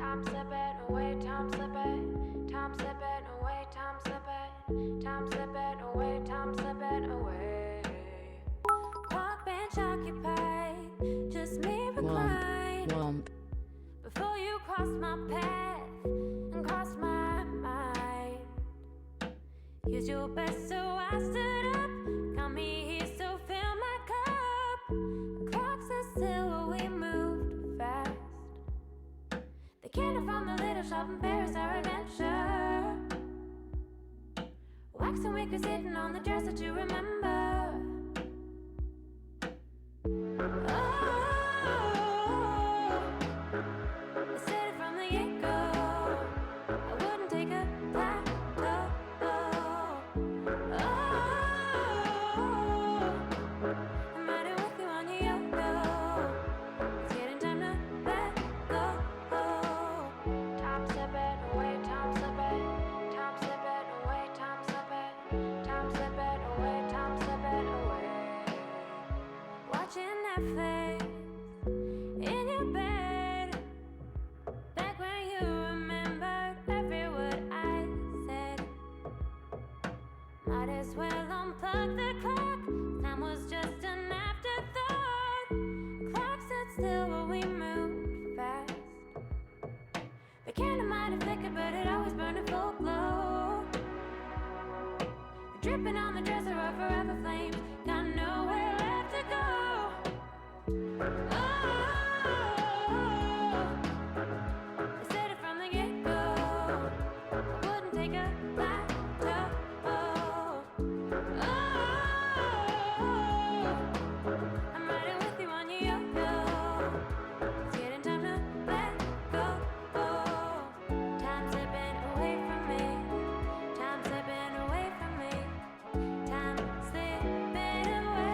Time slipping away, time slipping. Time slipping away, time slipping. Time slipping away, time slipping away. Park bench occupied, just me recline. Before you crossed my path and crossed my mind. Used your best, so I stood up. Got me here, so fill my cup. The clocks are still, we moved fast. The candle from the little shop in Paris, our adventure. Waxing wickers sitting on the dresser to remember. I said it from the get-go, I wouldn't take a plateau. I'm riding with you on your yo-yo. It's getting time to let go. Time slipping away, time slipping. Time slipping away, time slipping. Time slipping away, time slipping away. Watching Netflix in your bed. Back when you remembered every word I said. Might as well unplug the clock. Time was just an afterthought. Clock stood still while we moved fast. The candle might have flickered, but it always burned in full glow. Dripping on the dresser of forever flames. Got nowhere left to go. I said it from the get-go, I wouldn't take a plateau. I'm riding with you on your yo-yo. It's getting time to let go. Time slipping away from me. Time slipping away from me. Time slipping away.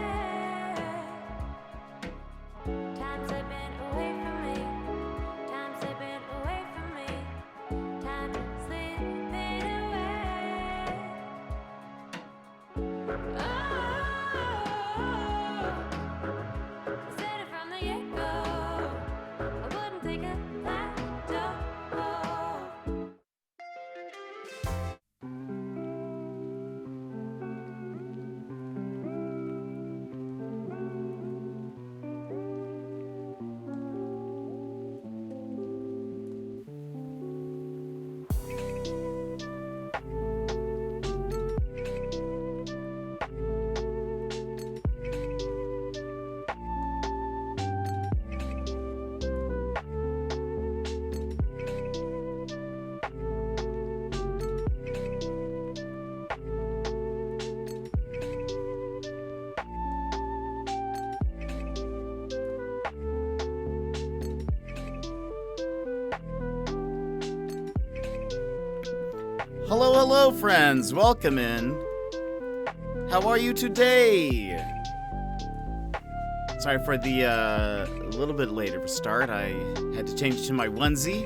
Time slipping away from me. Time slipping away from me. Time slipping away. I said it from the get-go, I wouldn't take a plateau. Hello, hello, friends. Welcome in. How are you today? Sorry for the a little bit later start. I had to change to my onesie.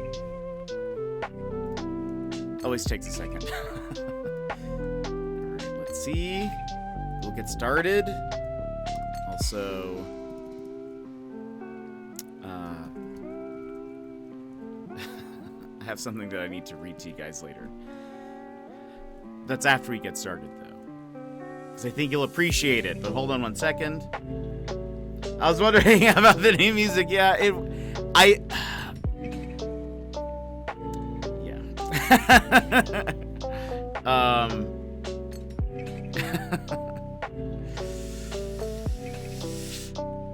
Always takes a second. Alright, let's see. We'll get started. Also, I have something that I need to read to you guys later. That's after we get started, though, because I think you'll appreciate it. But hold on one second. I was wondering about the new music. Yeah, yeah.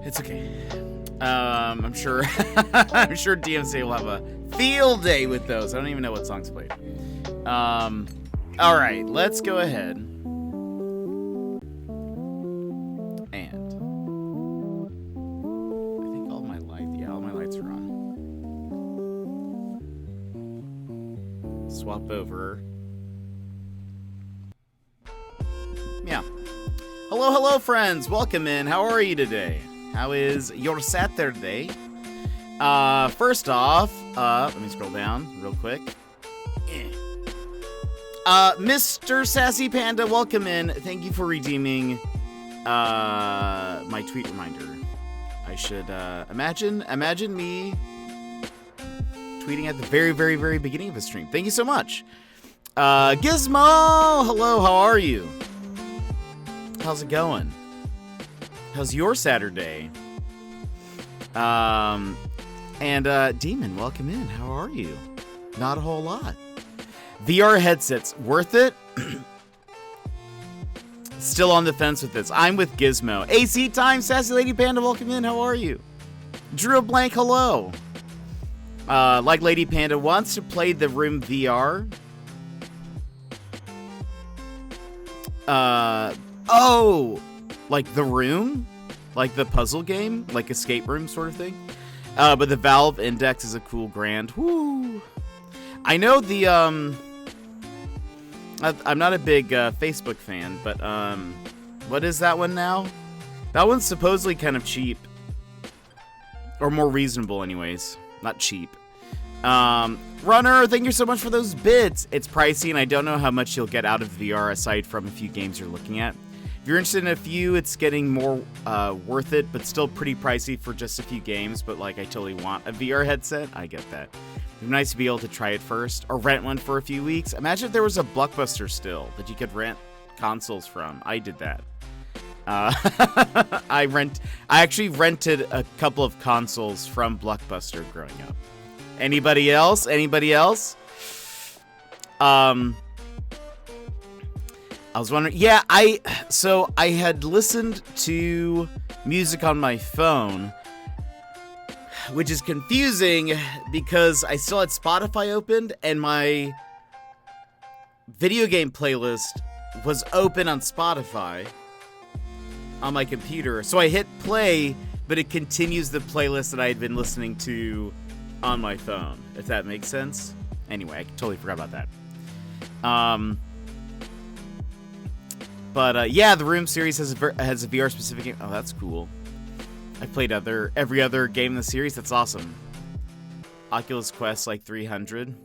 It's okay. I'm sure. I'm sure DMC will have a field day with those. I don't even know what songs played. All right, let's go ahead. And I think all my lights are on. Swap over. Yeah. Hello, hello, friends. Welcome in. How are you today? How is your Saturday? First off, let me scroll down real quick. Mr. Sassy Panda, welcome in. Thank you for redeeming my tweet reminder. I should imagine me tweeting at the very, very, very beginning of the stream. Thank you so much. Gizmo, hello, how are you? How's it going? How's your Saturday? And Demon, welcome in. How are you? Not a whole lot. VR headsets, worth it? Still on the fence with this. I'm with Gizmo. AC time, Sassy Lady Panda, welcome in. How are you? Drew Blank, hello. Like Lady Panda wants to play the Room VR. Oh, like The Room? Like the puzzle game? Like escape room sort of thing? But the Valve Index is a cool grand. Woo! I know the, I'm not a big Facebook fan, but what is that one now? That one's supposedly kind of cheap. Or more reasonable anyways. Not cheap. Runner, thank you so much for those bits. It's pricey and I don't know how much you'll get out of VR aside from a few games you're looking at. If you're interested in a few, it's getting more worth it, but still pretty pricey for just a few games. But like, I totally want a VR headset. I get that. It'd be nice to be able to try it first or rent one for a few weeks. Imagine if there was a Blockbuster still that you could rent consoles from. I did that. I actually rented a couple of consoles from Blockbuster growing up. Anybody else? Anybody else? I was wondering. Yeah, I had listened to music on my phone, which is confusing because I still had Spotify opened and my video game playlist was open on Spotify on my computer. So I hit play, but it continues the playlist that I had been listening to on my phone, if that makes sense. Anyway, I totally forgot about that. Yeah, the Room series has a VR specific game. Oh, that's cool. I played every other game in the series. That's awesome. Oculus Quest like 300.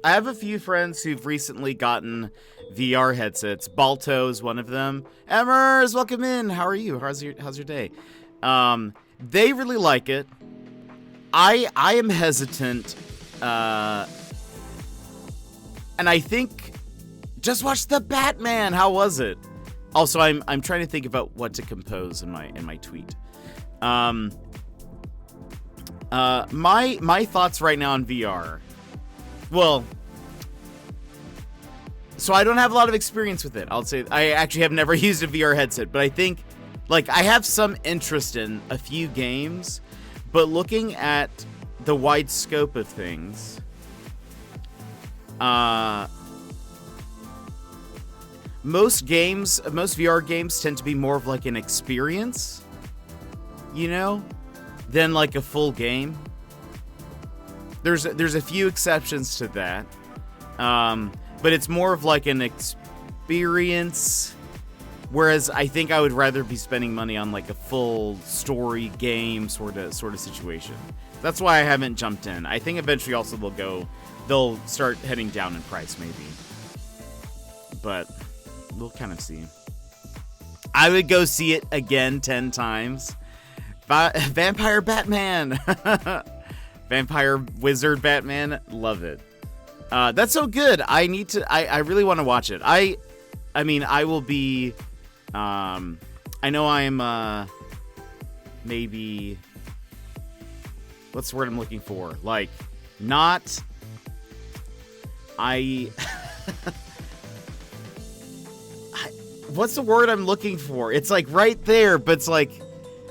I have a few friends who've recently gotten VR headsets. Balto is one of them. Emmers, welcome in. How are you? How's your day? They really like it. I am hesitant, and I think just watch the Batman. How was it? Also, I'm trying to think about what to compose in my tweet. My thoughts right now on VR. Well, so I don't have a lot of experience with it. I'll say I actually have never used a VR headset, but I think like I have some interest in a few games. But looking at the wide scope of things, most VR games tend to be more of like an experience, you know, than like a full game. There's a few exceptions to that, but it's more of like an experience. Whereas I think I would rather be spending money on like a full story game sort of situation. That's why I haven't jumped in. I think eventually also they'll start heading down in price maybe. But we'll kind of see. I would go see it again 10 times. Vampire Batman. Vampire Wizard Batman. Love it. That's so good. I really want to watch it. I mean, I will be... I know I'm, maybe, what's the word I'm looking for? Like, not, what's the word I'm looking for? It's like right there, but it's like,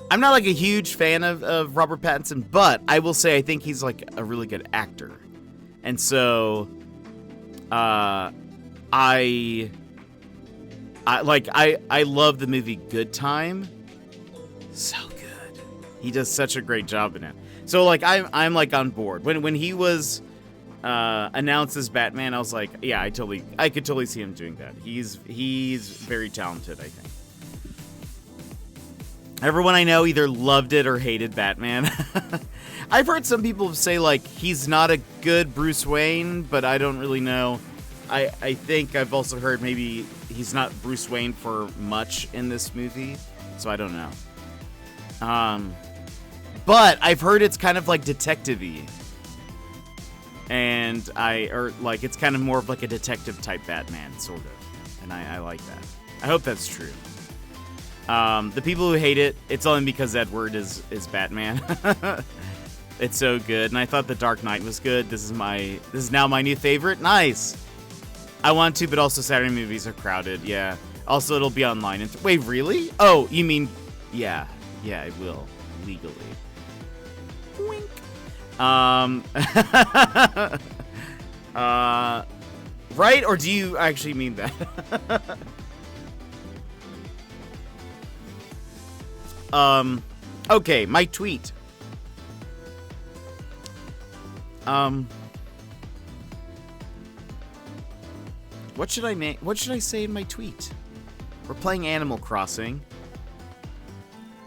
I'm not like a huge fan of Robert Pattinson, but I will say I think he's like a really good actor. And so, I love the movie Good Time. So good. He does such a great job in it. So like I'm like on board. When he was announced as Batman, I was like, yeah, I could totally see him doing that. He's very talented, I think. Everyone I know either loved it or hated Batman. I've heard some people say like he's not a good Bruce Wayne, but I don't really know. I think I've also heard maybe he's not Bruce Wayne for much in this movie, so I don't know. But I've heard it's kind of like detective-y. and it's kind of more of like a detective type Batman, sort of, and I like that. I hope that's true. The people who hate it, it's only because Edward is Batman. It's so good, and I thought The Dark Knight was good. This is now my new favorite. Nice. I want to, but also Saturday movies are crowded. Yeah. Also, it'll be online. Wait, really? Oh, you mean? Yeah, it will legally. Wink. Right? Or do you actually mean that? Okay, my tweet. What should I say in my tweet? We're playing Animal Crossing.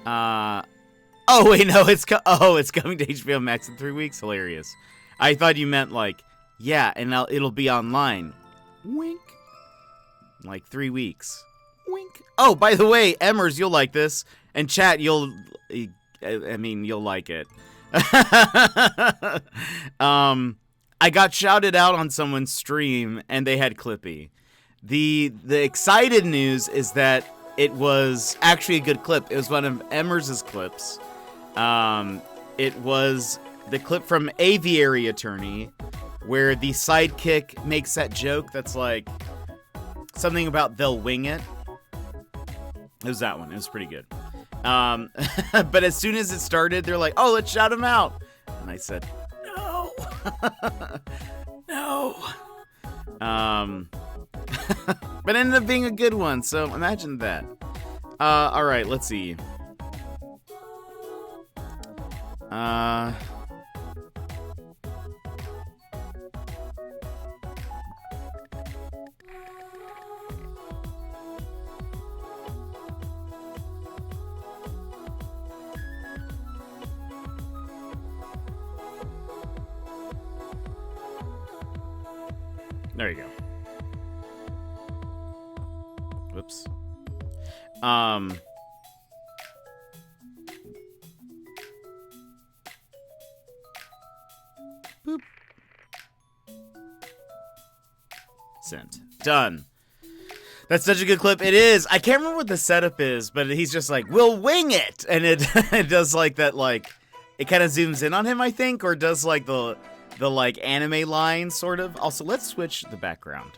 Oh wait, no, it's coming to HBO Max in 3 weeks. Hilarious. I thought you meant like, yeah, and it'll be online. Wink. Like 3 weeks. Wink. Oh, by the way, Emmers, you'll like this, and chat, you'll like it. I got shouted out on someone's stream, and they had Clippy. The excited news is that it was actually a good clip. It was one of Emmers' clips. It was the clip from Aviary Attorney, where the sidekick makes that joke that's like something about they'll wing it. It was that one. It was pretty good. But as soon as it started, they're like, "Oh, let's shout him out," and I said, "No, no." But it ended up being a good one. So imagine that. All right, let's see. There you go. Whoops. Boop. Sent. Done. That's such a good clip. It is. I can't remember what the setup is, but he's just like, "We'll wing it," and it does like that. Like, it kind of zooms in on him, I think, or does like the like anime line sort of. Also, let's switch the background.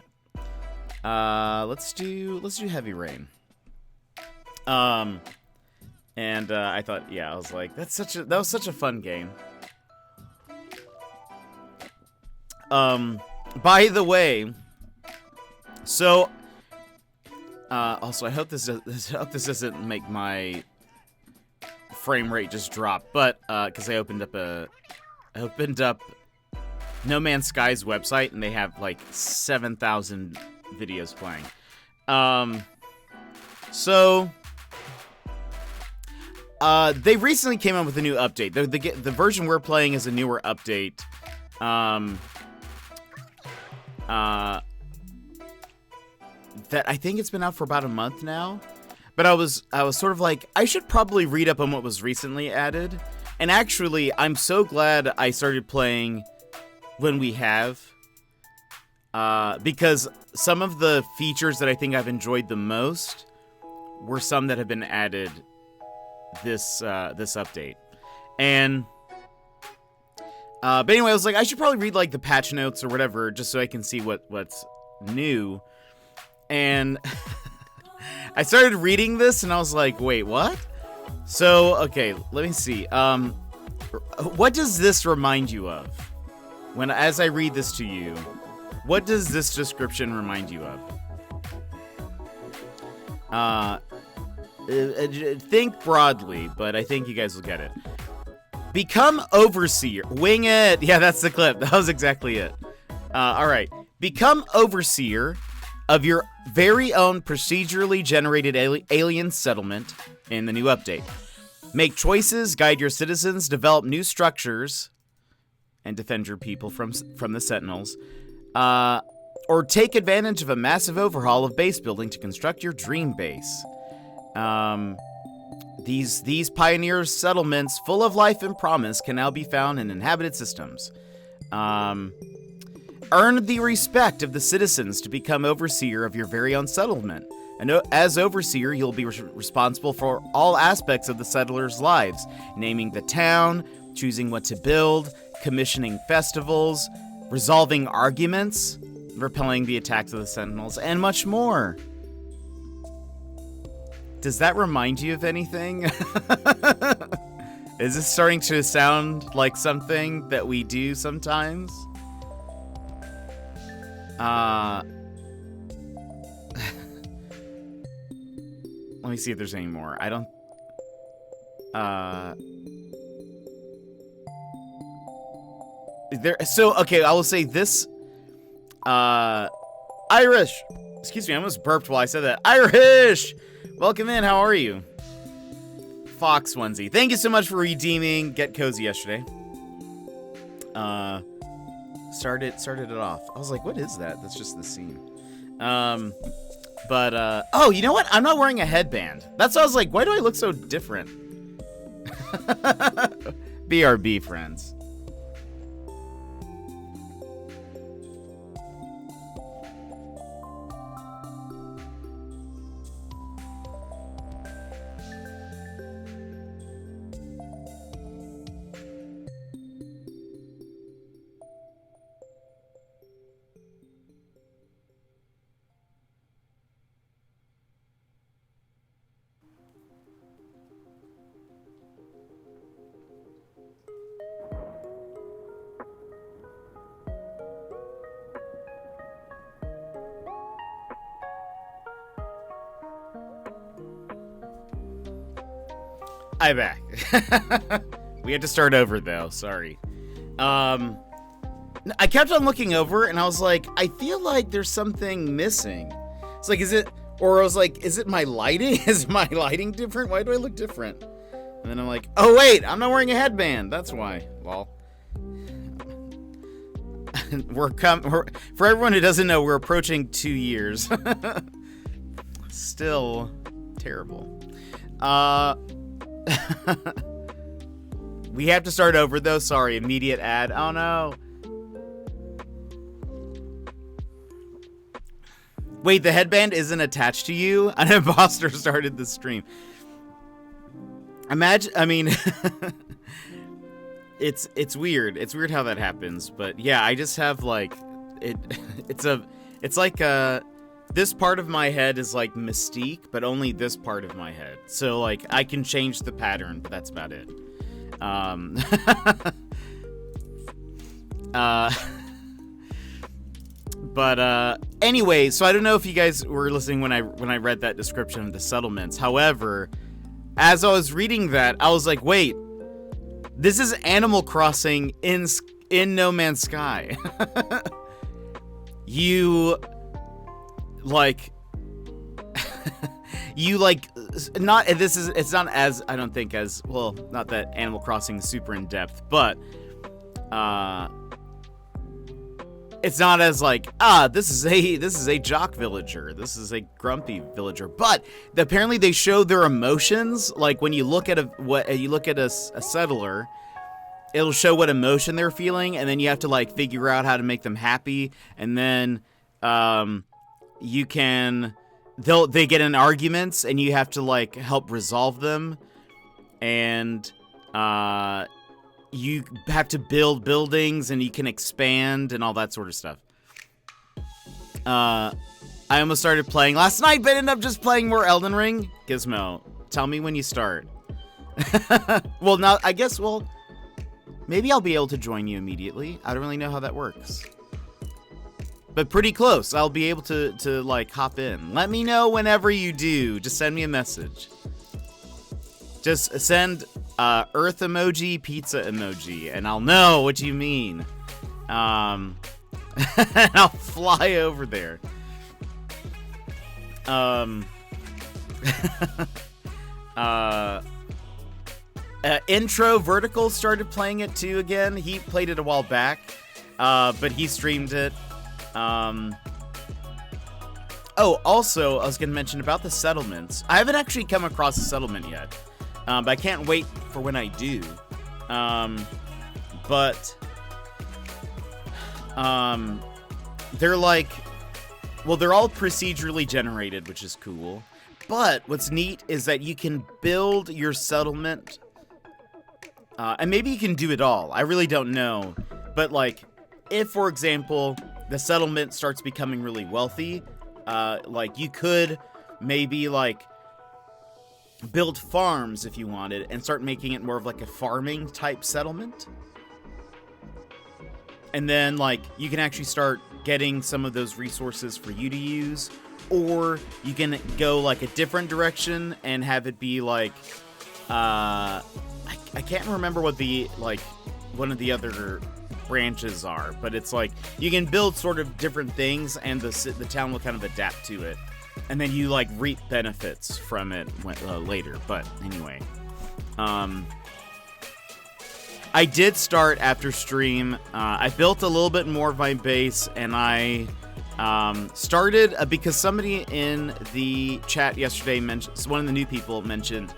Let's do Heavy Rain. And I thought, yeah, I was like, that was such a fun game. By the way, so also I hope this doesn't make my frame rate just drop, but because I opened up No Man's Sky's website, and they have like 7,000 videos playing. So they recently came out with a new update. The version we're playing is a newer update. That I think it's been out for about a month now. But I was sort of like, I should probably read up on what was recently added. And actually, I'm so glad I started playing when we have, because some of the features that I think I've enjoyed the most were some that have been added this update. And but anyway, I was like, I should probably read like the patch notes or whatever, just so I can see what's new. And I started reading this, and I was like, wait, what? So okay, let me see. What does this remind you of? As I read this to you, what does this description remind you of? Think broadly, but I think you guys will get it. Become overseer. Wing it. Yeah, that's the clip. That was exactly it. All right. Become overseer of your very own procedurally generated alien settlement in the new update. Make choices, guide your citizens, develop new structures, and defend your people from the Sentinels, or take advantage of a massive overhaul of base building to construct your dream base. These pioneer settlements, full of life and promise, can now be found in inhabited systems. Earn the respect of the citizens to become overseer of your very own settlement. And as overseer, you'll be responsible for all aspects of the settlers' lives, naming the town, choosing what to build, commissioning festivals, resolving arguments, repelling the attacks of the sentinels, and much more. Does that remind you of anything? Is this starting to sound like something that we do sometimes? Let me see if there's any more. I don't... So, okay, I will say this. Irish! Excuse me, I almost burped while I said that. Irish! Welcome in, how are you? Fox Onesie. Thank you so much for redeeming Get Cozy yesterday. Started it off. I was like, what is that? That's just the scene. Oh, you know what? I'm not wearing a headband. That's why I was like, why do I look so different? BRB, friends. I'm back. We had to start over though, sorry. I kept on looking over and I was like, I feel like there's something missing. It's like, is it my lighting? Is my lighting different? Why do I look different? And then I'm like, oh wait, I'm not wearing a headband. That's why. Well, for everyone who doesn't know, we're approaching 2 years. Still terrible. We have to start over though. Sorry, immediate ad. Oh no. Wait, the headband isn't attached to you? An imposter started the stream. It's weird. It's weird how that happens, but yeah, I just have like it's like this part of my head is like Mystique, but only this part of my head. So like I can change the pattern, but that's about it. Anyway, so I don't know if you guys were listening when I read that description of the settlements. However, as I was reading that, I was like, wait, this is Animal Crossing in No Man's Sky. It's not as, I don't think as, well, not that Animal Crossing is super in depth, but, it's not as like, this is a jock villager. This is a grumpy villager. But apparently they show their emotions. Like when you look at a settler, it'll show what emotion they're feeling, and then you have to like figure out how to make them happy. And then they get in arguments, and you have to like help resolve them. And you have to build buildings, and you can expand and all that sort of stuff. I almost started playing last night, but ended up just playing more Elden Ring. Gizmo, tell me when you start. Well, now, I guess, maybe I'll be able to join you immediately. I don't really know how that works. But pretty close. I'll be able to like, hop in. Let me know whenever you do. Just send me a message. Just send earth emoji, pizza emoji, and I'll know what you mean. And I'll fly over there. Intro Vertical started playing it too again. He played it a while back, but he streamed it. Oh, also, I was going to mention about the settlements. I haven't actually come across a settlement yet. But I can't wait for when I do. But they're like, well, they're all procedurally generated, which is cool. But what's neat is that you can build your settlement, and maybe you can do it all. I really don't know. But, like, if, for example, the settlement starts becoming really wealthy, like, you could maybe, like, build farms if you wanted and start making it more of, like, a farming type settlement. And then, like, you can actually start getting some of those resources for you to use. Or you can go, like, a different direction and have it be, like, I can't remember what the, like, one of the other branches are. But it's, like, you can build sort of different things and the town will kind of adapt to it. And then you, like, reap benefits from it later. But, anyway. I did start after stream. I built a little bit more of my base, and I started because somebody in the chat yesterday mentioned, one of the new people mentioned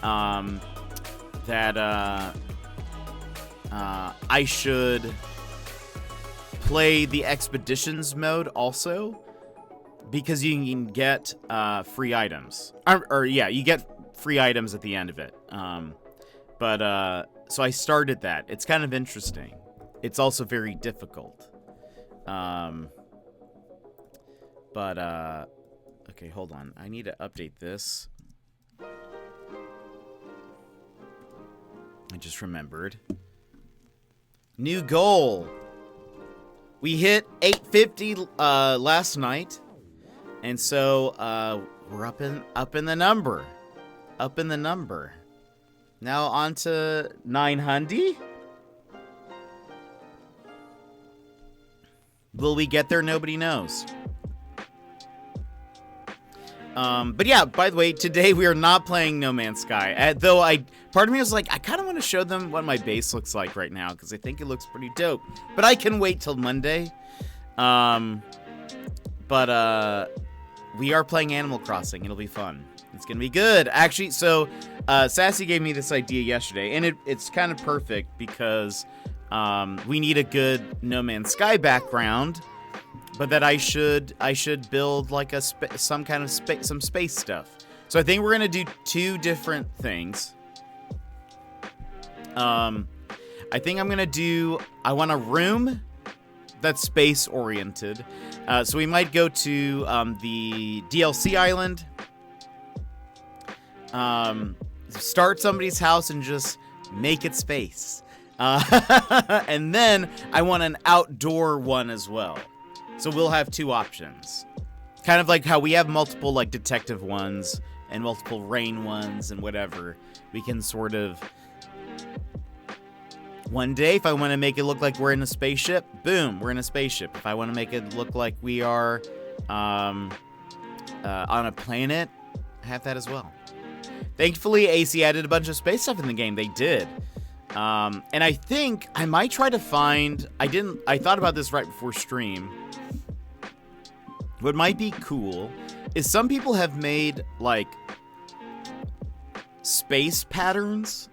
that I should play the expeditions mode also, because you can get free items. Or yeah, you get free items at the end of it. So I started that. It's kind of interesting. It's also very difficult. Okay, hold on. I need to update this. I just remembered. New goal. We hit 850 last night. And so we're up in the number. Up in the number. Now on to 900. Will we get there? Nobody knows. But yeah, by the way, today we are not playing No Man's Sky. Though part of me was like, I kind of want to show them what my base looks like right now, because I think it looks pretty dope. But I can wait till Monday. We are playing Animal Crossing. It'll be fun. It's gonna be good. Actually, so Sassy gave me this idea yesterday, and it's kind of perfect because we need a good No Man's Sky background, but that I should build like some kind of some space stuff. So I think we're gonna do two different things. I think I'm gonna I want a room that's space oriented. So we might go to the DLC island. Start somebody's house and just make it space. And then I want an outdoor one as well. So we'll have two options. Kind of like how we have multiple like detective ones and multiple rain ones and whatever. We can sort of... One day, if I want to make it look like we're in a spaceship, boom, we're in a spaceship. If I want to make it look like we are on a planet, I have that as well. Thankfully, AC added a bunch of space stuff in the game. They did. And I think I might try to find... I thought about this right before stream. What might be cool is some people have made, like, space patterns.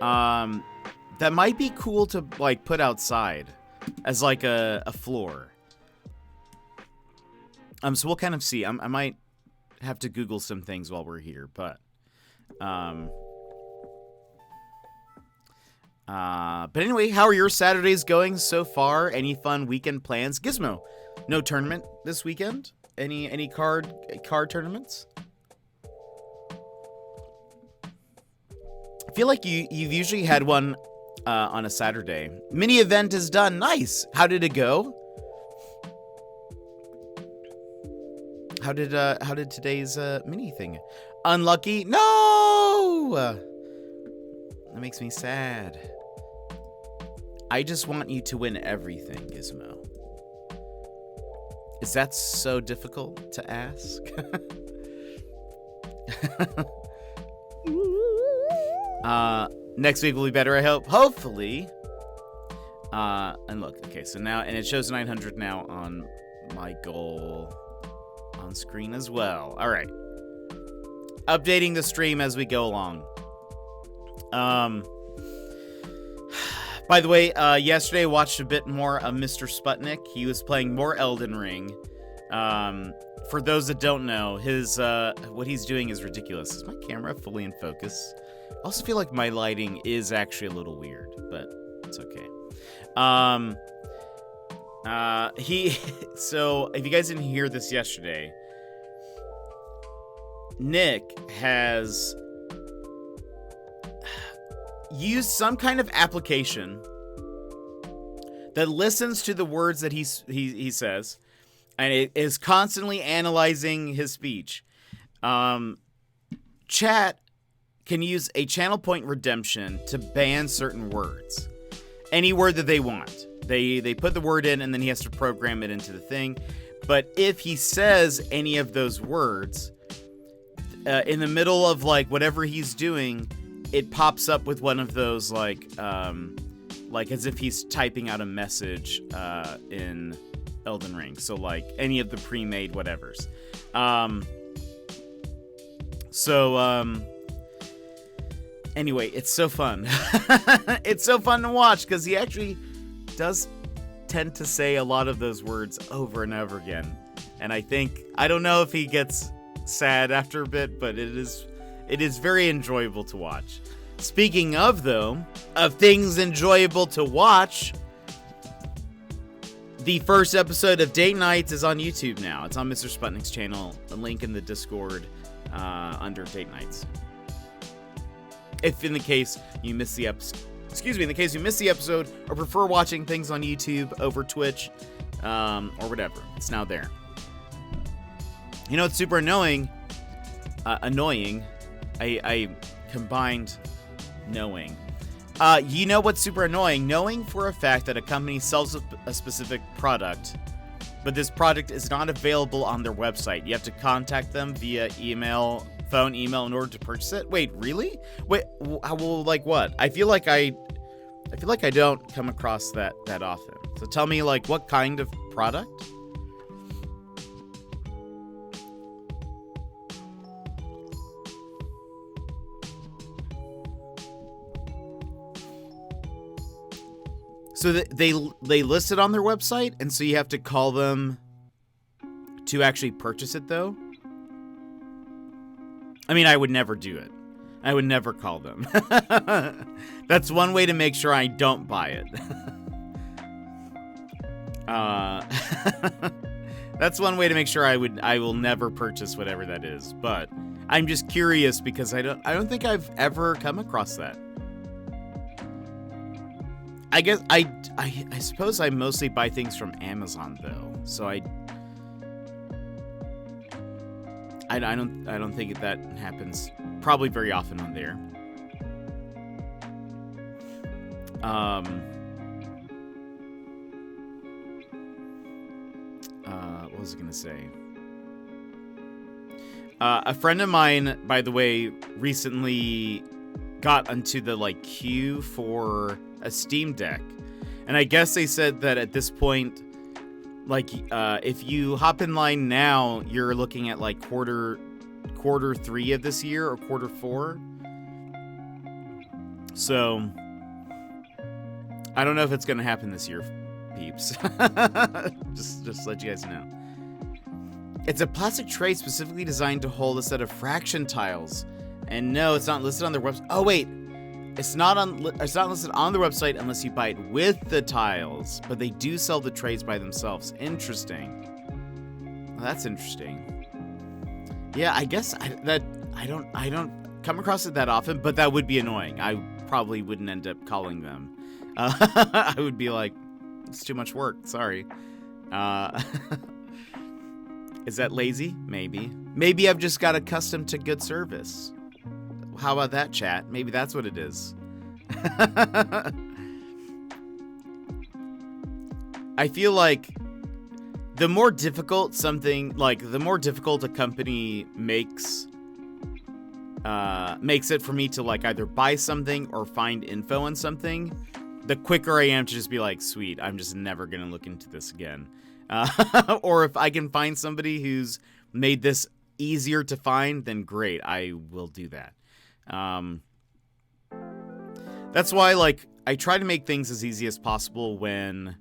That might be cool to, like, put outside as, like, a floor. So we'll kind of see. I might have to Google some things while we're here, but anyway, how are your Saturdays going so far? Any fun weekend plans? Gizmo, no tournament this weekend? Any card tournaments? I feel like you've usually had one on a Saturday. Mini event is done. Nice. How did it go? How did today's mini thing? Unlucky? No! That makes me sad. I just want you to win everything, Gizmo. Is that so difficult to ask? Next week will be better, I hope. Hopefully. And look, okay, so now, and it shows 900 now on my goal on screen as well. All right. Updating the stream as we go along. By By the way, yesterday I watched a bit more of Mr. Sputnik. He was playing more Elden Ring. For those that don't know, his what he's doing is ridiculous. Is my camera fully in focus? I also feel like my lighting is actually a little weird, but it's okay. So if you guys didn't hear this yesterday, Nick has used some kind of application that listens to the words that he says, and it is constantly analyzing his speech. Chat can use a channel point redemption to ban certain words. Any word that they want. They put the word in, and then he has to program it into the thing. But if he says any of those words in the middle of like whatever he's doing, it pops up with one of those like as if he's typing out a message in Elden Ring. So like any of the pre-made whatevers. Anyway, it's so fun. It's so fun to watch because he actually does tend to say a lot of those words over and over again. And I don't know if he gets sad after a bit, but it is very enjoyable to watch. Speaking of, though, of things enjoyable to watch, the first episode of Date Nights is on YouTube now. It's on Mr. Sputnik's channel. A link in the Discord under Date Nights. If in the case you missed the episode, or prefer watching things on YouTube over Twitch, or whatever, it's now there. You know, it's super annoying. I combined knowing. You know what's super annoying? Knowing for a fact that a company sells a specific product, but this product is not available on their website. You have to contact them via phone, email in order to purchase it. Wait, really? Wait, well, like what? I feel like I don't come across that often. So tell me, like, what kind of product? So they list it on their website, and so you have to call them to actually purchase it, though? I mean, I would never do it. I would never call them. That's one way to make sure I don't buy it. That's one way to make sure I will never purchase whatever that is. But I'm just curious because I don't think I've ever come across that. I guess I suppose I mostly buy things from Amazon though, so I don't think that happens probably very often on there. What was I gonna say? A friend of mine, by the way, recently got onto the queue for a Steam Deck, and I guess they said that at this point, if you hop in line now, you're looking at quarter 3 of this year or quarter 4. So I don't know if it's gonna happen this year, peeps. just let you guys know. It's a plastic tray specifically designed to hold a set of fraction tiles, and no, it's not listed on their website. Oh wait. It's not listed on their website unless you buy it with the tiles, but they do sell the trays by themselves. Interesting. Well, that's interesting. Yeah, I guess I don't come across it that often, but that would be annoying. I probably wouldn't end up calling them. I would be like, it's too much work. Sorry. Is that lazy? Maybe. Maybe I've just got accustomed to good service. How about that, chat? Maybe that's what it is. I feel like the more difficult a company makes it for me to either buy something or find info on something, the quicker I am to just be like, sweet, I'm just never gonna look into this again. Or if I can find somebody who's made this easier to find, then great, I will do that. That's why, I try to make things as easy as possible when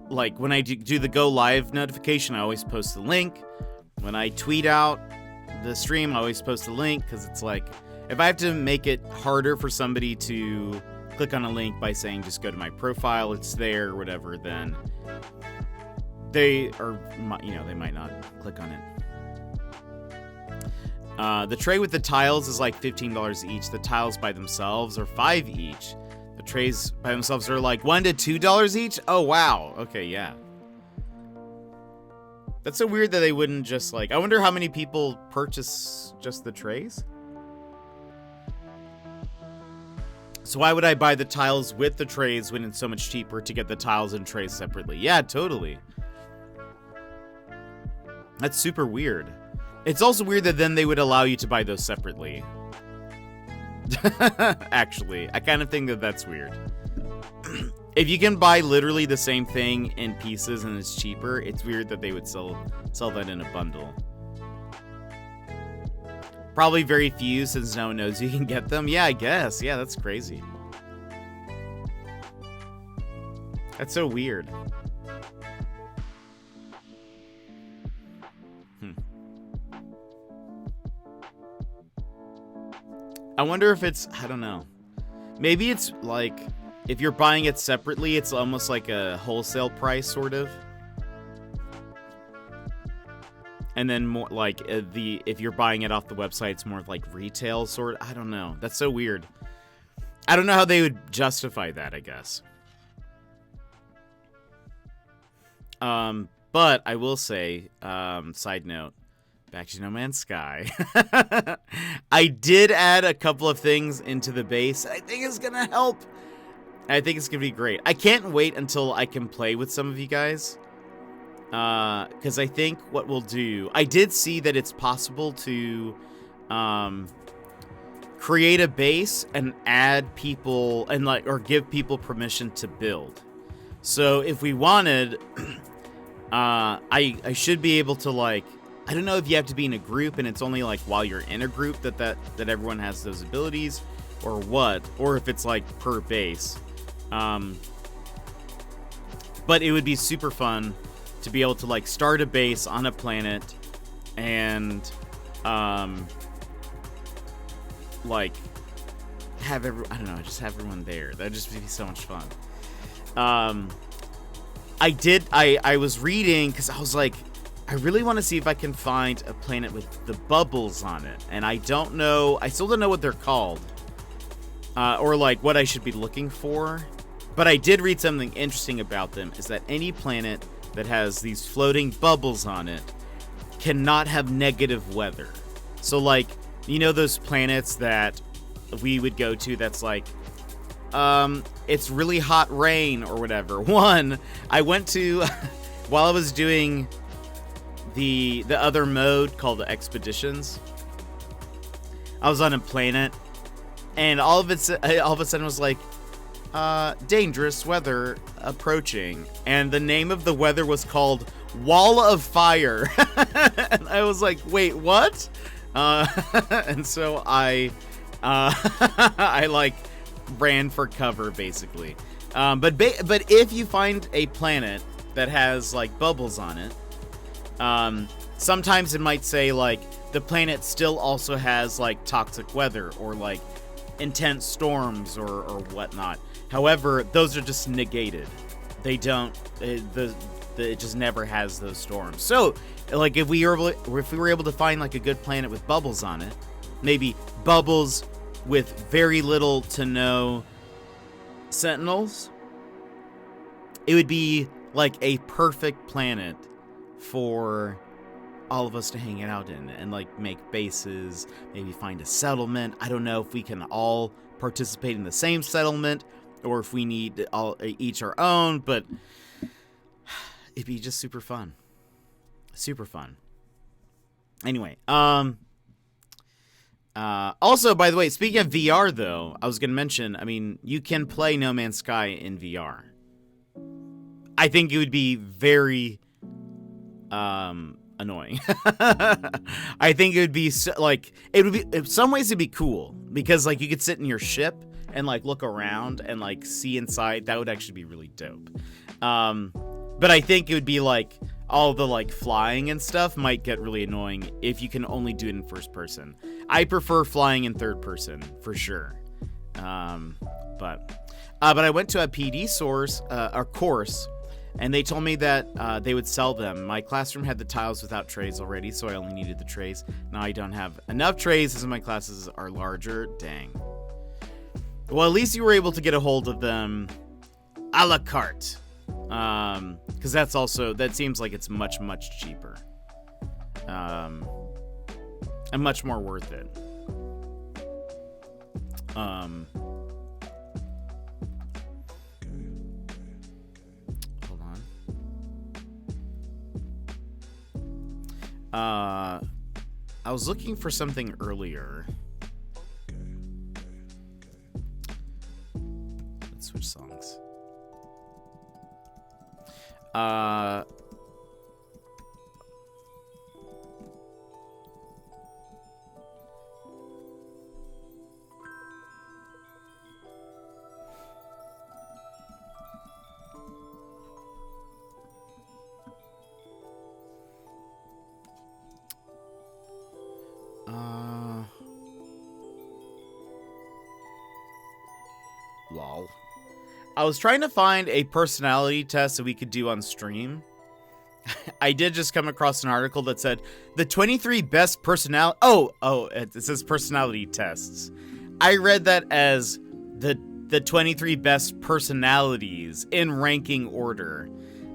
like when I do the go live notification, I always post the link. When I tweet out the stream, I always post the link, because it's like, if I have to make it harder for somebody to click on a link by saying just go to my profile, it's there or whatever, then they might not click on it. The tray with the tiles is like $15 each. The tiles by themselves are $5 each. The trays by themselves are like $1 to $2 each. Oh, wow. Okay, yeah. That's so weird that they wouldn't just like... I wonder how many people purchase just the trays? So why would I buy the tiles with the trays when it's so much cheaper to get the tiles and trays separately? Yeah, totally. That's super weird. It's also weird that then they would allow you to buy those separately. Actually, I kind of think that that's weird. If you can buy literally the same thing in pieces and it's cheaper, it's weird that they would sell that in a bundle. Probably very few, since no one knows you can get them. Yeah, I guess. Yeah, that's crazy. That's so weird. I wonder if it's... I don't know. Maybe it's like... If you're buying it separately, it's almost like a wholesale price, sort of. And then more like if you're buying it off the website, it's more like retail sort. I don't know. That's so weird. I don't know how they would justify that, I guess. But I will say, side note, back to No Man's Sky. I did add a couple of things into the base. I think it's gonna help. I think it's going to be great. I can't wait until I can play with some of you guys. Because I think what we'll do... I did see that it's possible to create a base and add people and or give people permission to build. So if we wanted, I should be able to I don't know if you have to be in a group and it's only while you're in a group that everyone has those abilities, or what, or if it's per base. But it would be super fun to be able to start a base on a planet and have just have everyone there. That'd just be so much fun. I was reading because I was I really want to see if I can find a planet with the bubbles on it, and I still don't know what they're called, or what I should be looking for. But I did read something interesting about them, is that any planet that has these floating bubbles on it cannot have negative weather. So, those planets that we would go to that's it's really hot rain or whatever. One, I went to, while I was doing the other mode called the Expeditions, I was on a planet, and all of a sudden was dangerous weather approaching, and the name of the weather was called Wall of Fire. And I was wait, what? And so I ran for cover, basically. But if you find a planet that has bubbles on it, sometimes it might say the planet still also has toxic weather or intense storms or whatnot. However, those are just negated. They don't. It just never has those storms. So, if we were able to find a good planet with bubbles on it, maybe bubbles with very little to no sentinels, it would be a perfect planet for all of us to hang out in and make bases, maybe find a settlement. I don't know if we can all participate in the same settlement or if we need each our own, but it'd be just super fun. Super fun. Anyway, also, by the way, speaking of VR though, I was going to mention, you can play No Man's Sky in VR. I think it would be very annoying. I think it would be in some ways it'd be cool because like you could sit in your ship and like look around and like see inside. That would actually be really dope. But I think it would be like all the like flying and stuff might get really annoying if you can only do it in first person. I prefer flying in third person for sure. But I went to a PD course, and they told me that they would sell them. My classroom had the tiles without trays already, so I only needed the trays. Now I don't have enough trays as my classes are larger. Dang. Well, at least you were able to get a hold of them a la carte. Because that seems like it's much, much cheaper. And much more worth it. Hold on. I was looking for something earlier. Let's switch songs. Lol. I was trying to find a personality test that we could do on stream. I did just come across an article that said the 23 best personality. It says personality tests. I read that as the 23 best personalities in ranking order,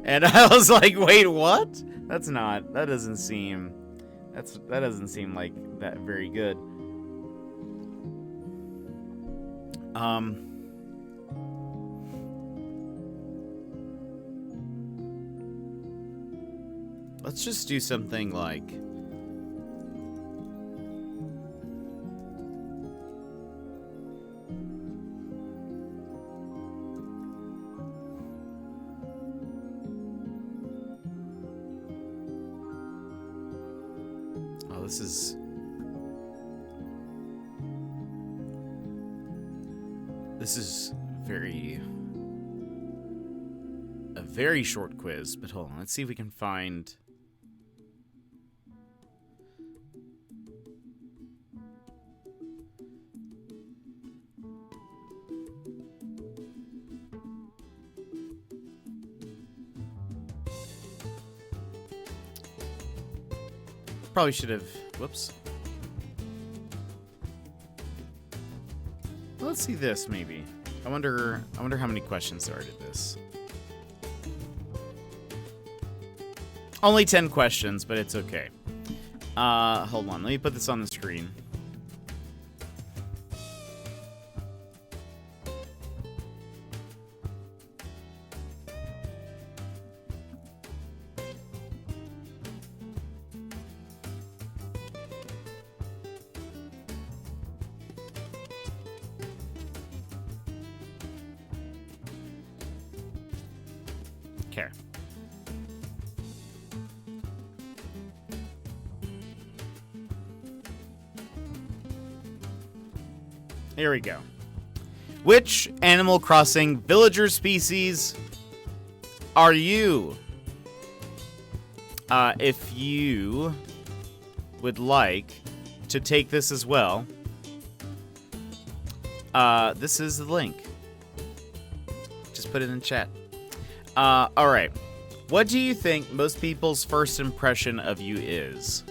and I was like, wait, what? That doesn't seem like that very good. Let's just do something like... Oh, this is a very short quiz, but hold on, let's see if we can find... Probably should have... Whoops. Let's see this, maybe. I wonder how many questions there are to this. Only 10 questions, but it's okay. Hold on. Let me put this on the screen. Okay. Here we go. Which Animal Crossing villager species are you? If you would like to take this as well, this is the link. Just put it in chat. Alright. What do you think most people's first impression of you is?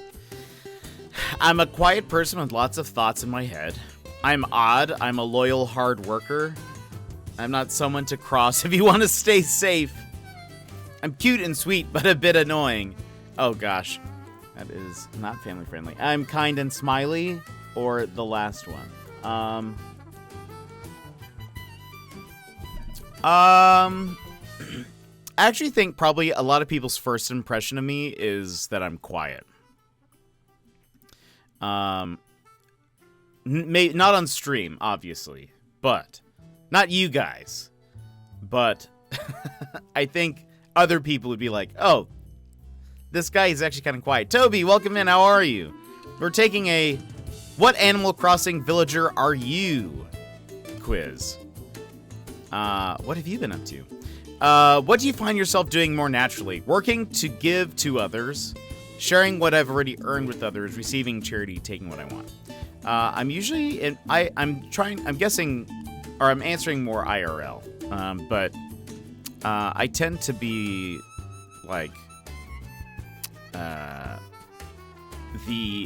I'm a quiet person with lots of thoughts in my head. I'm odd. I'm a loyal hard worker. I'm not someone to cross if you want to stay safe. I'm cute and sweet, but a bit annoying. Oh gosh. That is not family friendly. I'm kind and smiley, or the last one. I actually think probably a lot of people's first impression of me is that I'm quiet. Not on stream, obviously, but not you guys. But I think other people would be like, "Oh, this guy is actually kind of quiet. Toby, welcome in. How are you? We're taking a What Animal Crossing villager are you quiz. What have you been up to? What do you find yourself doing more naturally? Working to give to others, sharing what I've already earned with others, receiving charity, taking what I want. I'm usually I'm guessing, or I'm answering more IRL. But I tend to be like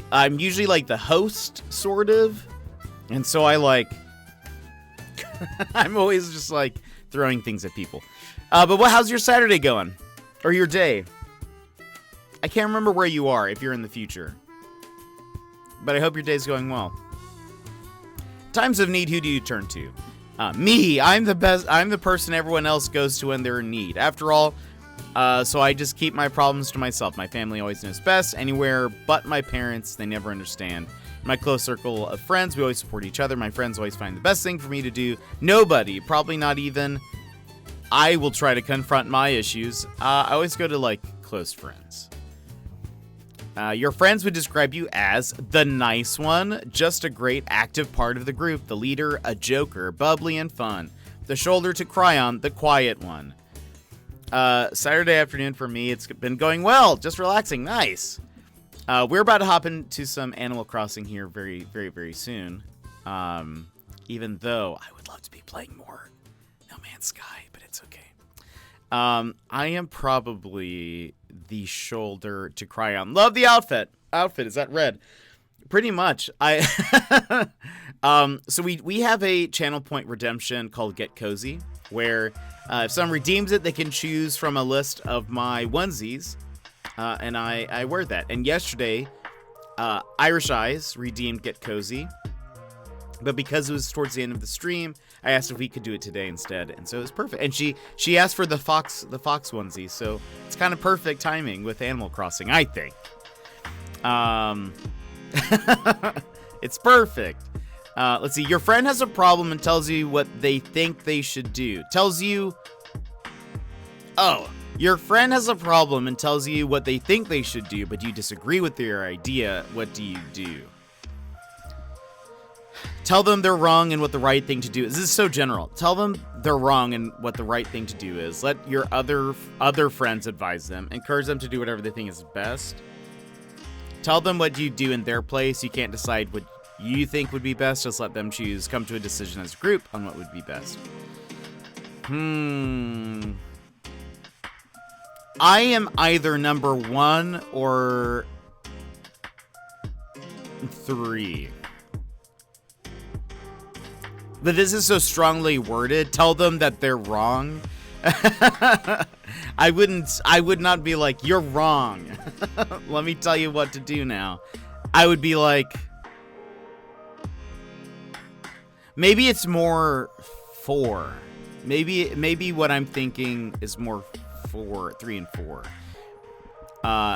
I'm usually like the host, sort of, and so I like I'm always just like throwing things at people. But how's your Saturday going, or your day? I can't remember where you are if you're in the future, but I hope your day's going well. Times of need, who do you turn to? Me. I'm the best. I'm the person everyone else goes to when they're in need. After all, so I just keep my problems to myself. My family always knows best. Anywhere but my parents, they never understand. My close circle of friends, we always support each other. My friends always find the best thing for me to do. Nobody, probably not even I, will try to confront my issues. I always go to, like, close friends. Your friends would describe you as the nice one, just a great active part of the group, the leader, a joker, bubbly and fun, the shoulder to cry on, the quiet one. Saturday afternoon for me, it's been going well, just relaxing, nice. We're about to hop into some Animal Crossing here very, very, very soon. Even though I would love to be playing more No Man's Sky, but it's okay. I am probably the shoulder to cry on. Love the outfit. Is that red? Pretty much. So we have a channel point redemption called Get Cozy, where if someone redeems it, they can choose from a list of my onesies, and I wear that. And yesterday, Irish Eyes redeemed Get Cozy, but because it was towards the end of the stream, I asked if we could do it today instead, and so it was perfect. And she asked for the fox onesie, so it's kind of perfect timing with Animal Crossing, I think. It's perfect. Let's see. Your friend has a problem and tells you what they think they should do. Your friend has a problem and tells you what they think they should do, but you disagree with their idea. What do you do? Tell them they're wrong and what the right thing to do is. This is so general. Tell them they're wrong and what the right thing to do is. Let your other friends advise them. Encourage them to do whatever they think is best. Tell them what you do in their place. You can't decide what you think would be best. Just let them choose. Come to a decision as a group on what would be best. I am either number 1 or 3. But this is so strongly worded. Tell them that they're wrong. I would not be like, you're wrong. Let me tell you what to do now. I would be like, maybe it's more 4. Maybe what I'm thinking is more 3 and 4.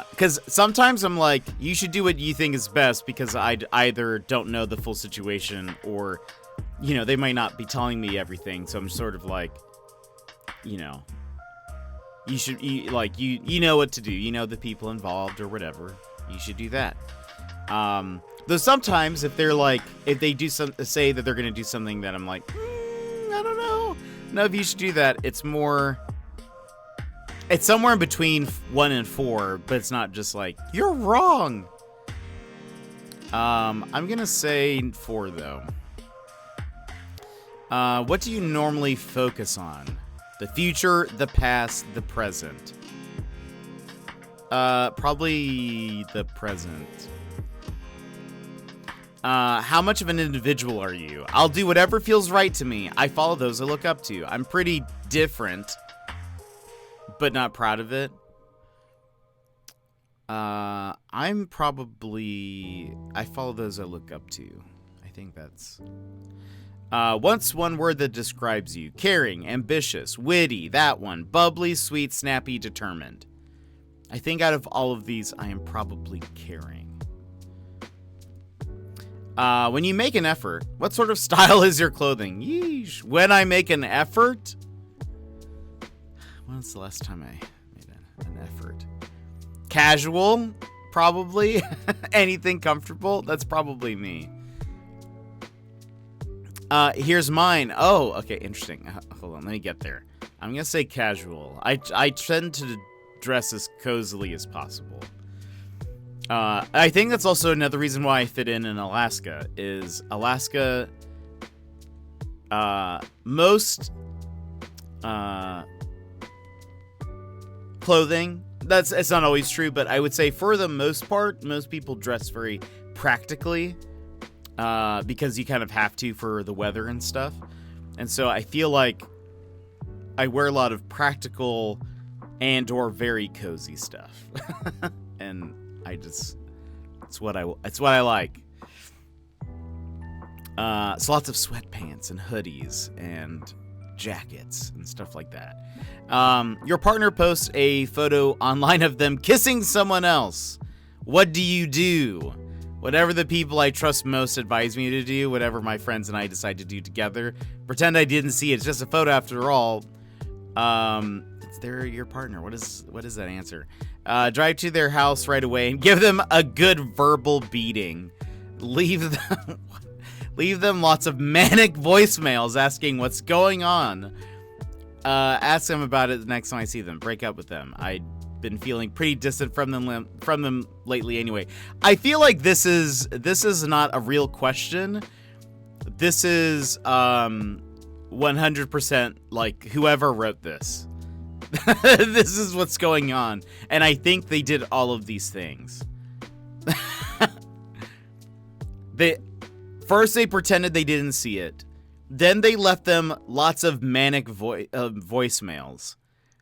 Because sometimes I'm like, you should do what you think is best, because I either don't know the full situation, or they might not be telling me everything. So I'm sort of like, you know what to do. You know the people involved or whatever. You should do that. Though sometimes if they say that they're going to do something that I'm like, I don't know. No, if you should do that, it's somewhere in between 1 and 4, but it's not just like, you're wrong. I'm going to say 4 though. What do you normally focus on? The future, the past, the present? Probably the present. How much of an individual are you? I'll do whatever feels right to me. I follow those I look up to. I'm pretty different, but not proud of it. I follow those I look up to. I think that's... What's one word that describes you? Caring, ambitious, witty, that one. Bubbly, sweet, snappy, determined. I think out of all of these, I am probably caring. When you make an effort, what sort of style is your clothing? Yeesh. When I make an effort? When was the last time I made an effort? Casual, probably. Anything comfortable, that's probably me. Here's mine. Oh, okay, interesting. Hold on, let me get there. I'm gonna say casual. I tend to dress as cozily as possible. I think that's also another reason why I fit in Alaska, is Alaska, most, clothing, it's not always true, but I would say for the most part, most people dress very practically, because you kind of have to for the weather and stuff. And so I feel like I wear a lot of practical and or very cozy stuff. And it's what I like. So lots of sweatpants and hoodies and jackets and stuff like that. Your partner posts a photo online of them kissing someone else. What do you do? Whatever the people I trust most advise me to do, whatever my friends and I decide to do together. Pretend I didn't see it. It's just a photo after all. They're your partner. What is that answer? Drive to their house right away and give them a good verbal beating. Leave them lots of manic voicemails asking what's going on. Ask them about it the next time I see them. Break up with them. I've been feeling pretty distant from them lately anyway. I feel like this is not a real question. This is 100% like whoever wrote this. This is what's going on. And I think they did all of these things. First they pretended they didn't see it. Then they left them lots of manic voicemails.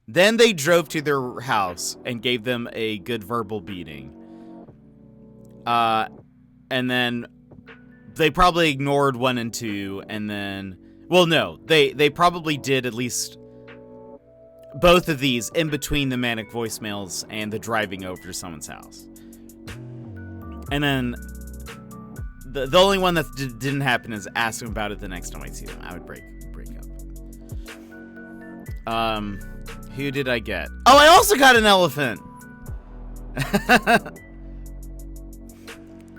Then they drove to their house and gave them a good verbal beating. And then they probably ignored 1 and 2, and then... Well, no. They probably did at least both of these in between the manic voicemails and the driving over to someone's house. And then the only one that didn't happen is ask them about it the next time I see them. I would break up. Who did I get? Oh, I also got an elephant!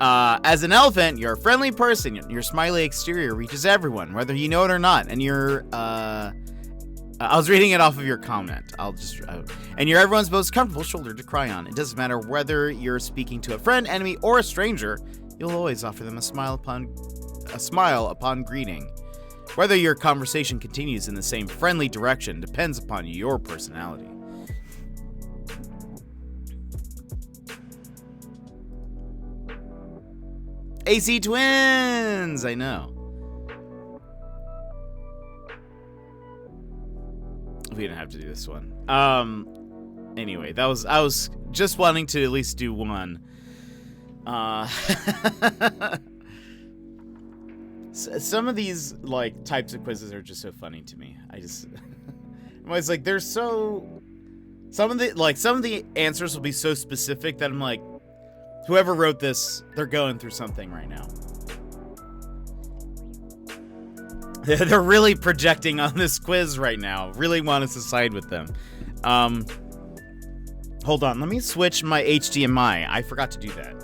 As an elephant, you're a friendly person. Your smiley exterior reaches everyone, whether you know it or not. And you're, I was reading it off of your comment. And you're everyone's most comfortable shoulder to cry on. It doesn't matter whether you're speaking to a friend, enemy, or a stranger. You'll always offer them a smile upon greeting. Whether your conversation continues in the same friendly direction depends upon your personality. AC Twins! I know. We didn't have to do this one. Anyway, I was just wanting to at least do one. Some of these like types of quizzes are just so funny to me. I'm always like, they're so... Some of the answers will be so specific that I'm like, whoever wrote this, they're going through something right now. They're really projecting on this quiz right now. Really want us to side with them. Hold on, let me switch my HDMI. I forgot to do that.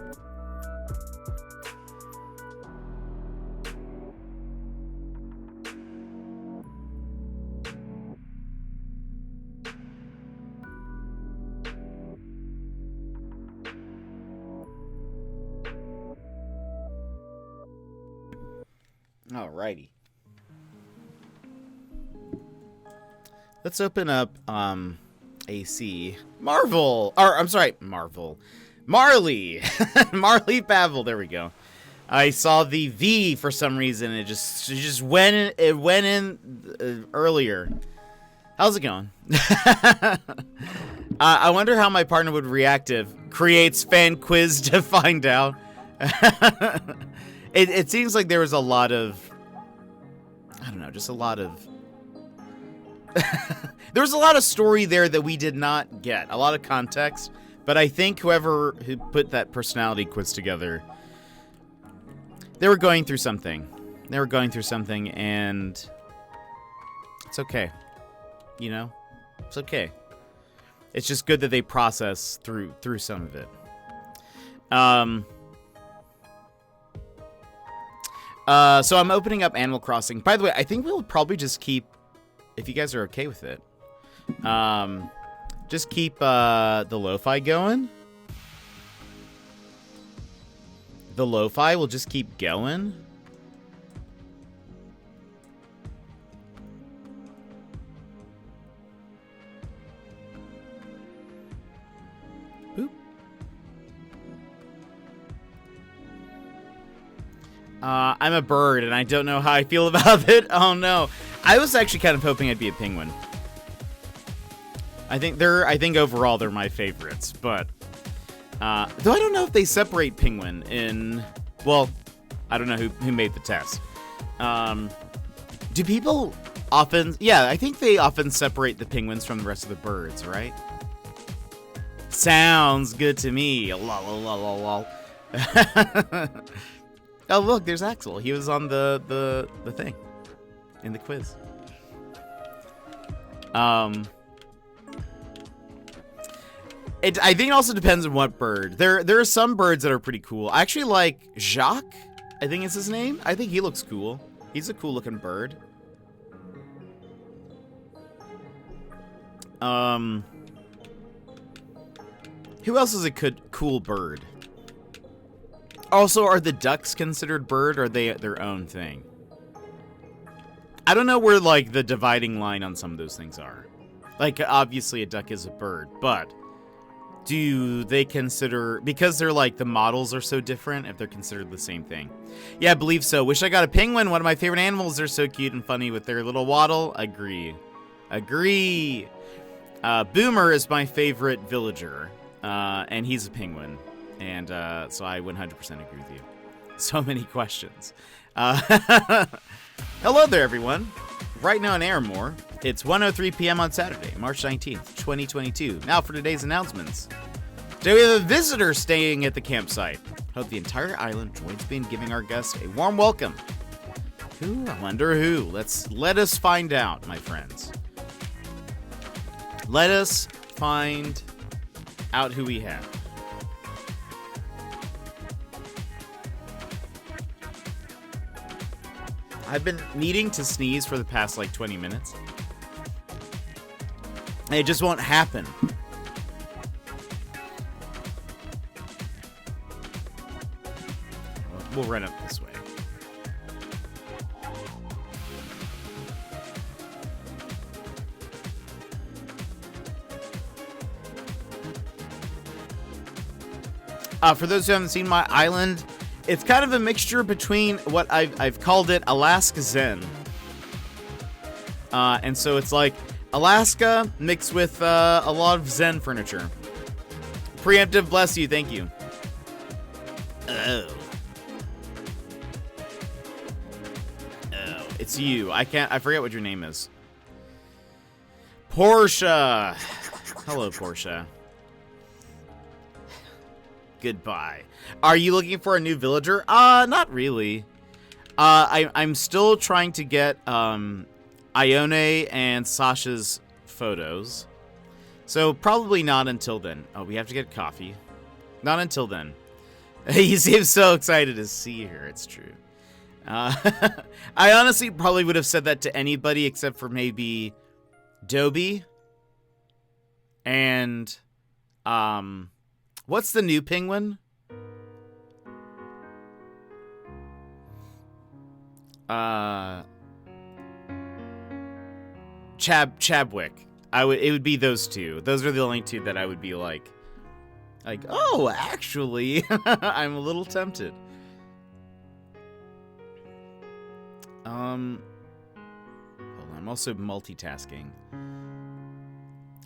Alrighty. Let's open up AC Marvel. Or I'm sorry, Marvel. Marley. Marley Pavel. There we go. I saw the V for some reason. It just went in earlier. How's it going? I wonder how my partner would react if creates fan quiz to find out. It seems like there was a lot of, I don't know, just a lot of... There was a lot of story there that we did not get. A lot of context. But I think who put that personality quiz together, they were going through something. And it's okay. You know? It's okay. It's just good that they process through some of it. So I'm opening up Animal Crossing. By the way, I think we'll probably just keep, if you guys are okay with it, just keep the lo-fi going. The lo-fi will just keep going. Boop. I'm a bird, and I don't know how I feel about it. Oh, no. I was actually kind of hoping I'd be a penguin. I think overall they're my favorites, but though I don't know if they separate penguin in, well, I don't know who made the test. Do people often, yeah, I think they often separate the penguins from the rest of the birds, right? Sounds good to me. Lol, lol, lol, lol. Oh, look, there's Axel. He was on the thing in the quiz. I think it also depends on what bird. There are some birds that are pretty cool. I actually like Jacques, I think is his name. I think he looks cool. He's a cool looking bird. Who else is a cool bird? Also, are the ducks considered bird, or are they their own thing? I don't know where, like, the dividing line on some of those things are. Like, obviously a duck is a bird, but do they consider, because they're like, the models are so different, if they're considered the same thing? Yeah, I believe so. Wish I got a penguin, one of my favorite animals. They're so cute and funny with their little waddle. Agree. Boomer is my favorite villager, and he's a penguin. And so I 100% agree with you. So many questions. Hello there, everyone. Right now in Airmore, it's 1:03 p.m. on Saturday, March 19th, 2022. Now for today's announcements. Today we have a visitor staying at the campsite. Hope the entire island joins me in giving our guests a warm welcome. Who? I wonder who. Let us find out, my friends. Let us find out who we have. I've been needing to sneeze for the past, like, 20 minutes. And it just won't happen. We'll run up this way. For those who haven't seen my island, it's kind of a mixture between what I've called it Alaska Zen. And so it's like Alaska mixed with a lot of Zen furniture. Preemptive, bless you, thank you. Oh, it's you. I forget what your name is. Portia. Hello, Portia. Goodbye. Are you looking for a new villager? Not really. I'm still trying to get Ione and Sasha's photos. So probably not until then. Oh, we have to get coffee. Not until then. He seems so excited to see her. It's true. I honestly probably would have said that to anybody except for maybe Dobie. And what's the new penguin? Chabwick. It would be those two. Those are the only two that I would be like, oh, actually, I'm a little tempted. Hold on, I'm also multitasking.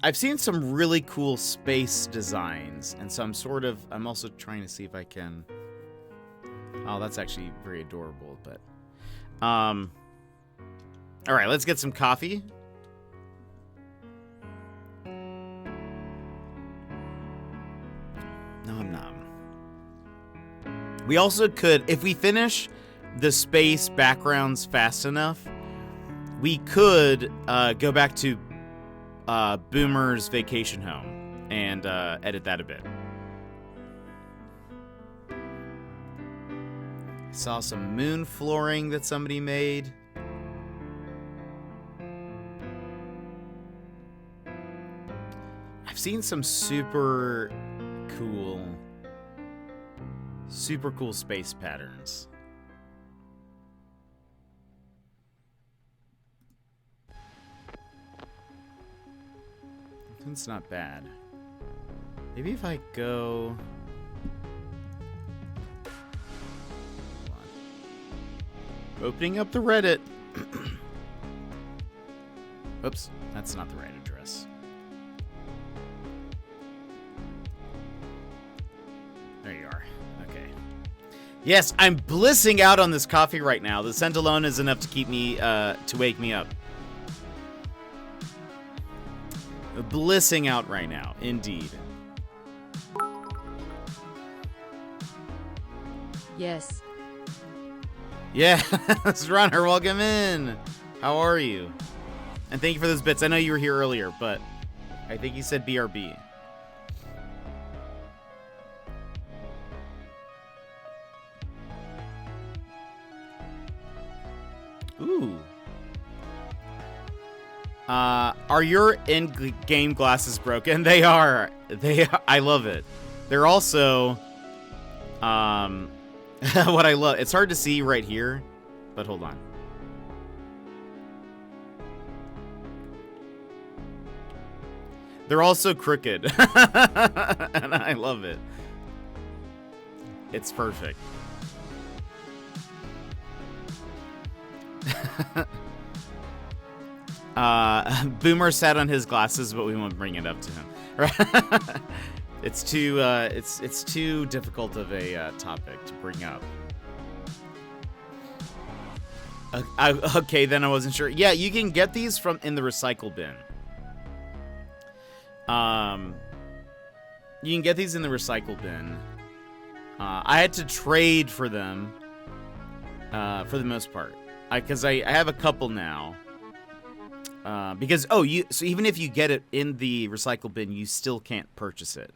I've seen some really cool space designs, and so I'm also trying to see if I can. Oh, that's actually very adorable, but all right, let's get some coffee. Nom nom. We also could, if we finish the space backgrounds fast enough, we could go back to Boomer's vacation home. and edit that a bit. I saw some moon flooring that somebody made. I've seen some super cool space patterns. It's not bad. Maybe if I go... Hold on. Opening up the Reddit. Oops, that's not the right address. There you are. Okay. Yes, I'm blissing out on this coffee right now. The scent alone is enough to keep me, to wake me up. Blissing out right now, indeed. Yes. Yes, Runner, welcome in. How are you? And thank you for those bits. I know you were here earlier, but I think you said BRB. Ooh. Are your in-game glasses broken? They are. I love it. They're also, what I love. It's hard to see right here, but hold on. They're also crooked, and I love it. It's perfect. Boomer sat on his glasses, but we won't bring it up to him. It's too difficult of a topic to bring up. Okay, then I wasn't sure. Yeah, you can get these from in the recycle bin. You can get these in the recycle bin. I had to trade for them, for the most part, because I have a couple now. Because so even if you get it in the recycle bin, you still can't purchase it.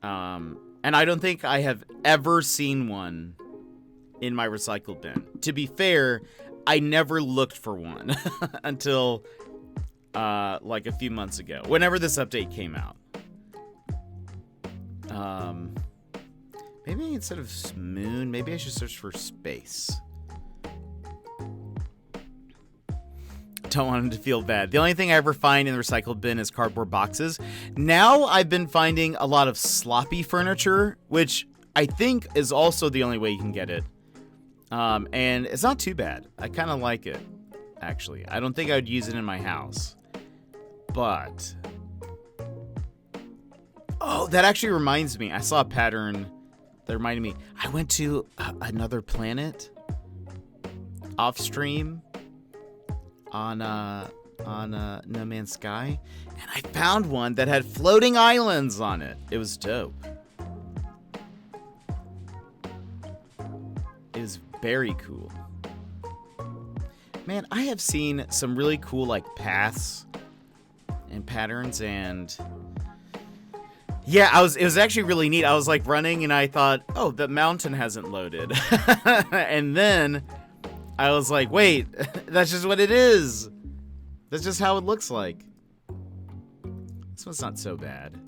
And I don't think I have ever seen one in my recycle bin. To be fair, I never looked for one until like a few months ago, whenever this update came out. Maybe instead of moon, maybe I should search for space. Don't want him to feel bad. The only thing I ever find in the recycled bin is cardboard boxes. Now I've been finding a lot of sloppy furniture, which I think is also the only way you can get it. And it's not too bad. I kind of like it, actually. I don't think I would use it in my house. But... oh, that actually reminds me. I saw a pattern that reminded me. I went to another planet off stream on No Man's Sky, and I found one that had floating islands on it. It was dope. It was very cool. Man, I have seen some really cool like paths and patterns, and yeah, it was actually really neat. I was like running and I thought, oh, the mountain hasn't loaded. And then I was like, wait, that's just what it is. That's just how it looks like. This one's not so bad.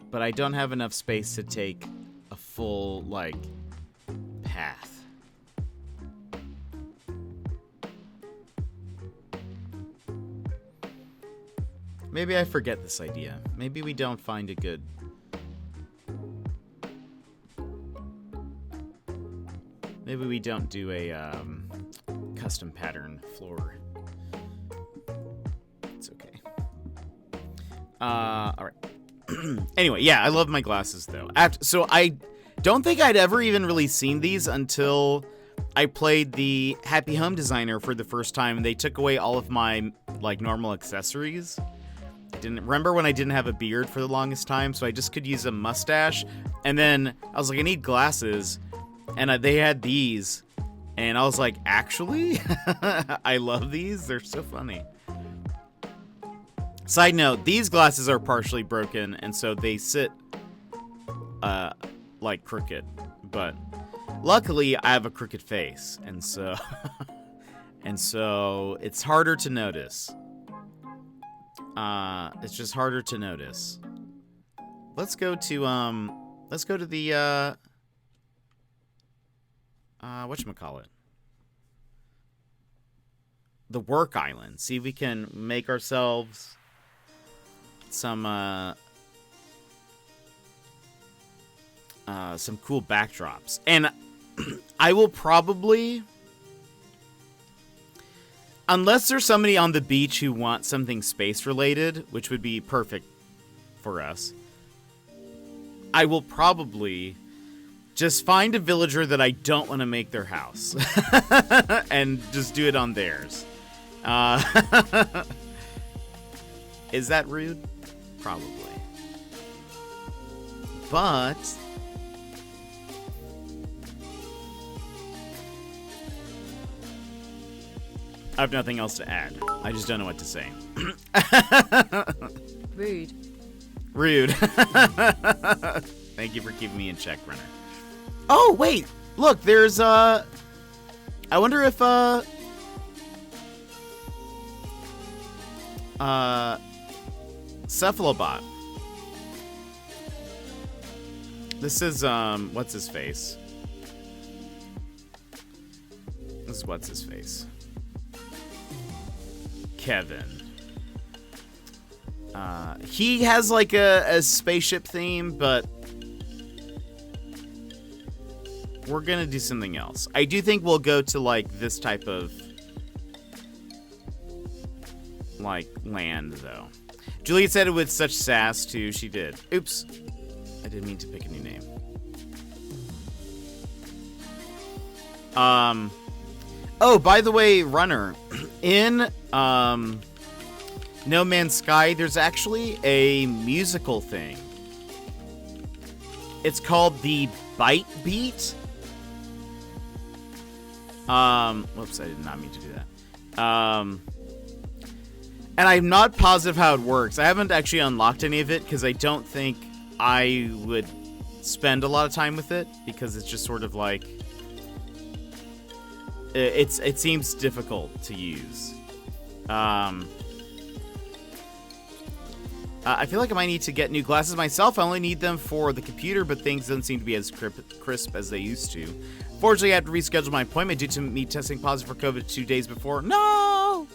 But I don't have enough space to take a full, like, path. Maybe I forget this idea. Maybe we don't find a good... maybe we don't do a custom pattern floor. It's okay. Alright. Anyway, yeah, I love my glasses, though. So I don't think I'd ever even really seen these until I played the Happy Home Designer for the first time, and they took away all of my, like, normal accessories. Remember when I didn't have a beard for the longest time, so I just could use a mustache, and then I was like, I need glasses, and they had these, and I was like, actually? I love these. They're so funny. Side note, these glasses are partially broken, and so they sit, like crooked. But luckily, I have a crooked face, and so, and so it's harder to notice. It's just harder to notice. Let's go to the, whatchamacallit? The work island. See if we can make ourselves some cool backdrops. And I will probably, unless there's somebody on the beach who wants something space related, which would be perfect for us, I will probably just find a villager that I don't want to make their house and just do it on theirs. Is that rude? Probably. But I have nothing else to add. I just don't know what to say. Rude. Rude. Thank you for keeping me in check, Runner. Oh, wait. Look, there's, I wonder if, Cephalobot. This is, what's his face? This is what's his face? Kevin. He has like a spaceship theme, but we're gonna do something else. I do think we'll go to like this type of like land though. Juliet said it with such sass too. She did. Oops. I didn't mean to pick a new name. Oh, by the way, Runner, in No Man's Sky, there's actually a musical thing. It's called the Bite Beat. Whoops, I did not mean to do that. And I'm not positive how it works. I haven't actually unlocked any of it because I don't think I would spend a lot of time with it because it's just sort of like it seems difficult to use. I feel like I might need to get new glasses myself. I only need them for the computer, but things don't seem to be as crisp as they used to. Fortunately, I had to reschedule my appointment due to me testing positive for COVID 2 days before. No!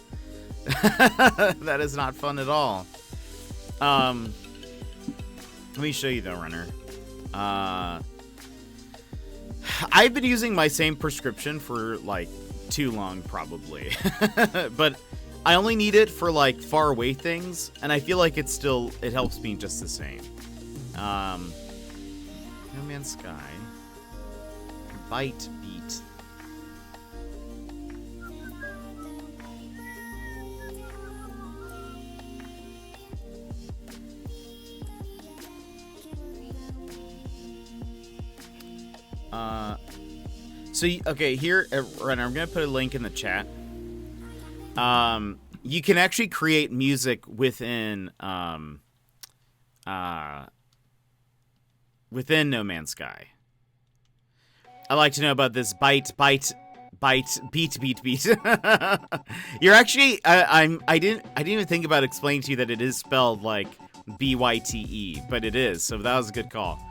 That is not fun at all. Let me show you though, Runner. I've been using my same prescription for like too long, probably. But I only need it for like far away things, and I feel like it helps me just the same. No Man's Sky. Bite Beat. Okay, here, Renner, I'm going to put a link in the chat. You can actually create music within No Man's Sky. I like to know about this bite, beat. You're actually, I didn't even think about explaining to you that it is spelled like B-Y-T-E, but it is, so that was a good call.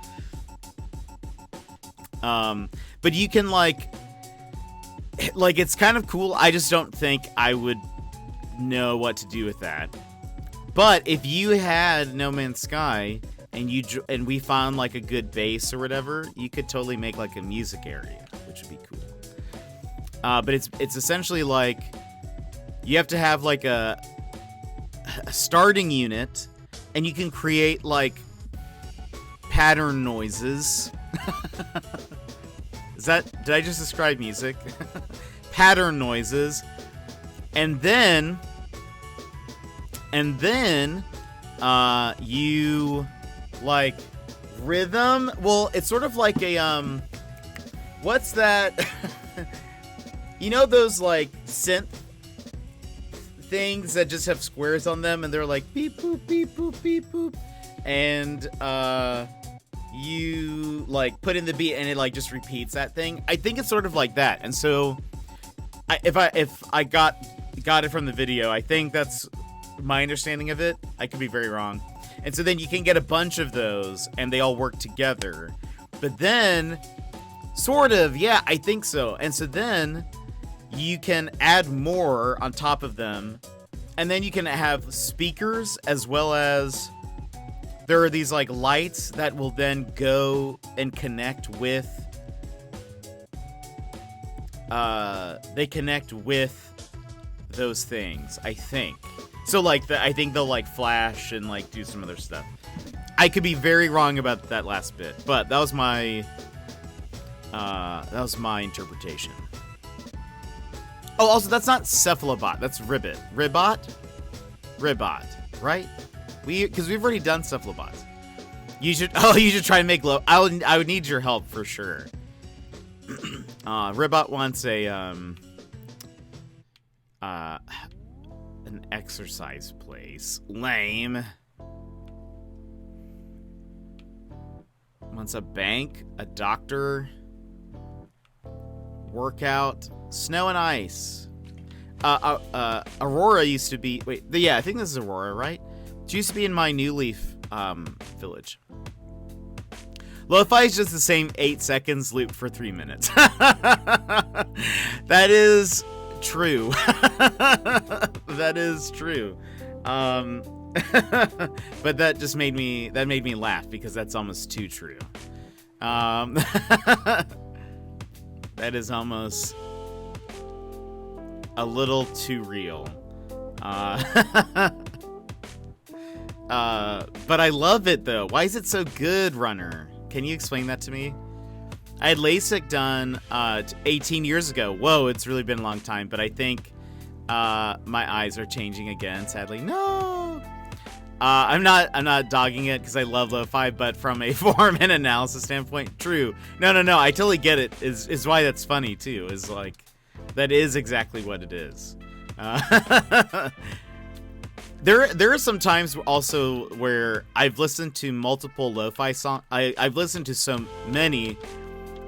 But you can like it's kind of cool. I just don't think I would know what to do with that. But if you had No Man's Sky and we found like a good base or whatever, you could totally make like a music area, which would be cool. But it's essentially like you have to have like a starting unit, and you can create like pattern noises. Did I just describe music? Pattern noises. And then you like rhythm. Well, it's sort of like a what's that? You know those like synth things that just have squares on them, and they're like beep boop beep boop beep boop, and you like put in the beat and it like just repeats that thing. I think it's sort of like that, and so if I got it from the video, I think that's my understanding of it. I could be very wrong. And so then you can get a bunch of those and they all work together. But then sort of, yeah, I think so. And so then you can add more on top of them, and then you can have speakers, as well as there are these like lights that will then go and connect with they connect with those things, I think. So like I think they'll like flash and like do some other stuff. I could be very wrong about that last bit, but that was my interpretation. Oh, also that's not cephalobot, that's ribbit. Ribbot, right? Because we've already done cephalobots. You should try to make low. I would need your help for sure. Ribbot wants an exercise place. Lame. Wants a bank, a doctor, workout, snow and ice. Aurora used to be. Wait, yeah, I think this is Aurora, right? She used to be in my New Leaf village. Lo-fi is just the same 8 seconds loop for 3 minutes. That is true. That is true. But that just made me laugh because that's almost too true. That is almost a little too real. But I love it though. Why is it so good, Runner? Can you explain that to me? I had LASIK done 18 years ago. Whoa, it's really been a long time, but I think my eyes are changing again, sadly. No! I'm not dogging it because I love lo-fi, but from a form and analysis standpoint, true. No, I totally get it. Is why that's funny too. Is like that is exactly what it is. There are some times also where I've listened to multiple lo-fi songs. I've listened to so many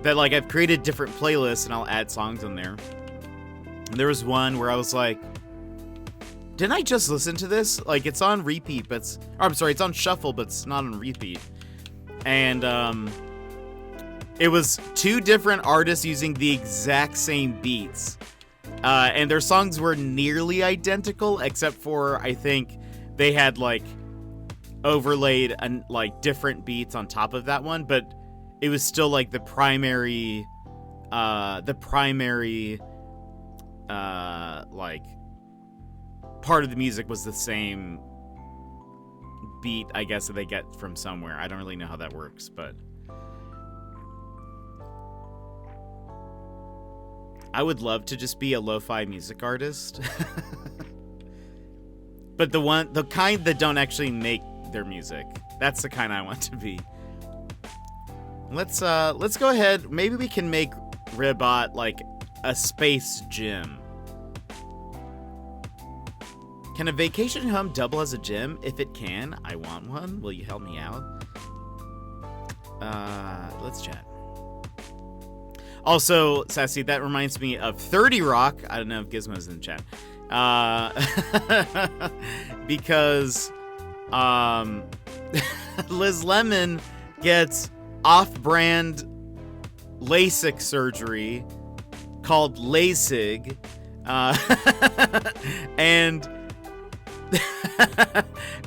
that like I've created different playlists and I'll add songs in there. And there was one where I was like, didn't I just listen to this? Like it's on repeat, but it's on shuffle, but it's not on repeat. And it was 2 different artists using the exact same beats. And their songs were nearly identical, except for I think they had like overlaid like different beats on top of that one, but it was still like the primary like part of the music was the same beat, I guess, that they get from somewhere. I don't really know how that works, but I would love to just be a lo-fi music artist. But the kind that don't actually make their music. That's the kind I want to be. Let's go ahead. Maybe we can make Ribbot like a space gym. Can a vacation home double as a gym? If it can, I want one. Will you help me out? Let's chat. Also, Sassy, that reminds me of 30 Rock. I don't know if Gizmo's in the chat. Because Liz Lemon gets off-brand LASIK surgery called LASIG. And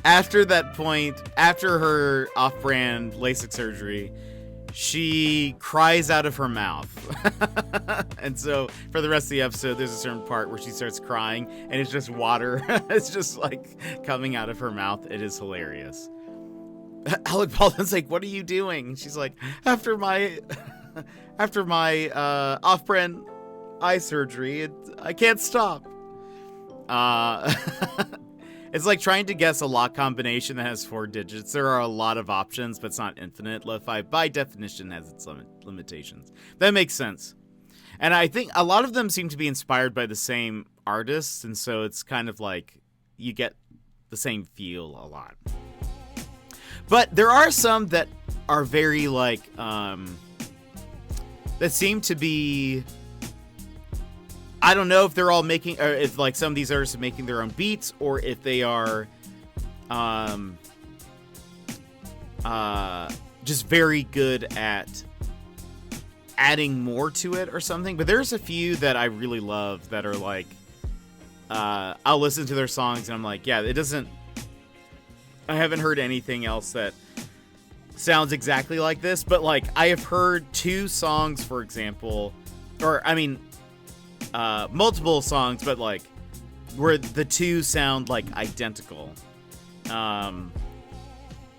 after that point, after her off-brand LASIK surgery, she cries out of her mouth. And so for the rest of the episode, there's a certain part where she starts crying and it's just water. It's just like coming out of her mouth. It is hilarious. Alec Baldwin's like, what are you doing? She's like, after my off-brand eye surgery, I can't stop. It's like trying to guess a lock combination that has 4 digits. There are a lot of options, but it's not infinite. Lo-fi, by definition, has its limitations. That makes sense. And I think a lot of them seem to be inspired by the same artists, and so it's kind of like you get the same feel a lot. But there are some that are very like that seem to be, I don't know if they're all making, or if like some of these artists are making their own beats, or if they are just very good at adding more to it or something. But there's a few that I really love that are like, I'll listen to their songs and I'm like, yeah, I haven't heard anything else that sounds exactly like this. But like, I have heard two songs, for example, or I mean, multiple songs, but like where the two sound like identical,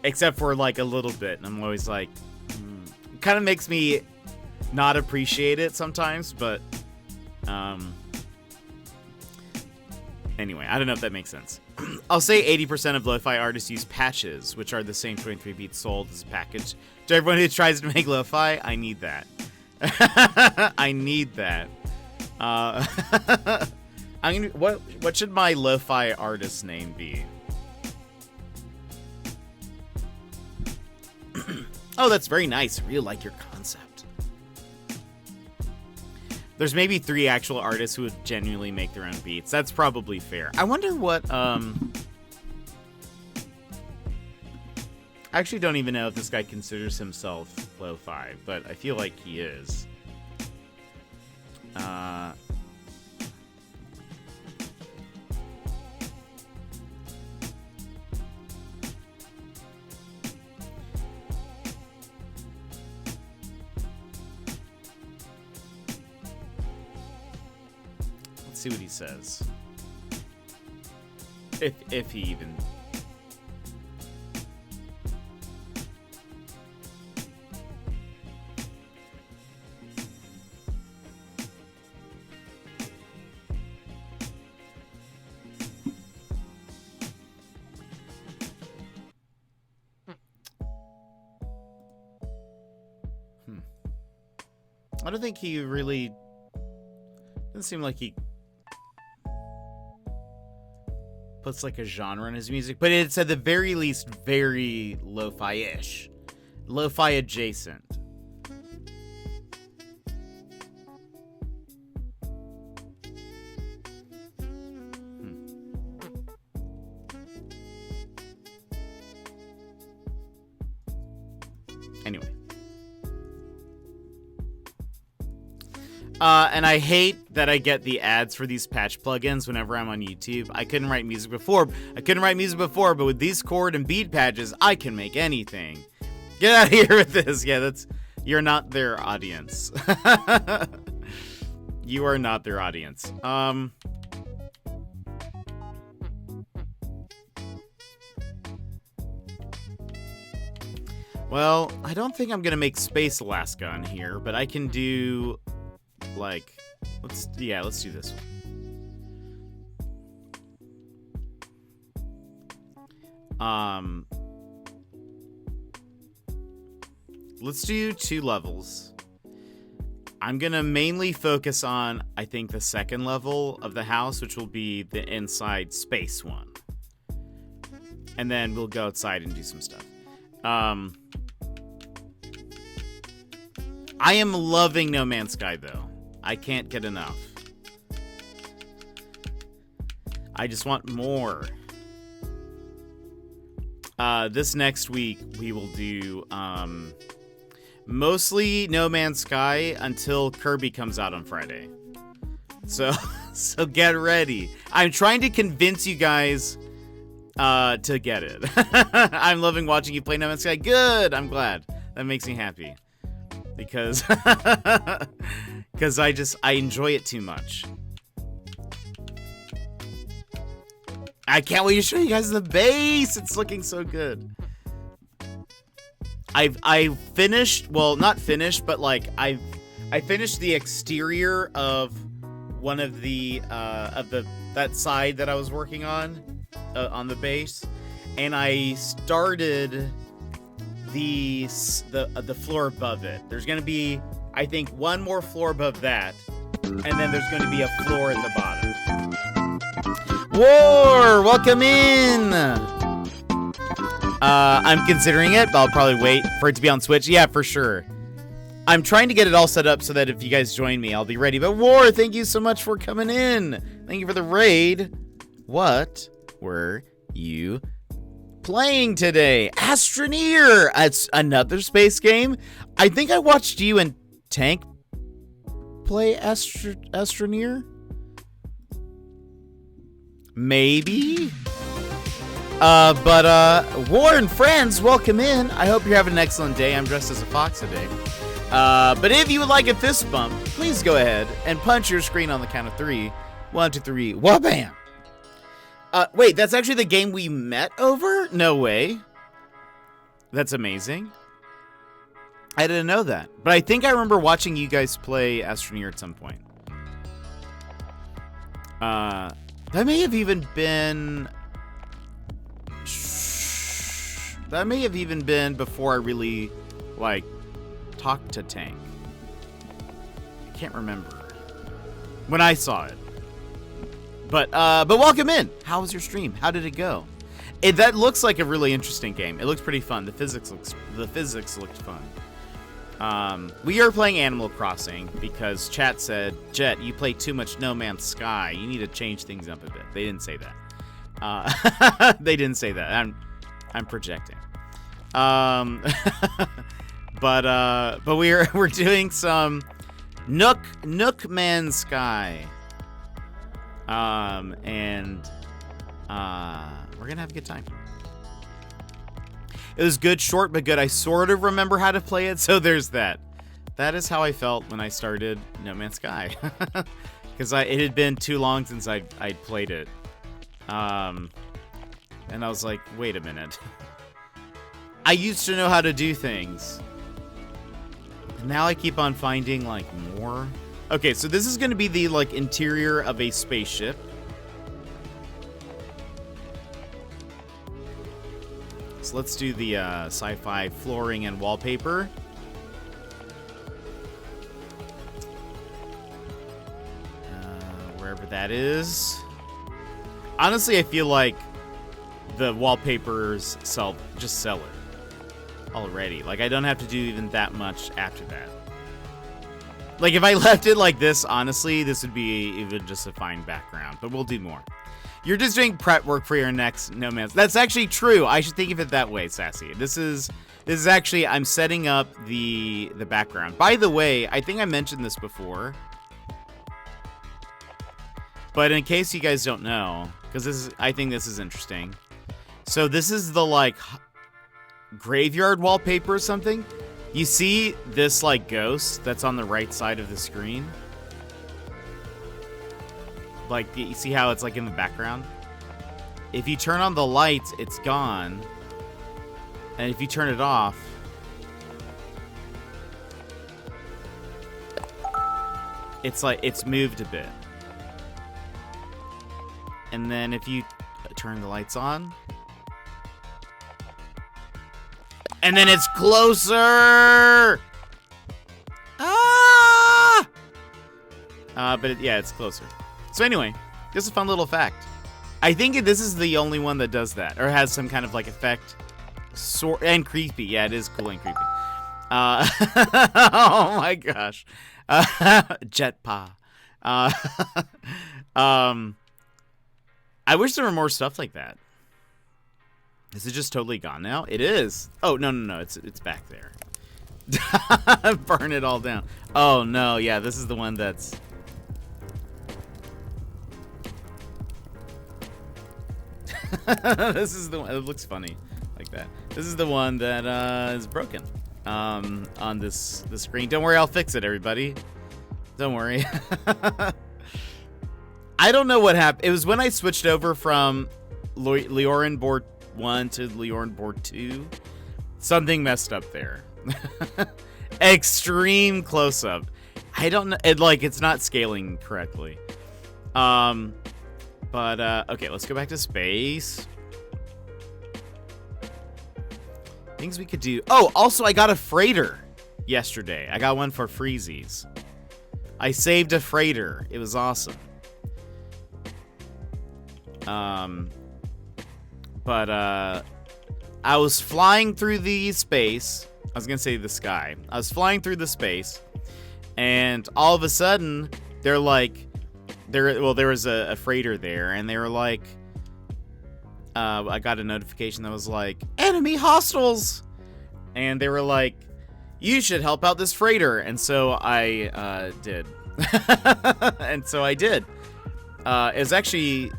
except for like a little bit. And I'm always like, it kind of makes me not appreciate it sometimes, but anyway, I don't know if that makes sense. I'll say 80% of lo-fi artists use patches, which are the same 23 beats sold as a package. To everyone who tries to make lo-fi, I need that. I need that. What should my lo-fi artist name be? Oh, that's very nice. I really like your concept. There's maybe 3 actual artists who would genuinely make their own beats. That's probably fair. I wonder what, I actually don't even know if this guy considers himself lo-fi, but I feel like he is. See what he says. If he even. I don't think he really. Doesn't seem like he puts like a genre in his music, but it's at the very least very lo-fi-ish, lo-fi adjacent. Anyway. And I hate that I get the ads for these patch plugins whenever I'm on YouTube. I couldn't write music before, but with these chord and beat patches, I can make anything. Get out of here with this. Yeah, you're not their audience. You are not their audience. Well, I don't think I'm gonna make Space Alaska on here, but I can do like, let's do this one. Let's do 2 levels. I'm gonna mainly focus on, I think, the second level of the house, which will be the inside space one. And then we'll go outside and do some stuff. I am loving No Man's Sky, though. I can't get enough. I just want more. This next week, we will do mostly No Man's Sky until Kirby comes out on Friday. So get ready. I'm trying to convince you guys to get it. I'm loving watching you play No Man's Sky. Good. I'm glad. That makes me happy. Because I enjoy it too much. I can't wait to show you guys the base. It's looking so good. I finished, well, not finished, but like I finished the exterior of one of that side that I was working on the base, and I started the floor above it. There's gonna be I think one more floor above that, and then there's going to be a floor at the bottom. War, welcome in. I'm considering it, but I'll probably wait for it to be on Switch. Yeah, for sure. I'm trying to get it all set up so that if you guys join me, I'll be ready. But War, thank you so much for coming in. Thank you for the raid. What were you playing today? Astroneer. It's another space game. I think I watched you and Tank play Astroneer. Maybe. But War and friends, welcome in. I hope you're having an excellent day. I'm dressed as a fox today. But if you would like a fist bump, please go ahead and punch your screen on the count of 3. 1, 2, 3. Wha-bam! Wait, that's actually the game we met over? No way. That's amazing. I didn't know that. But I think I remember watching you guys play Astroneer at some point. That may have even been... That may have even been before I really, like, talked to Tank. I can't remember when I saw it. But welcome in. How was your stream? How did it go? That looks like a really interesting game. It looks pretty fun. The physics looked fun. We are playing Animal Crossing because chat said, Jet, you play too much No Man's Sky. You need to change things up a bit. They didn't say that. They didn't say that. I'm projecting. But we're doing some Nook Man's Sky. And we're gonna have a good time. It was good, short but good. I sort of remember how to play it, so there's that. That is how I felt when I started No Man's Sky, because it had been too long since I'd played it. And I was like, wait a minute. I used to know how to do things. And now I keep on finding, like, more. Okay, so this is going to be the, like, interior of a spaceship. So let's do the sci-fi flooring and wallpaper. Wherever that is. Honestly, I feel like the wallpapers just sell it already. Like, I don't have to do even that much after that. Like, if I left it like this, honestly, this would be even just a fine background. But we'll do more. You're just doing prep work for your next No Man's... That's actually true. I should think of it that way, Sassy. This is actually... I'm setting up the background. By the way, I think I mentioned this before. But in case you guys don't know, because I think this is interesting. So this is the, like, graveyard wallpaper or something. You see this, like, ghost that's on the right side of the screen? Like, you see how it's, like, in the background? If you turn on the lights, it's gone. And if you turn it off... it's, like, it's moved a bit. And then if you turn the lights on... and then it's closer! Ah! But yeah, it's closer. So anyway, just a fun little fact. I think this is the only one that does that, or has some kind of, like, effect. And creepy. Yeah, it is cool and creepy. Oh my gosh. Jetpa. I wish there were more stuff like that. Is it just totally gone now? It is. Oh, no. It's back there. Burn it all down. Oh, no. Yeah, this is the one that's... this is the one... It looks funny like that. This is the one that is broken on this screen. Don't worry, I'll fix it, everybody. Don't worry. I don't know what happened. It was when I switched over from Leorin board 1 to Leorin board 2. Something messed up there. Extreme close-up. I don't know. It's not scaling correctly. Okay, let's go back to space. Things we could do. Oh, also, I got a freighter. yesterday. I got one for freezies. I saved a freighter. It was awesome. But I was flying through the space. I was gonna say the sky. I was flying through the space, and all of a sudden, there was a freighter there, and they were like, I got a notification that was like, enemy hostiles, and they were like, you should help out this freighter, and so I did, and so I did. It was actually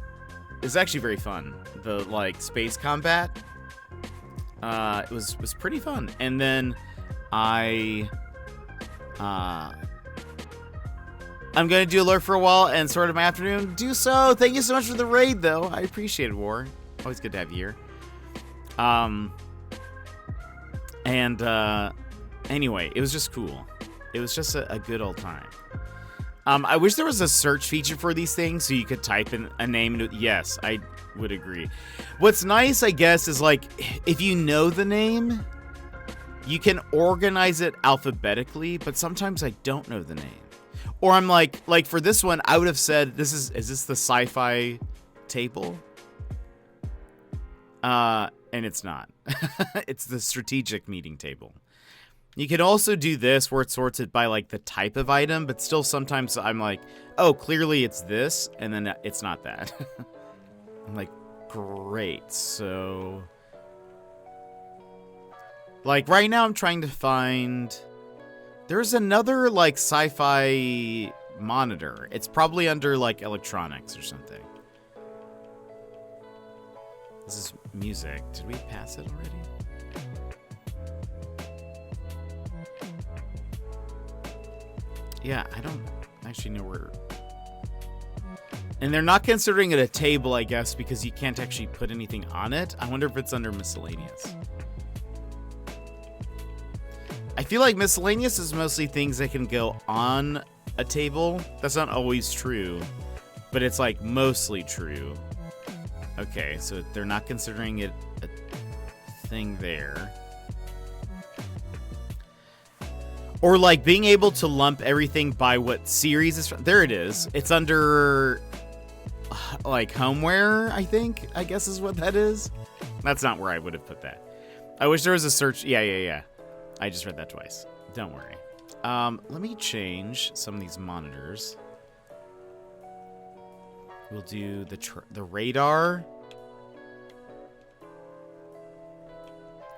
very fun. The like space combat. It was pretty fun. And then I'm gonna do alert for a while and sort of my afternoon. Do so. Thank you so much for the raid, though. I appreciate it, War. Always good to have you here. Anyway, it was just cool. It was just a good old time. I wish there was a search feature for these things so you could type in a name. Yes, I would agree. What's nice, I guess, is like if you know the name, you can organize it alphabetically, but sometimes I don't know the name. Or I'm like for this one, I would have said, is this the sci-fi table? And it's not. It's the strategic meeting table. You can also do this where it sorts it by like the type of item, but still sometimes I'm like, oh, clearly it's this, and then it's not that. I'm like, great. So, like right now I'm trying to find, there's another like sci-fi monitor. It's probably under like electronics or something. This is music. Did we pass it already? Yeah, I don't actually know where. And they're not considering it a table, I guess, because you can't actually put anything on it. I wonder if it's under miscellaneous. I feel like miscellaneous is mostly things that can go on a table. That's not always true, but it's like mostly true. Okay, so they're not considering it a thing there. Or like being able to lump everything by what series is from. There it is. It's under like homeware, I guess is what that is. That's not where I would have put that. I wish there was a search. Yeah. I just read that twice. Don't worry. Let me change some of these monitors. We'll do the radar.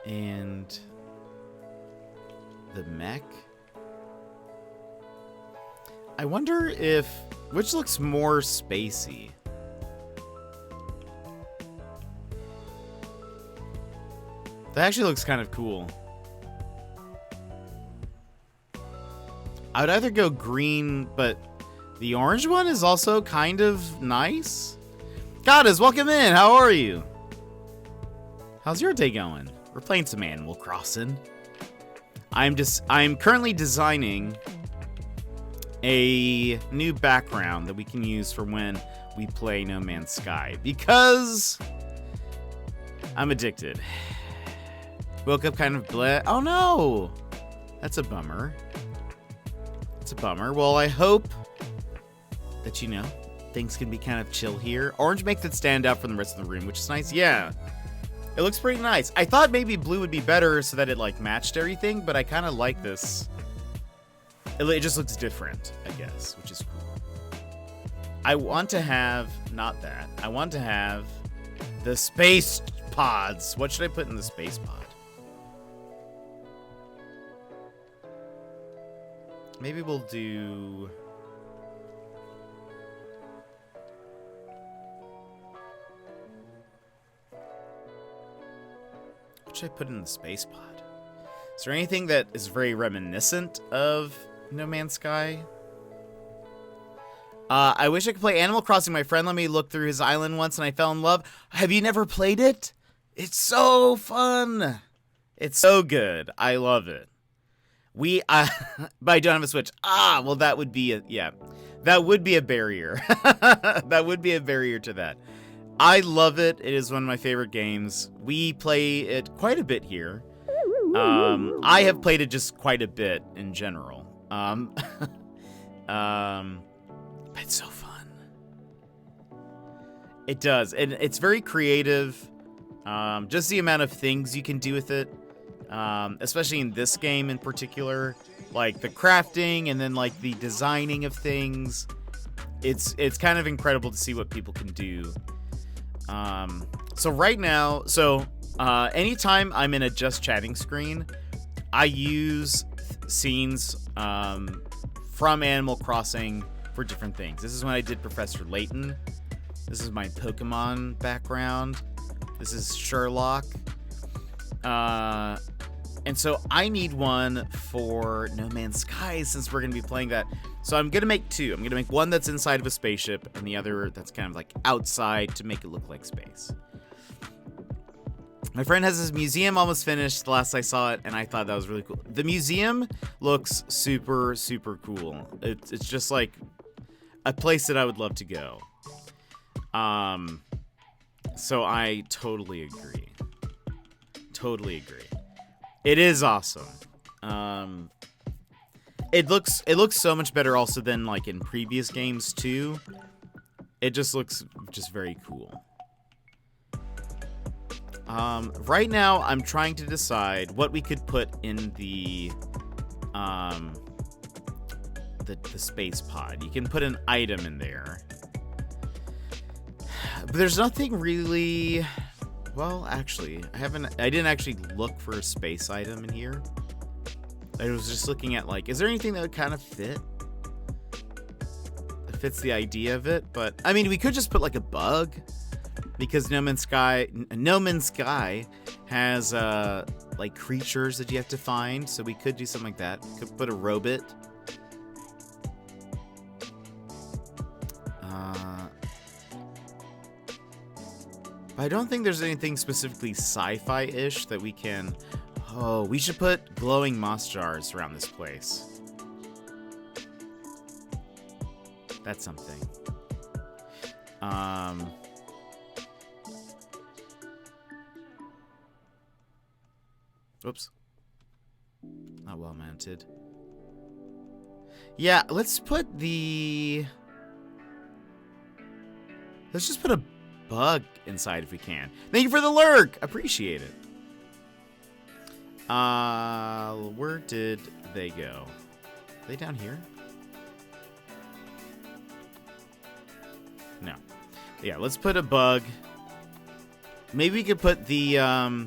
And the mech. I wonder which looks more spacey. That actually looks kind of cool. I would either go green, but the orange one is also kind of nice. Goddess, welcome in. How are you? How's your day going? We're playing some Animal Crossing. I'm currently designing a new background that we can use for when we play No Man's Sky, because I'm addicted. Woke up kind of bleh. Oh no! That's a bummer. It's a bummer. Well, I hope that, things can be kind of chill here. Orange makes it stand out from the rest of the room, which is nice. Yeah. It looks pretty nice. I thought maybe blue would be better so that it like matched everything, but I kind of like this. It just looks different, I guess, which is cool. I want to have, not that. I want to have the space pods. What should I put in the space pod? Maybe we'll do... What should I put in the space pod? Is there anything that is very reminiscent of No Man's Sky? I wish I could play Animal Crossing. My friend let me look through his island once and I fell in love. Have you never played it? It's so fun. It's so good. I love it. But I don't have a Switch. Well, that would be that would be a barrier. That would be a barrier to that. I love it. It is one of my favorite games. We play it quite a bit here. I have played it just quite a bit in general. It's so fun. It does, and it's very creative. Just the amount of things you can do with it, especially in this game in particular, like the crafting and then like the designing of things. It's kind of incredible to see what people can do. So right now, anytime I'm in a just chatting screen, I use scenes from Animal Crossing for different things. This is when I did Professor Layton. This is my Pokemon background. This is Sherlock. And so I need one for No Man's Sky since we're going to be playing that. So I'm going to make two. I'm going to make one that's inside of a spaceship and the other that's kind of like outside to make it look like space. My friend has his museum almost finished the last I saw it, and I thought that was really cool. The museum looks super, super cool. It's just like a place that I would love to go. So I totally agree. Totally agree. It is awesome. It looks so much better also than like in previous games too. It just looks just very cool. Right now I'm trying to decide what we could put in the space pod. You can put an item in there. But there's nothing really. Well, actually, I didn't actually look for a space item in here. I was just looking at like, is there anything that would kind of fit? That fits the idea of it, but I mean, we could just put like a bug, because No Man's Sky has like creatures that you have to find, so we could do something like that. We could put a robot. I don't think there's anything specifically sci-fi-ish that we can. Oh, we should put glowing moss jars around this place. That's something. Oops. Not well mounted. Yeah, let's just put a bug inside if we can. Thank you for the lurk. Appreciate it. Where did they go? Are they down here? No. Yeah, let's put a bug. Maybe we could put the oh,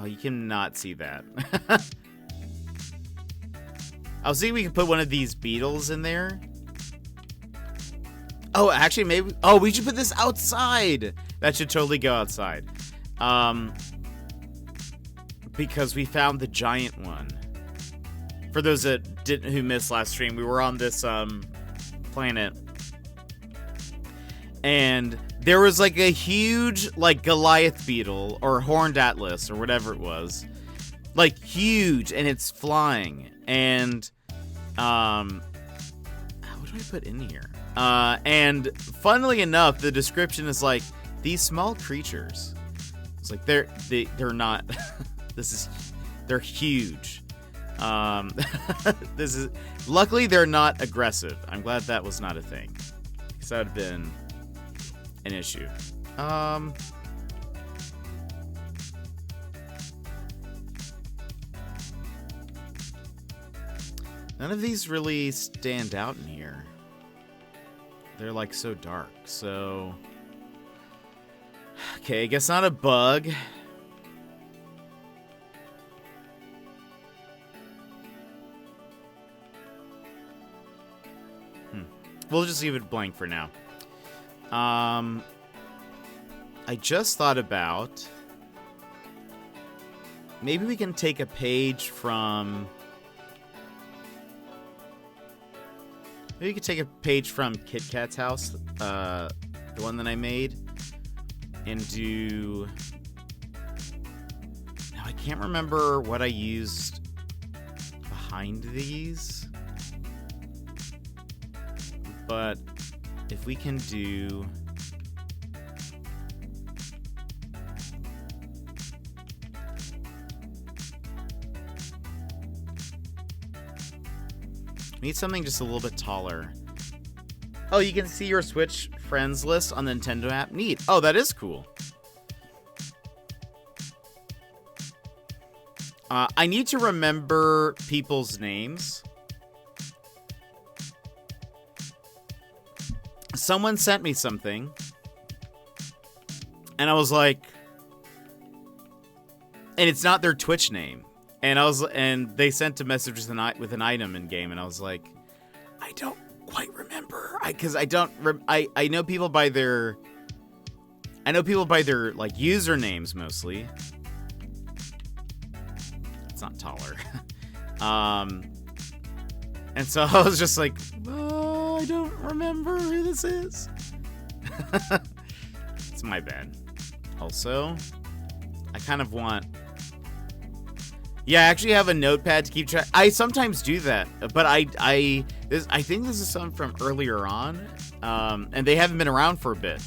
you cannot see that. I was thinking we could put one of these beetles in there. Oh, actually, maybe. Oh, we should put this outside. That should totally go outside. Because we found the giant one. For those who missed last stream, we were on this planet, and there was like a huge like Goliath beetle or horned atlas or whatever it was, like huge, and it's flying. And what do I put in here? And funnily enough, the description is like, these small creatures. It's like they're not. They're huge. Luckily they're not aggressive. I'm glad that was not a thing, because that would have been an issue. None of these really stand out in here. They're like so dark. So, okay, I guess not a bug. We'll just leave it blank for now. I just thought about maybe we can take a page from. Maybe we could take a page from Kit Kat's house, the one that I made, and do. Now I can't remember what I used behind these. But if we can do. We need something just a little bit taller. Oh, you can see your Switch friends list on the Nintendo app. Neat. Oh, that is cool. I need to remember people's names. Someone sent me something. And I was like... And it's not their Twitch name. And they sent a message with an item in game, and I was like, I don't quite remember. Because I know people by their... I know people by their, like, usernames, mostly. It's not taller. And so I was just like, oh, I don't remember who this is. It's my bad. Also, I kind of want... Yeah, I actually have a notepad to keep track. I sometimes do that, but I think this is something from earlier on, and they haven't been around for a bit.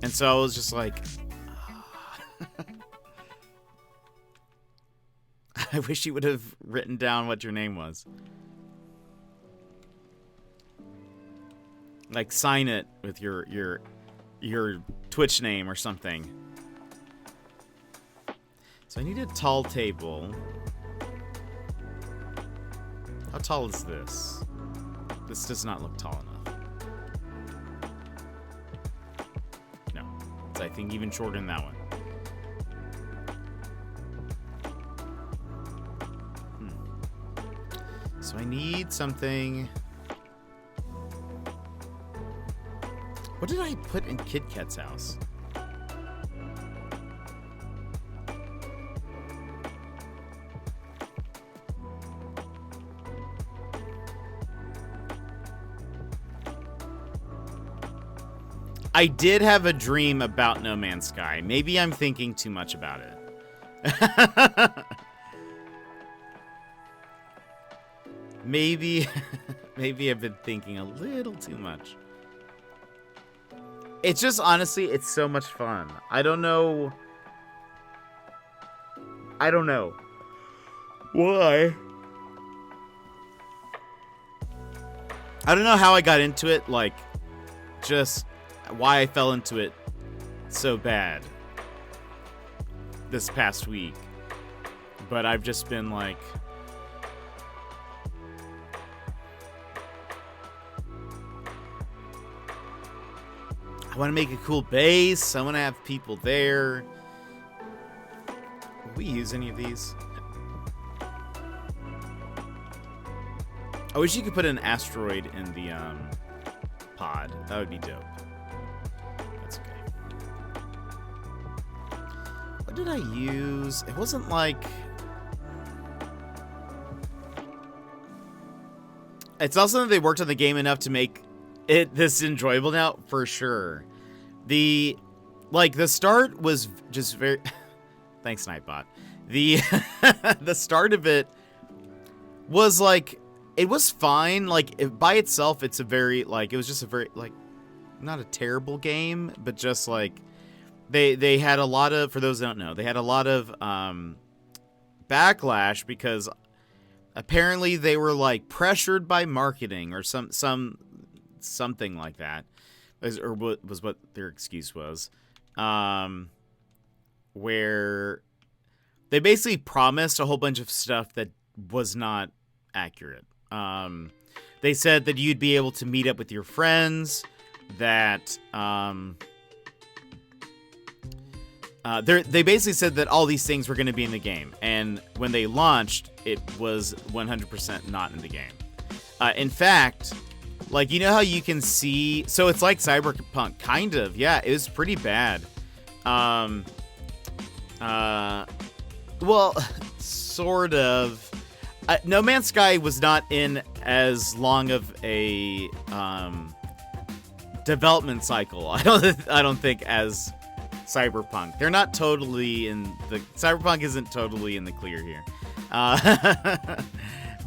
And so I was just like... I wish you would have written down what your name was. Like, sign it with your Twitch name or something. So I need a tall table. How tall is this? This does not look tall enough. No. It's, I think, even shorter than that one. So I need something... What did I put in Kit Kat's house? I did have a dream about No Man's Sky. Maybe I'm thinking too much about it. Maybe I've been thinking a little too much. It's just, honestly, it's so much fun. I don't know why. I don't know how I got into it, like, just why I fell into it so bad this past week. But I've just been like... I want to make a cool base. I want to have people there. Will we use any of these? I wish you could put an asteroid in the pod. That would be dope. That's okay. What did I use? It wasn't like... It's also that they worked on the game enough to make this enjoyable now, for sure. The start was just very... Thanks, Nightbot. The start of it was like... It was fine. Like, by itself, it's a very, like, it was just a very, like, not a terrible game, but just, like, they had a lot of, for those who don't know, they had a lot of backlash because apparently they were, like, pressured by marketing or something like that, or was what their excuse was, where they basically promised a whole bunch of stuff that was not accurate. They said that you'd be able to meet up with your friends, that they basically said that all these things were going to be in the game, and when they launched, it was 100% not in the game. In fact, like, you know how you can see, so it's like Cyberpunk, kind of, yeah, it was pretty bad. Well, sort of. No Man's Sky was not in as long of a development cycle. I don't think as Cyberpunk. They're not totally in the Cyberpunk isn't totally in the clear here.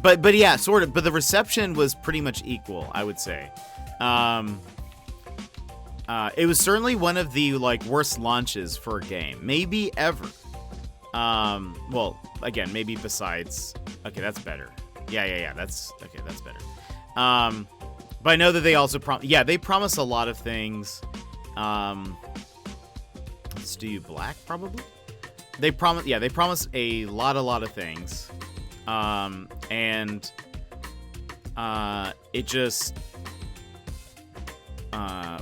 But yeah, sort of. But the reception was pretty much equal, I would say. It was certainly one of the like worst launches for a game, maybe ever. Well, again, maybe besides. Okay, that's better. Yeah. That's okay. That's better. But I know that they also they promise a lot of things. Let's do black probably. They promise a lot of things. And it just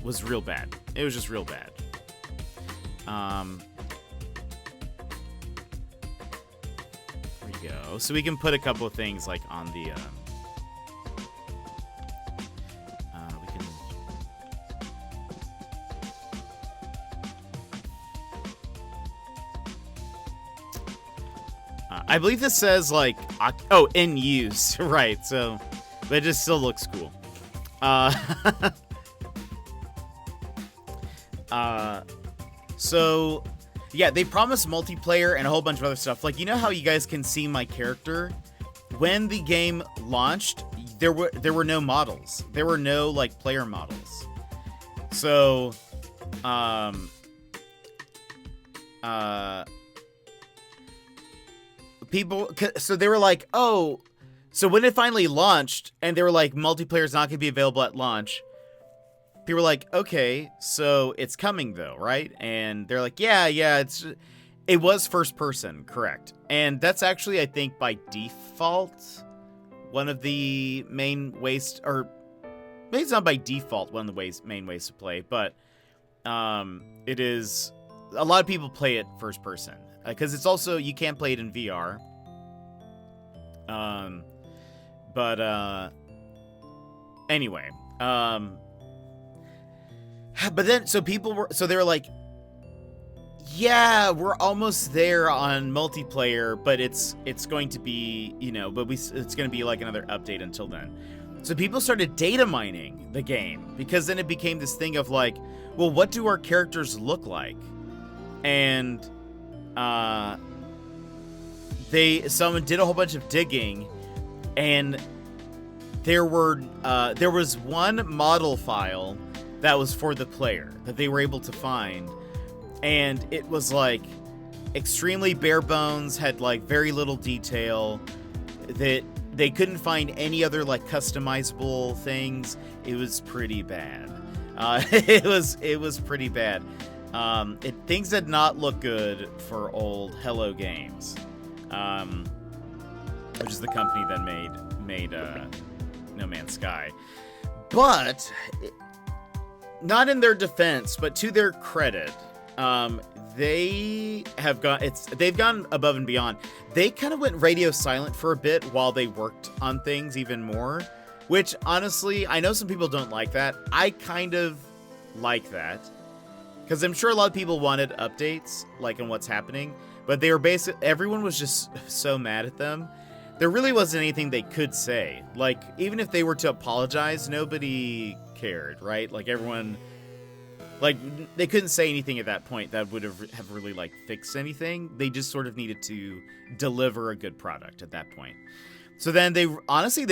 was real bad. It was just real bad. There we go. So we can put a couple of things like on the we can I believe this says like in use, right? So but it just still looks cool. So yeah, they promised multiplayer and a whole bunch of other stuff. Like, you know how you guys can see my character? When the game launched, there were no models. There were no like player models. So people, so they were like, oh, so when it finally launched and they were like, multiplayer is not going to be available at launch, people were like, okay, so it's coming though, right? And they're like, yeah, it was first person, correct. And that's actually, I think, by default, one of the main ways, or maybe it's not by default one of the main ways to play, but it is, a lot of people play it first person. Because it's also, you can't play it in VR. Anyway. But then, so they were like, yeah, we're almost there on multiplayer, but it's going to be, it's going to be like another update until then. So people started data mining the game, because then it became this thing of like, well, what do our characters look like? And someone did a whole bunch of digging, and there was one model file that was for the player that they were able to find, and it was like extremely bare bones, had like very little detail, that they couldn't find any other like customizable things. It was pretty bad. It was pretty bad. Things did not look good for old Hello Games, which is the company that made No Man's Sky. But not in their defense, but to their credit, they've gone above and beyond. They kind of went radio silent for a bit while they worked on things even more, which honestly, I know some people don't like that. I kind of like that, because I'm sure a lot of people wanted updates, like on what's happening, but they were everyone was just so mad at them. There really wasn't anything they could say. Like, even if they were to apologize, nobody cared, right? Like, everyone, like, they couldn't say anything at that point that would have really, like, fixed anything. They just sort of needed to deliver a good product at that point. So then they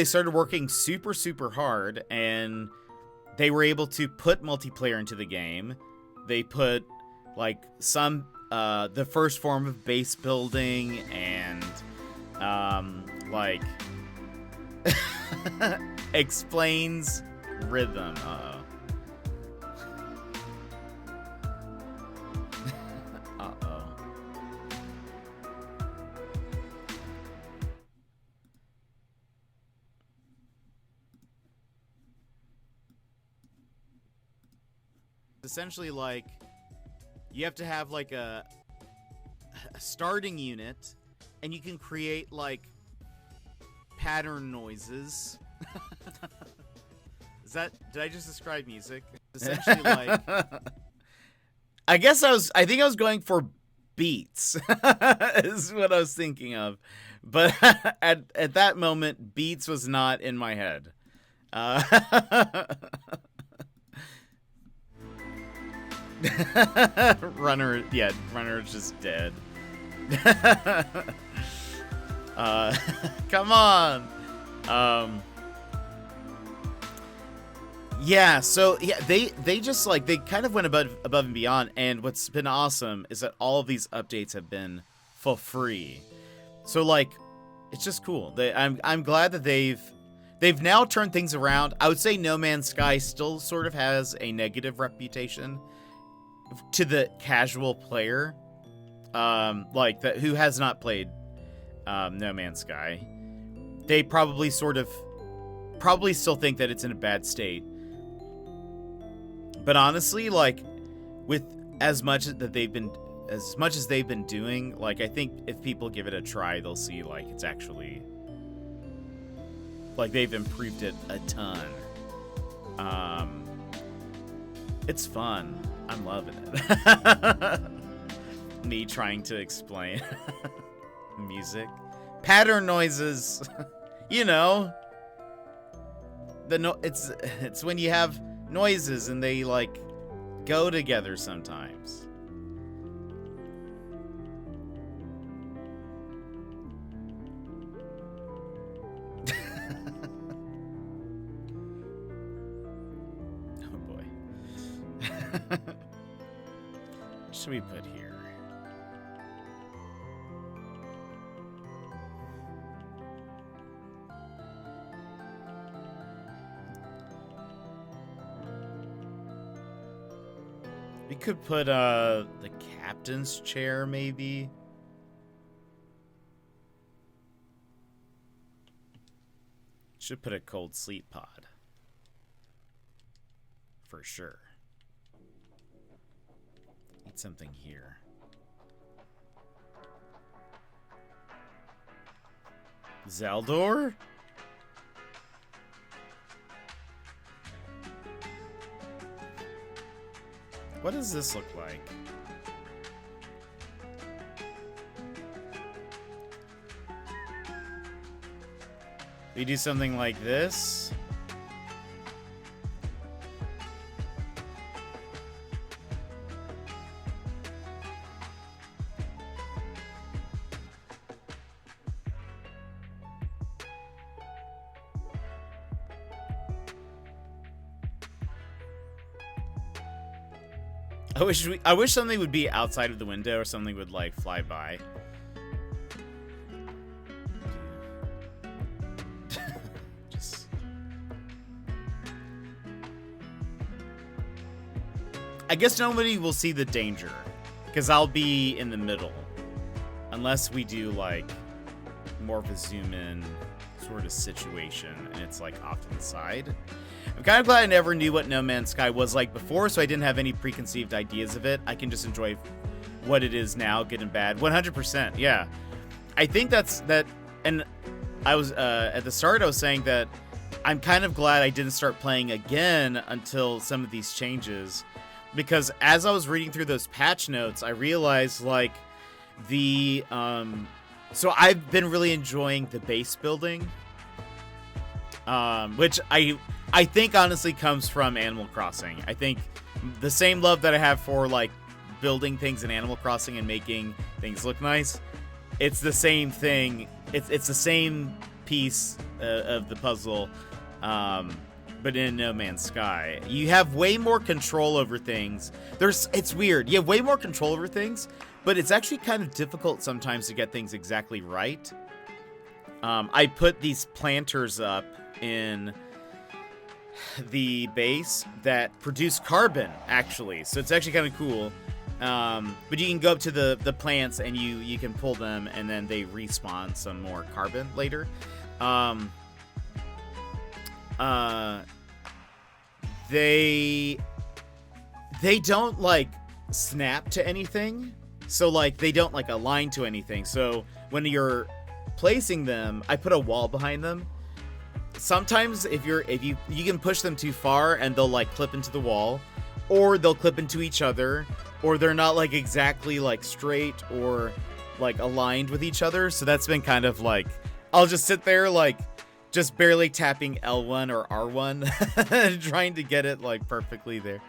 started working super, super hard, and they were able to put multiplayer into the game. They put, like, the first form of base building, and, like, explains rhythm. Uh-oh. Uh-oh. Essentially, like, you have to have, like, a starting unit, and you can create, like, pattern noises. Did I just describe music? Essentially, like, I think I was going for beats, is what I was thinking of. But at that moment, beats was not in my head. Runner's just dead. Come on. They just, like, they kind of went above and beyond, and what's been awesome is that all of these updates have been for free. So, like, it's just cool. I'm glad that they've now turned things around. I would say No Man's Sky still sort of has a negative reputation to the casual player, like that who has not played No Man's Sky. They probably still think that it's in a bad state. But honestly, like with as much as they've been doing, like I think if people give it a try, they'll see like it's actually like they've improved it a ton. It's fun. I'm loving it. Me trying to explain music, pattern noises. You know, it's when you have noises and they like go together sometimes. Oh boy. What should we put here? We could put the captain's chair, maybe. Should put a cold sleep pod. For sure. Need something here. Zeldor? What does this look like? We do something like this. I wish something would be outside of the window or something would like fly by. I guess nobody will see the danger because I'll be in the middle unless we do like more of a zoom in sort of situation and it's like off to the side. I'm kind of glad I never knew what No Man's Sky was like before, so I didn't have any preconceived ideas of it. I can just enjoy what it is now, good and bad. 100%, yeah. I think that, and I was, at the start I was saying that I'm kind of glad I didn't start playing again until some of these changes, because as I was reading through those patch notes, I realized, like, so I've been really enjoying the base building, which I think honestly comes from Animal Crossing. I think the same love that I have for like building things in Animal Crossing and making things look nice, it's the same thing. It's the same piece of the puzzle, but in No Man's Sky. You have way more control over things. It's weird. You have way more control over things, but it's actually kind of difficult sometimes to get things exactly right. I put these planters up in the base that produce carbon, actually, so it's actually kind of cool. But you can go up to the plants and you can pull them and then they respawn some more carbon later. They don't like snap to anything, so like they don't like align to anything. So when you're placing them, I put a wall behind them. Sometimes if you can push them too far and they'll like clip into the wall, or they'll clip into each other, or they're not like exactly like straight or like aligned with each other. So that's been kind of like, I'll just sit there like just barely tapping L1 or R1 trying to get it like perfectly there.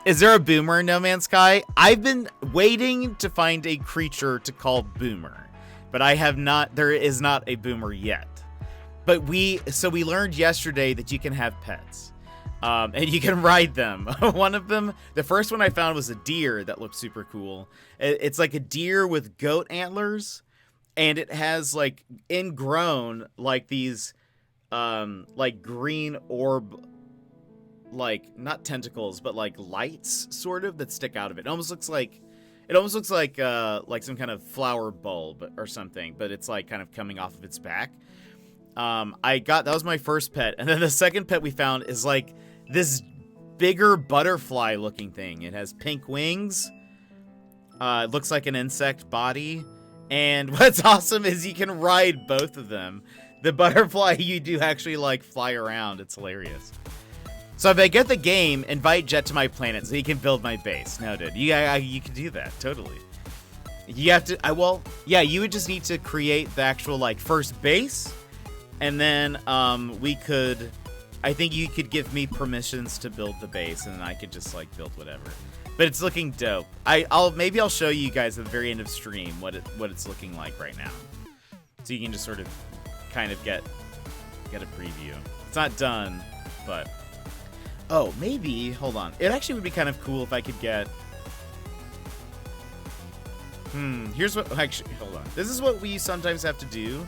Is there a boomer in No Man's Sky? I've been waiting to find a creature to call Boomer, but I have not. There is not a boomer yet. But we learned yesterday that you can have pets, and you can ride them. One of them, the first one I found was a deer that looked super cool. It's like a deer with goat antlers, and it has like ingrown like these like green orb, like not tentacles but like lights sort of that stick out of it. It almost looks like some kind of flower bulb or something, but it's like kind of coming off of its back. That was my first pet, and then the second pet we found is like this bigger butterfly looking thing. It has pink wings. It looks like an insect body, and what's awesome is you can ride both of them. The butterfly, you do actually like fly around. It's hilarious. So if I get the game, invite Jet to my planet so he can build my base. Noted. You can do that, totally. You have to, you would just need to create the actual, like, first base, and then, I think you could give me permissions to build the base, and then I could just, like, build whatever. But it's looking dope. Maybe I'll show you guys at the very end of stream what it's looking like right now. So you can just sort of kind of get a preview. It's not done, but... Oh, maybe, hold on. It actually would be kind of cool if I could get... here's what, actually, hold on. This is what we sometimes have to do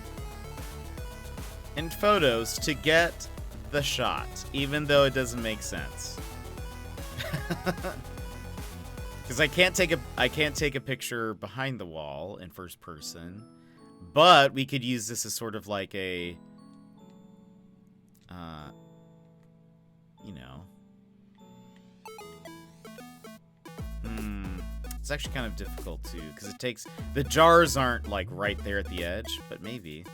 in photos to get the shot, even though it doesn't make sense. Because I can't take a picture behind the wall in first person, but we could use this as sort of like a, you know, it's actually kind of difficult too, because it takes, the jars aren't like right there at the edge, but maybe.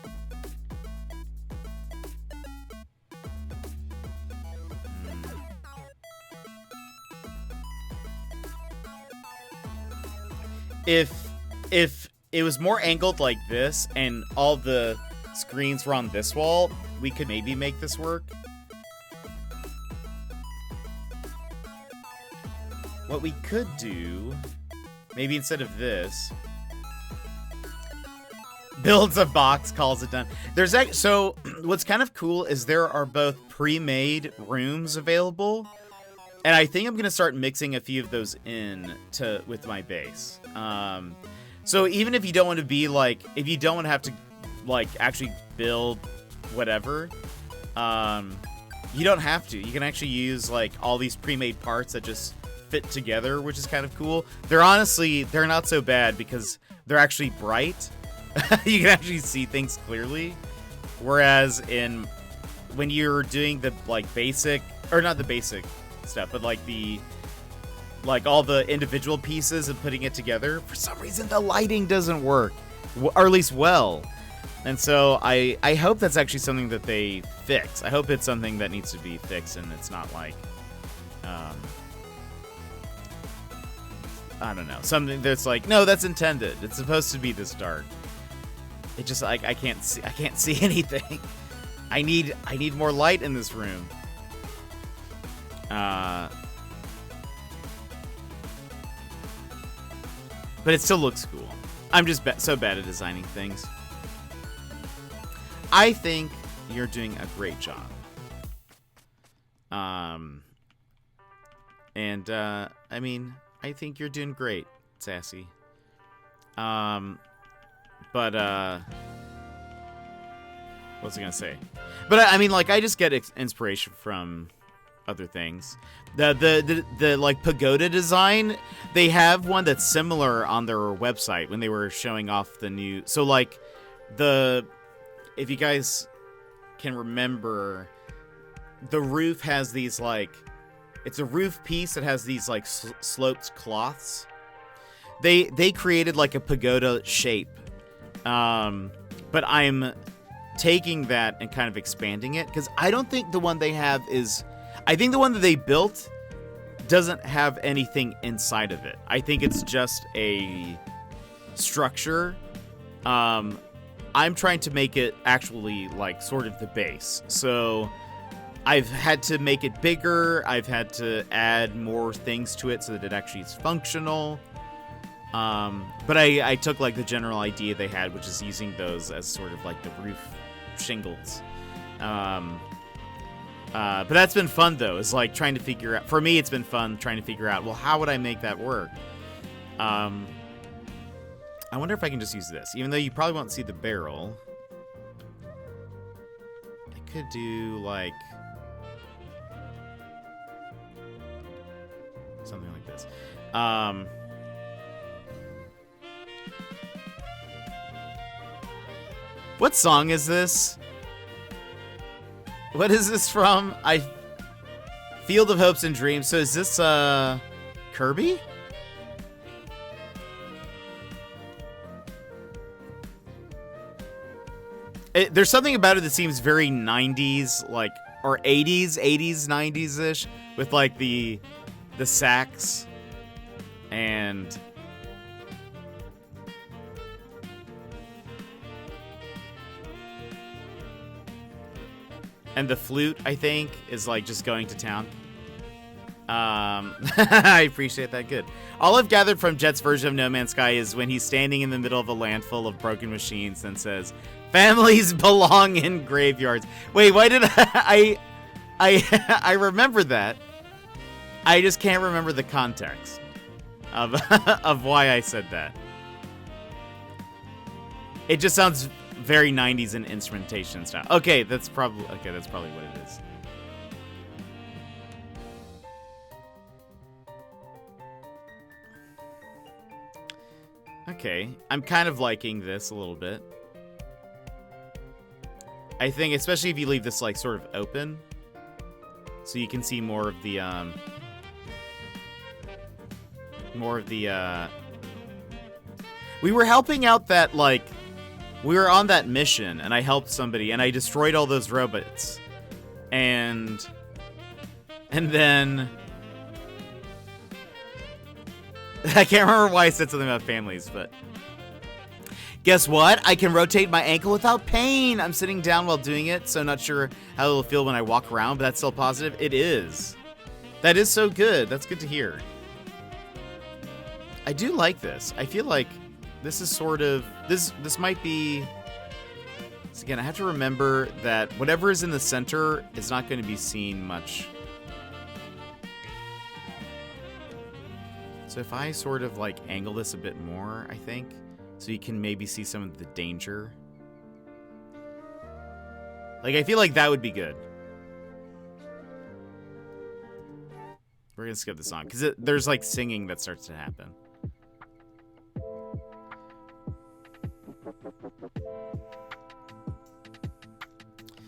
If it was more angled like this and all the screens were on this wall, we could maybe make this work. What we could do, maybe instead of this, builds a box, calls it done. So what's kind of cool is there are both pre-made rooms available, and I think I'm gonna start mixing a few of those with my base. So even if you don't want to be like, if you don't want to have to like actually build whatever, you don't have to. You can actually use like all these pre-made parts that just fit together, which is kind of cool. They're not so bad because they're actually bright. You can actually see things clearly. Whereas when you're doing the like basic, or not the basic stuff, but like all the individual pieces and putting it together, for some reason the lighting doesn't work, or at least well. And so I hope that's actually something that they fix. I hope it's something that needs to be fixed, and it's not like, I don't know, something that's like, no, that's intended. It's supposed to be this dark. It just, like, I can't see anything. I need more light in this room. But it still looks cool. I'm just so bad at designing things. I think you're doing a great job. I mean, I think you're doing great, Sassy. What was I gonna say? But I mean, like, I just get inspiration from other things. The like pagoda design, they have one that's similar on their website when they were showing off the new. So like if you guys can remember, the roof has these like, it's a roof piece that has these like sloped cloths. They created like a pagoda shape, but I'm taking that and kind of expanding it, because I don't think the one they have is, I think the one that they built doesn't have anything inside of it. I think it's just a structure. I'm trying to make it actually like sort of the base. So I've had to make it bigger. I've had to add more things to it so that it actually is functional. But I took like the general idea they had, which is using those as sort of like the roof shingles. But that's been fun though, is like trying to figure out, for me it's been fun trying to figure out, well, how would I make that work? I wonder if I can just use this. Even though you probably won't see the barrel. I could do, like... something like this. What song is this? What is this from? Field of Hopes and Dreams. So is this, Kirby? There's something about it that seems very 90s, like, or 80s, 90s-ish, with, like, the sax and... and the flute, I think, is, like, just going to town. I appreciate that. Good. All I've gathered from Jet's version of No Man's Sky is when he's standing in the middle of a landfill of broken machines and says, "Families belong in graveyards." Wait, why did I remember that. I just can't remember the context of of why I said that. It just sounds very 90s in instrumentation style. Okay, that's probably what it is. Okay, I'm kind of liking this a little bit. I think, especially if you leave this, like, sort of open, so you can see more of the, we were helping out that, like, we were on that mission, and I helped somebody, and I destroyed all those robots, and then... I can't remember why I said something about families, but... Guess what? I can rotate my ankle without pain! I'm sitting down while doing it, so not sure how it'll feel when I walk around, but that's still positive. It is. That is so good. That's good to hear. I do like this. I feel like this is sort of... This might be... So again, I have to remember that whatever is in the center is not going to be seen much... So if I sort of, like, angle this a bit more, I think, so you can maybe see some of the danger. Like, I feel like that would be good. We're gonna skip this song, because there's, like, singing that starts to happen.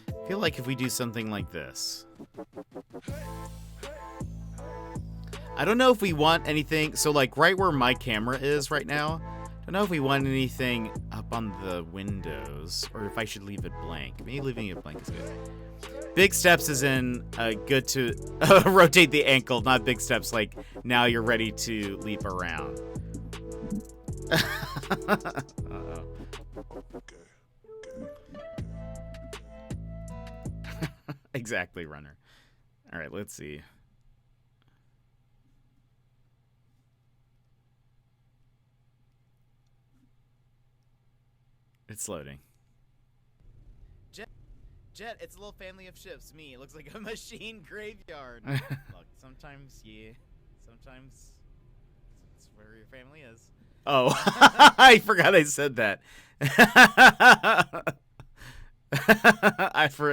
I feel like if we do something like this... I don't know if we want anything, so like right where my camera is right now, I don't know if we want anything up on the windows, or if I should leave it blank. Maybe leaving it blank is good. Big steps is in good to rotate the ankle, not big steps like now you're ready to leap around. Uh-oh. Exactly, runner. All right, let's see. It's loading. Jet, it's a little family of ships. Me, it looks like a machine graveyard. Look, sometimes it's where your family is. Oh, I forgot I said that.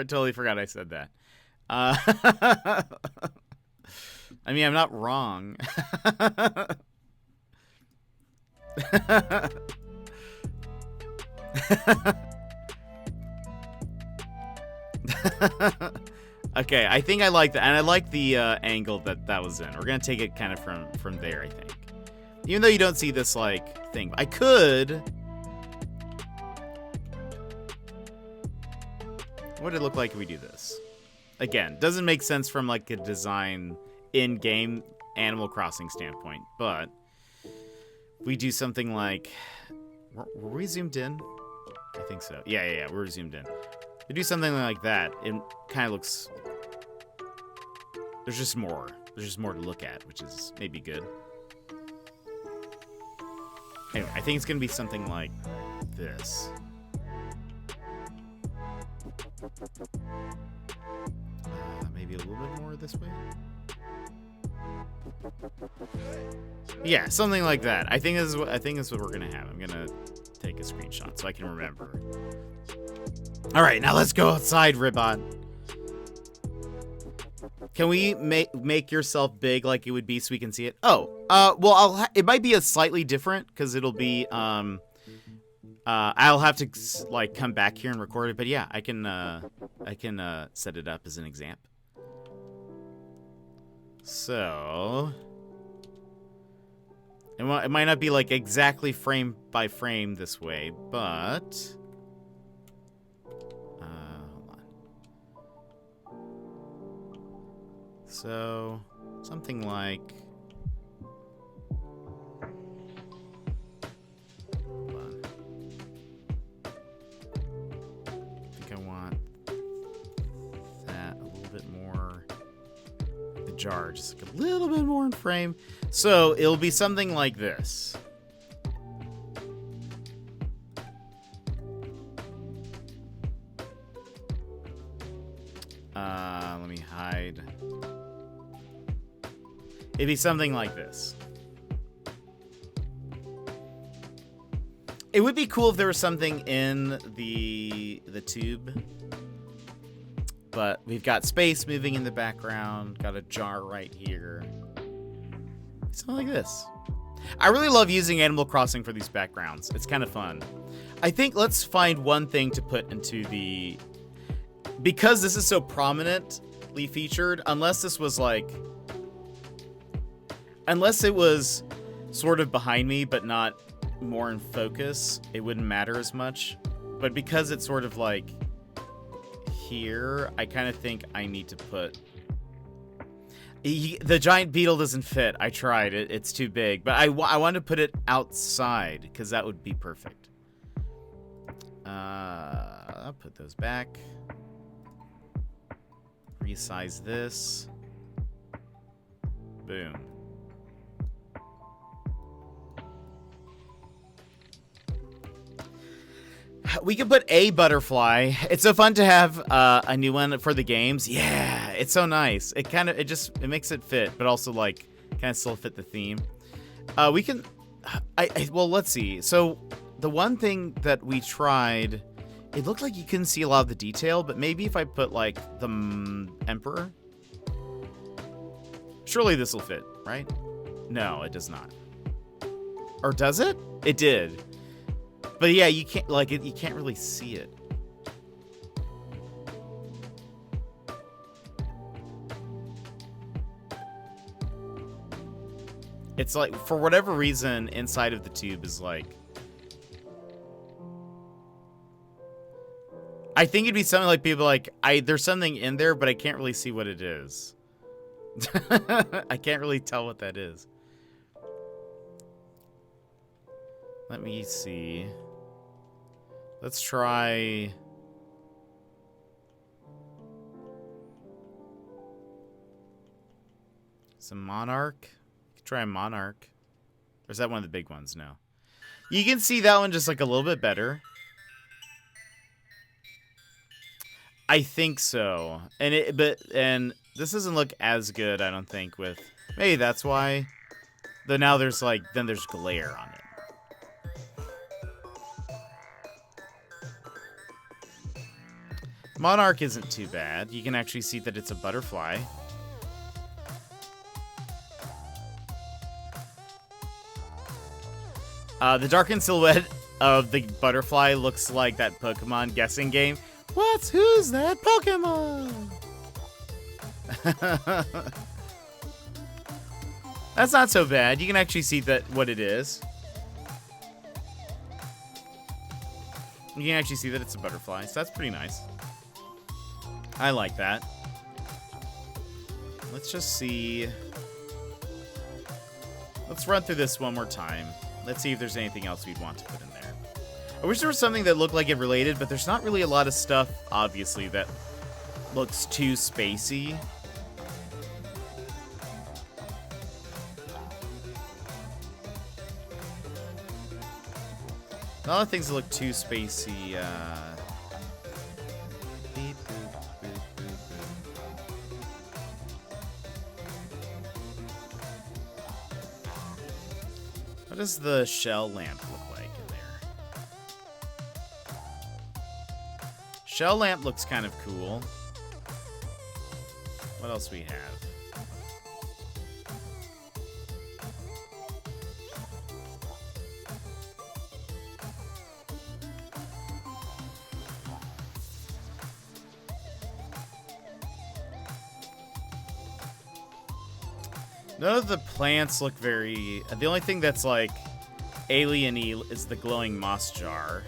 Totally forgot I said that. I mean, I'm not wrong. Okay, I think I like that, and I like the angle that was in. We're gonna take it kind of from there, I think. Even though you don't see this like thing, I could. What would it look like if we do this? Again, doesn't make sense from like a design in-game Animal Crossing standpoint, but we do something like, were we zoomed in? I think so. Yeah, we're zoomed in. We do something like that. It kind of looks... There's just more to look at, which is maybe good. Anyway, I think it's going to be something like this. Maybe a little bit more this way. Yeah, something like that. I think this is what we're gonna have. I'm gonna take a screenshot so I can remember. All right, now let's go outside, Ribbon. Can we make yourself big like it would be so we can see it? Oh, well, it might be a slightly different because it'll be I'll have to like come back here and record it, but yeah, I can set it up as an example. So it might not be like exactly frame by frame this way, but hold on. So something like, hold on. I think I want that a little bit more. The jar just like a little bit more in frame. So it'll be something like this. Let me hide. It'd be something like this. It would be cool if there was something in the tube. But we've got space moving in the background, got a jar right here. Something like this. I really love using Animal Crossing for these backgrounds. It's kind of fun. I think let's find one thing to put into the... Because this is so prominently featured, unless this was like... Unless it was sort of behind me, but not more in focus, it wouldn't matter as much. But because it's sort of like here, I kind of think I need to put... The giant beetle doesn't fit. I tried it. It's too big. But I want to put it outside, because that would be perfect. I'll put those back. Resize this. Boom. We could put a butterfly. It's so fun to have a new one for the games. Yeah, it's so nice. It makes it fit, but also like kind of still fit the theme. We can, well, let's see. So the one thing that we tried, it looked like you couldn't see a lot of the detail, but maybe if I put like the emperor, surely this will fit, right? No, it does not. Or does it? It did. But yeah, you can't you can't really see it. It's like, for whatever reason, inside of the tube is like... I think it'd be something like people like, there's something in there, but I can't really see what it is. I can't really tell what that is. Let me see. Let's try... some monarch. You could try a monarch. Or is that one of the big ones? No. You can see that one just like a little bit better. I think so. And this doesn't look as good, I don't think, with... Maybe that's why. Though now there's there's glare on it. Monarch isn't too bad. You can actually see that it's a butterfly. The darkened silhouette of the butterfly looks like that Pokemon guessing game. Who's that Pokemon? That's not so bad. You can actually see what it is. You can actually see that it's a butterfly, so that's pretty nice. I like that. Let's just see. Let's run through this one more time. Let's see if there's anything else we'd want to put in there. I wish there was something that looked like it related, but there's not really a lot of stuff, obviously, that looks too spacey. A lot of things that look too spacey, beep, boop, boop, boop, boop. What does the shell lamp look like in there? Shell lamp looks kind of cool. What else we have? None of the plants look very... The only thing that's, like, alien-y is the glowing moss jar.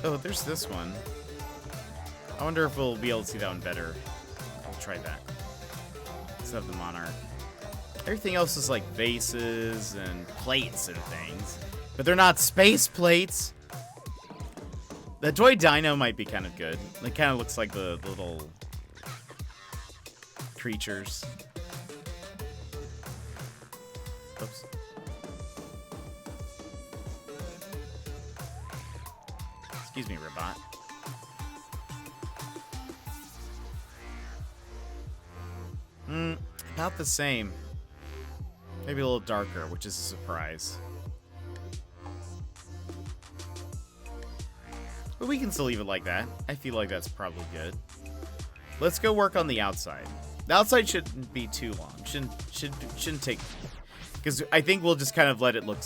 Oh, there's this one. I wonder if we'll be able to see that one better. I'll try that. Instead of the monarch. Everything else is like vases and plates and things. But they're not space plates! The toy dino might be kind of good. It kind of looks like the little creatures. Oops. Excuse me, robot. About the same. Maybe a little darker, which is a surprise. But we can still leave it like that. I feel like that's probably good. Let's go work on the outside. The outside shouldn't be too long. Shouldn't take... Because I think we'll just kind of let it look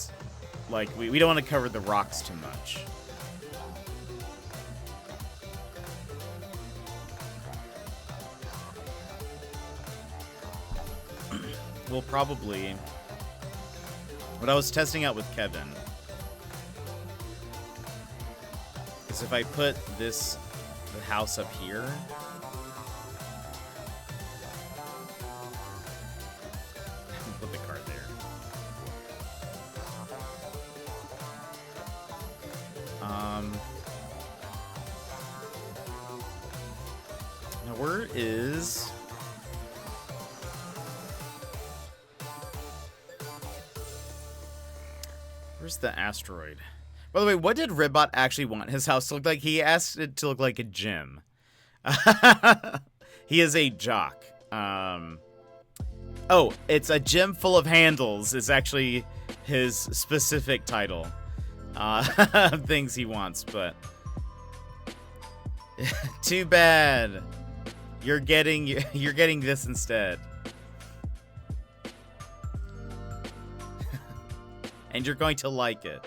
like... We don't want to cover the rocks too much. We'll probably... What I was testing out with Kevin is if I put the house up here, put the card there. Now where is... Where's the asteroid? By the way, what did Ribbot actually want his house to look like? He asked it to look like a gym. He is a jock. Oh, it's a gym full of handles is actually his specific title. Things he wants, but... Too bad. You're getting this instead. And you're going to like it.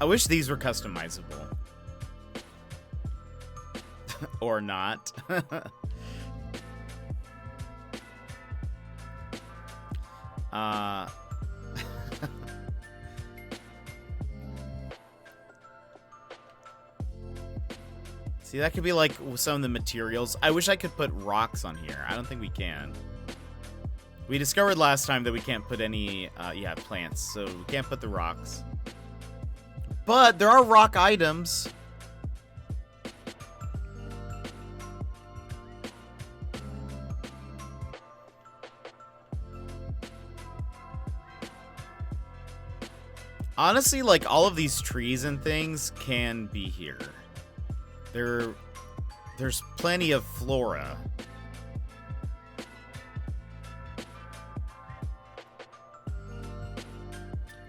I wish these were customizable. Or not. See, that could be like some of the materials. I wish I could put rocks on here. I don't think we can. We discovered last time that we can't put any, plants. So we can't put the rocks. But there are rock items. Honestly, like, all of these trees and things can be here. There's plenty of flora.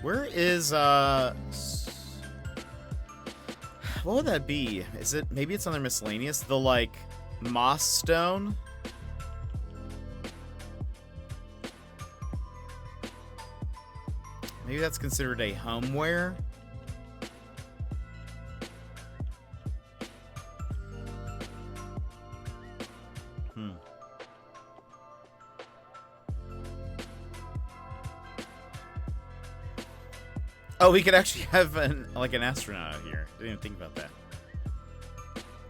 Where is, what would that be? Is it, maybe it's on their miscellaneous? The, like, moss stone? Maybe that's considered a homeware? Oh, we could actually have an astronaut out here. Didn't even think about that.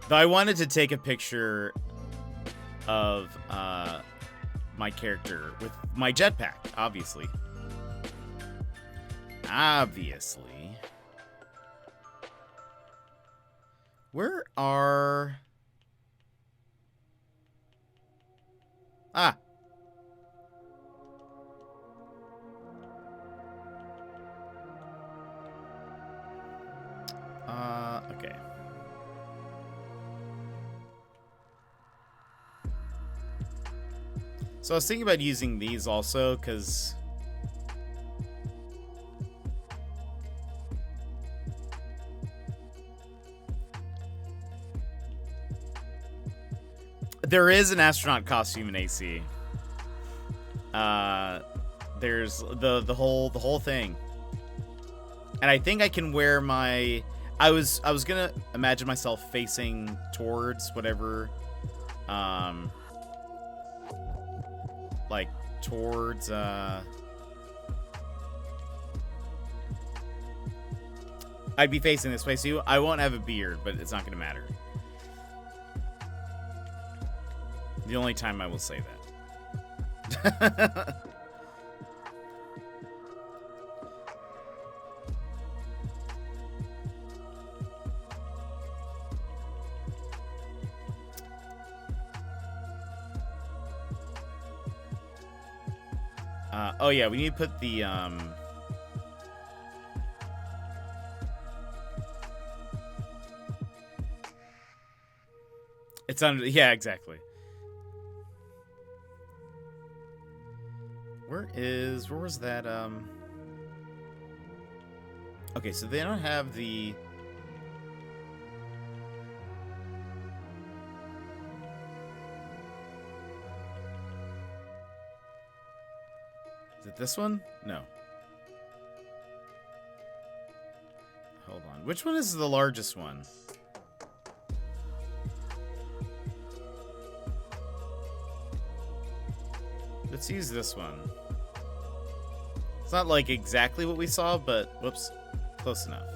Though I wanted to take a picture of my character with my jetpack, obviously. Obviously. Where are... Ah. Okay. So I was thinking about using these also, because... there is an astronaut costume in AC. There's the whole thing. And I think I can wear my... I was gonna imagine myself facing towards whatever, like towards, I'd be facing this way, so I won't have a beard, but it's not gonna matter. The only time I will say that. Oh yeah, we need to put the it's under, yeah, exactly. Where was that okay, so they don't have the... Is it this one? No. Hold on. Which one is the largest one? Let's use this one. It's not like exactly what we saw, but whoops, close enough.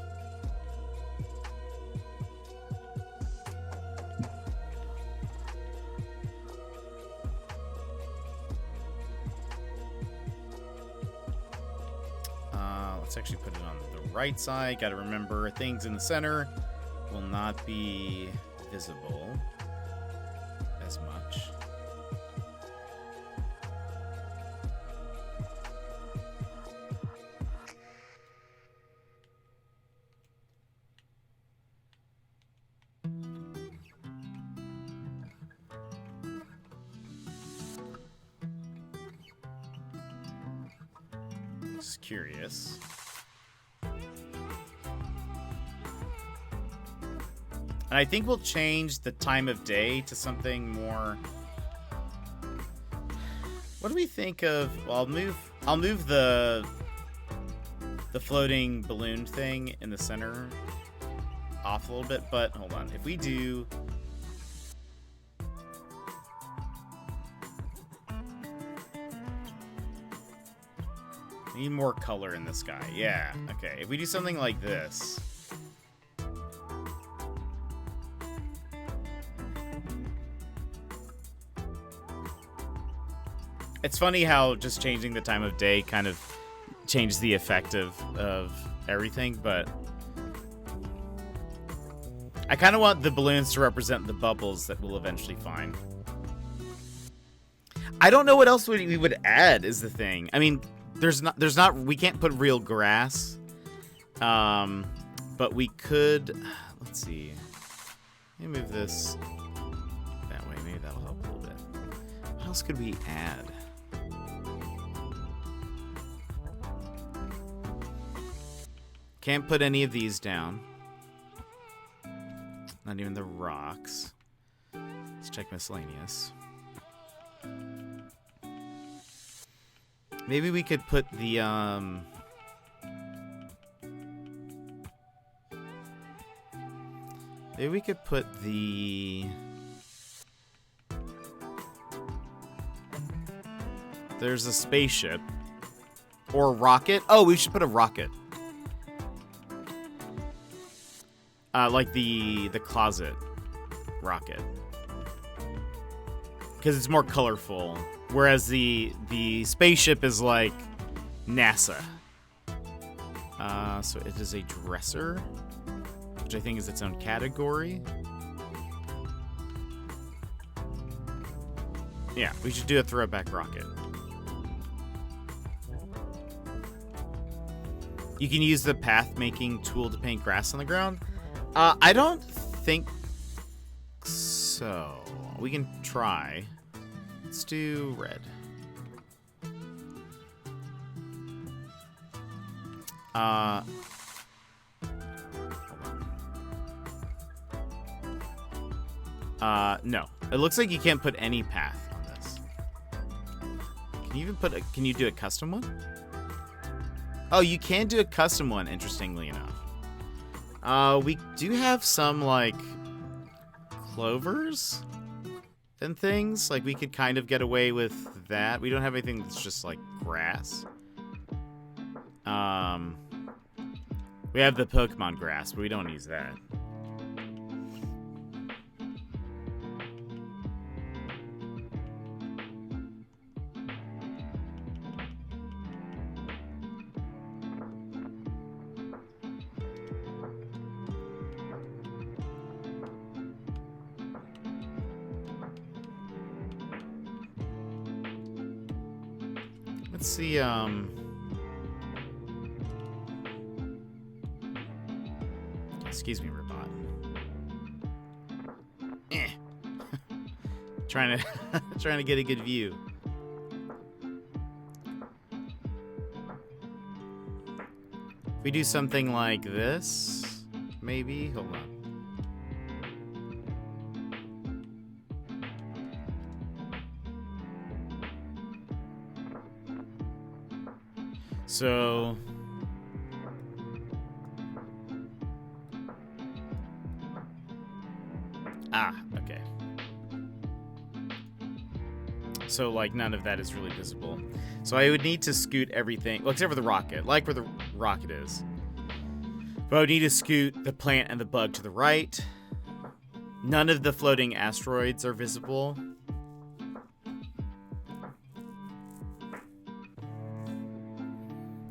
Let's actually put it on the right side. Got to remember, things in the center will not be visible as much. Just curious. And I think we'll change the time of day to something more... What do we think of... Well, I'll move the floating balloon thing in the center off a little bit, but hold on. If we do... Need more color in the sky. Yeah, okay. If we do something like this... It's funny how just changing the time of day kind of changes the effect of everything, but I kind of want the balloons to represent the bubbles that we'll eventually find. I don't know what else we would add is the thing. I mean, there's not we can't put real grass, but we could, let's see, let me move this that way, maybe that'll help a little bit. What else could we add? Can't put any of these down. Not even the rocks. Let's check miscellaneous. Maybe we could put the, maybe we could put the... There's a spaceship. Or a rocket. Oh, we should put a rocket. Like the closet rocket. Because it's more colorful. Whereas the spaceship is like NASA. So it is a dresser. which I think is its own category. Yeah, we should do a throwback rocket. You can use the path making tool to paint grass on the ground. I don't think so. We can try. Let's do red. Hold on. No. It looks like you can't put any path on this. Can you even put a, can you do a custom one? Oh, you can do a custom one, interestingly enough. We do have some, like, clovers and things. Like, we could kind of get away with that. We don't have anything that's just, like, grass. We have the Pokemon grass, but we don't use that. Let's see, excuse me, robot. Trying to get a good view. If we do something like this, maybe. Hold on. So okay. So, like, none of that is really visible. So I would need to scoot everything, well, except for the rocket, like where the rocket is. But I would need to scoot the plant and the bug to the right. None of the floating asteroids are visible.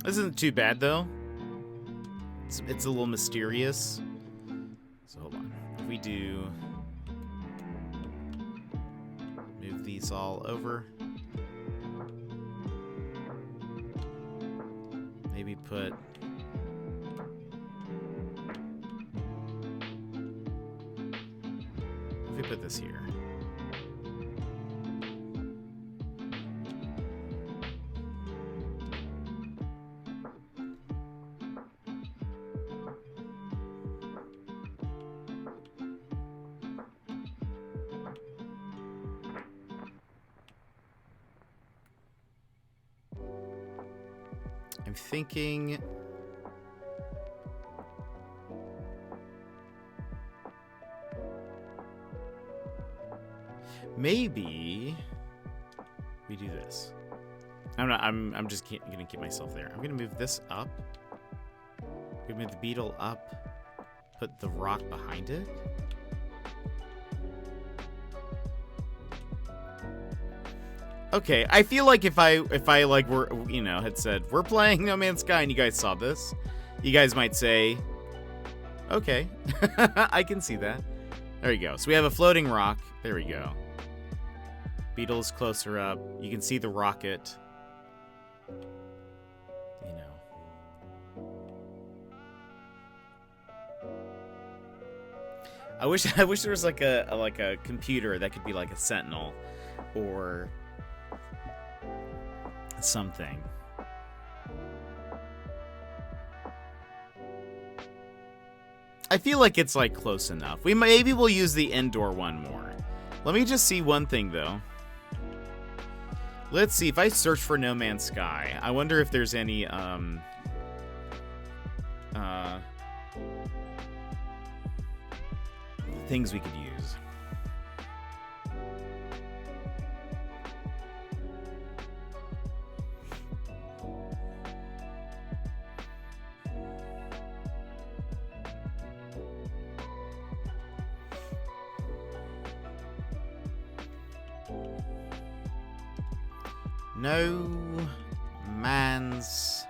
This isn't too bad, though. It's a little mysterious. So hold on. If we do... move these all over. Maybe put... if we put this here. I'm thinking... maybe we do this. I'm just gonna keep myself there. I'm gonna move this up. I'm gonna move the beetle up. Put the rock behind it. Okay, I feel like if I like were, you know, had said we're playing No Man's Sky and you guys saw this, you guys might say, okay, I can see that. There you go. So we have a floating rock. There we go. Beetle's closer up. You can see the rocket. You know. I wish there was like a computer that could be like a sentinel or something. I feel like it's like close enough. Maybe we'll use the indoor one more. Let me just see one thing though. Let's see if I search for No Man's Sky. I wonder if there's any things we could use. No Man's...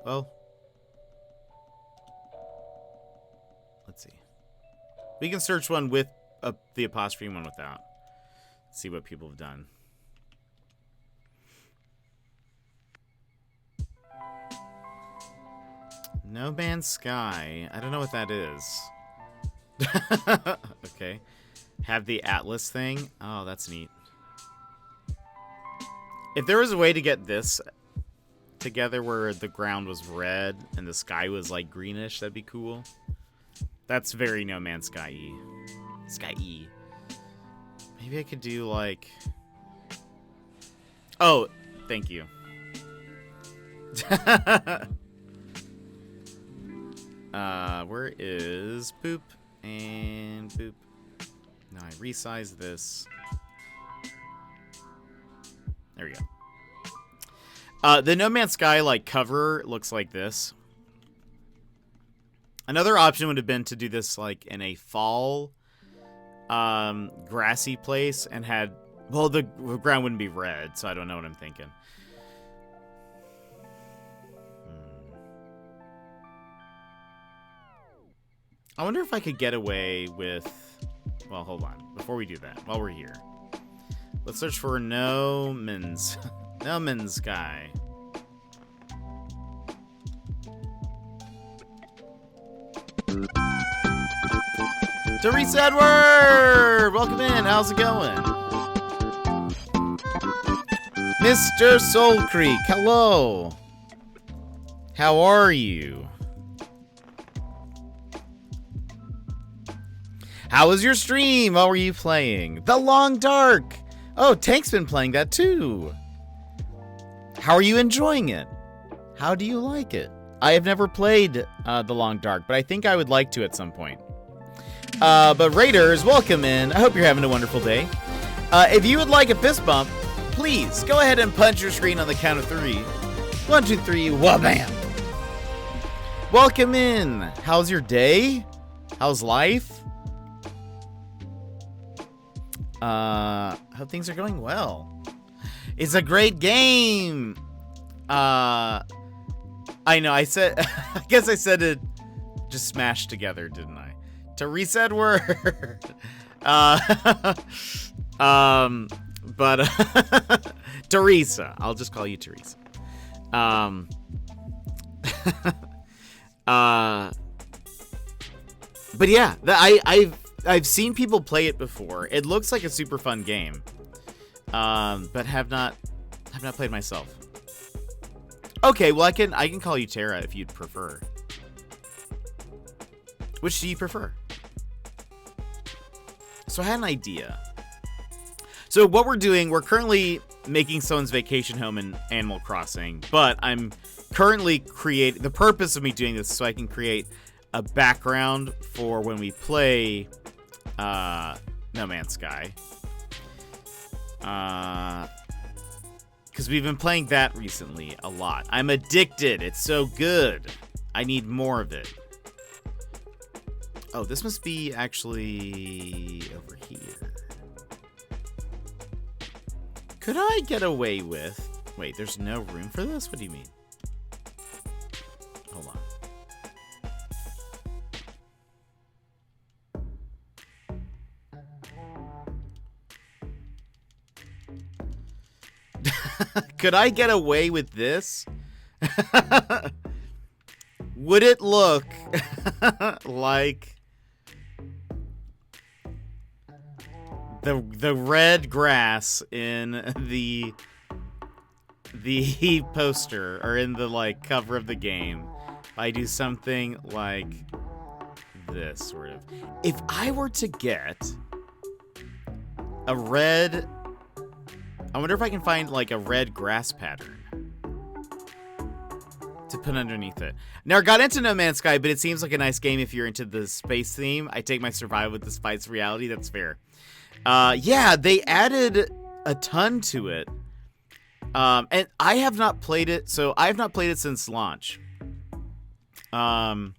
well, We can search one with the apostrophe and one without. See what people have done. No Man's Sky. I don't know what that is. Okay. Have the Atlas thing. Oh, that's neat. If there was a way to get this together where the ground was red and the sky was like greenish, that'd be cool. That's very No Man's Sky-y. Sky-y. Maybe I could do like... Oh, thank you. Where is boop and boop? Now I resize this. There we go. The No Man's Sky like cover looks like this. Another option would have been to do this like in a fall grassy place and had, well, the ground wouldn't be red, so I don't know what I'm thinking. I wonder if I could get away with, well, hold on. Before we do that, while we're here, let's search for No Man's Sky. Teresa Edward! Welcome in. How's it going? Mr. Soul Creek, hello. How are you? How was your stream? What were you playing? The Long Dark. Oh, Tank's been playing that too. How are you enjoying it? How do you like it? I have never played The Long Dark, but I think I would like to at some point. But Raiders, welcome in. I hope you're having a wonderful day. If you would like a fist bump, please go ahead and punch your screen on the count of 3. 1, 2, 3, wha-bam. Welcome in. How's your day? How's life? Hope things are going well. It's a great game. I know. I said. I guess I said it just smashed together, didn't I? Teresa Edward. But Teresa. I'll just call you Teresa. But yeah, I've seen people play it before. It looks like a super fun game, but have not played myself. Okay, well I can call you Tara if you'd prefer. Which do you prefer? So I had an idea. So what we're doing, we're currently making someone's vacation home in Animal Crossing, but I'm currently creating, the purpose of me doing this is so I can create a background for when we play No Man's Sky. Because we've been playing that recently a lot. I'm addicted. It's so good. I need more of it. Oh, this must be actually over here. Could I get away with... Wait, there's no room for this? What do you mean? Hold on. Could I get away with this? Would it look like the red grass in the poster or in the like cover of the game? If I do something like this sort of. If I were to get a red, I wonder if I can find like a red grass pattern to put underneath it. Now, I got into No Man's Sky, but it seems like a nice game if you're into the space theme. I take my survival with the spice reality. That's fair. Yeah, they added a ton to it. And I have not played it, so I have not played it since launch. I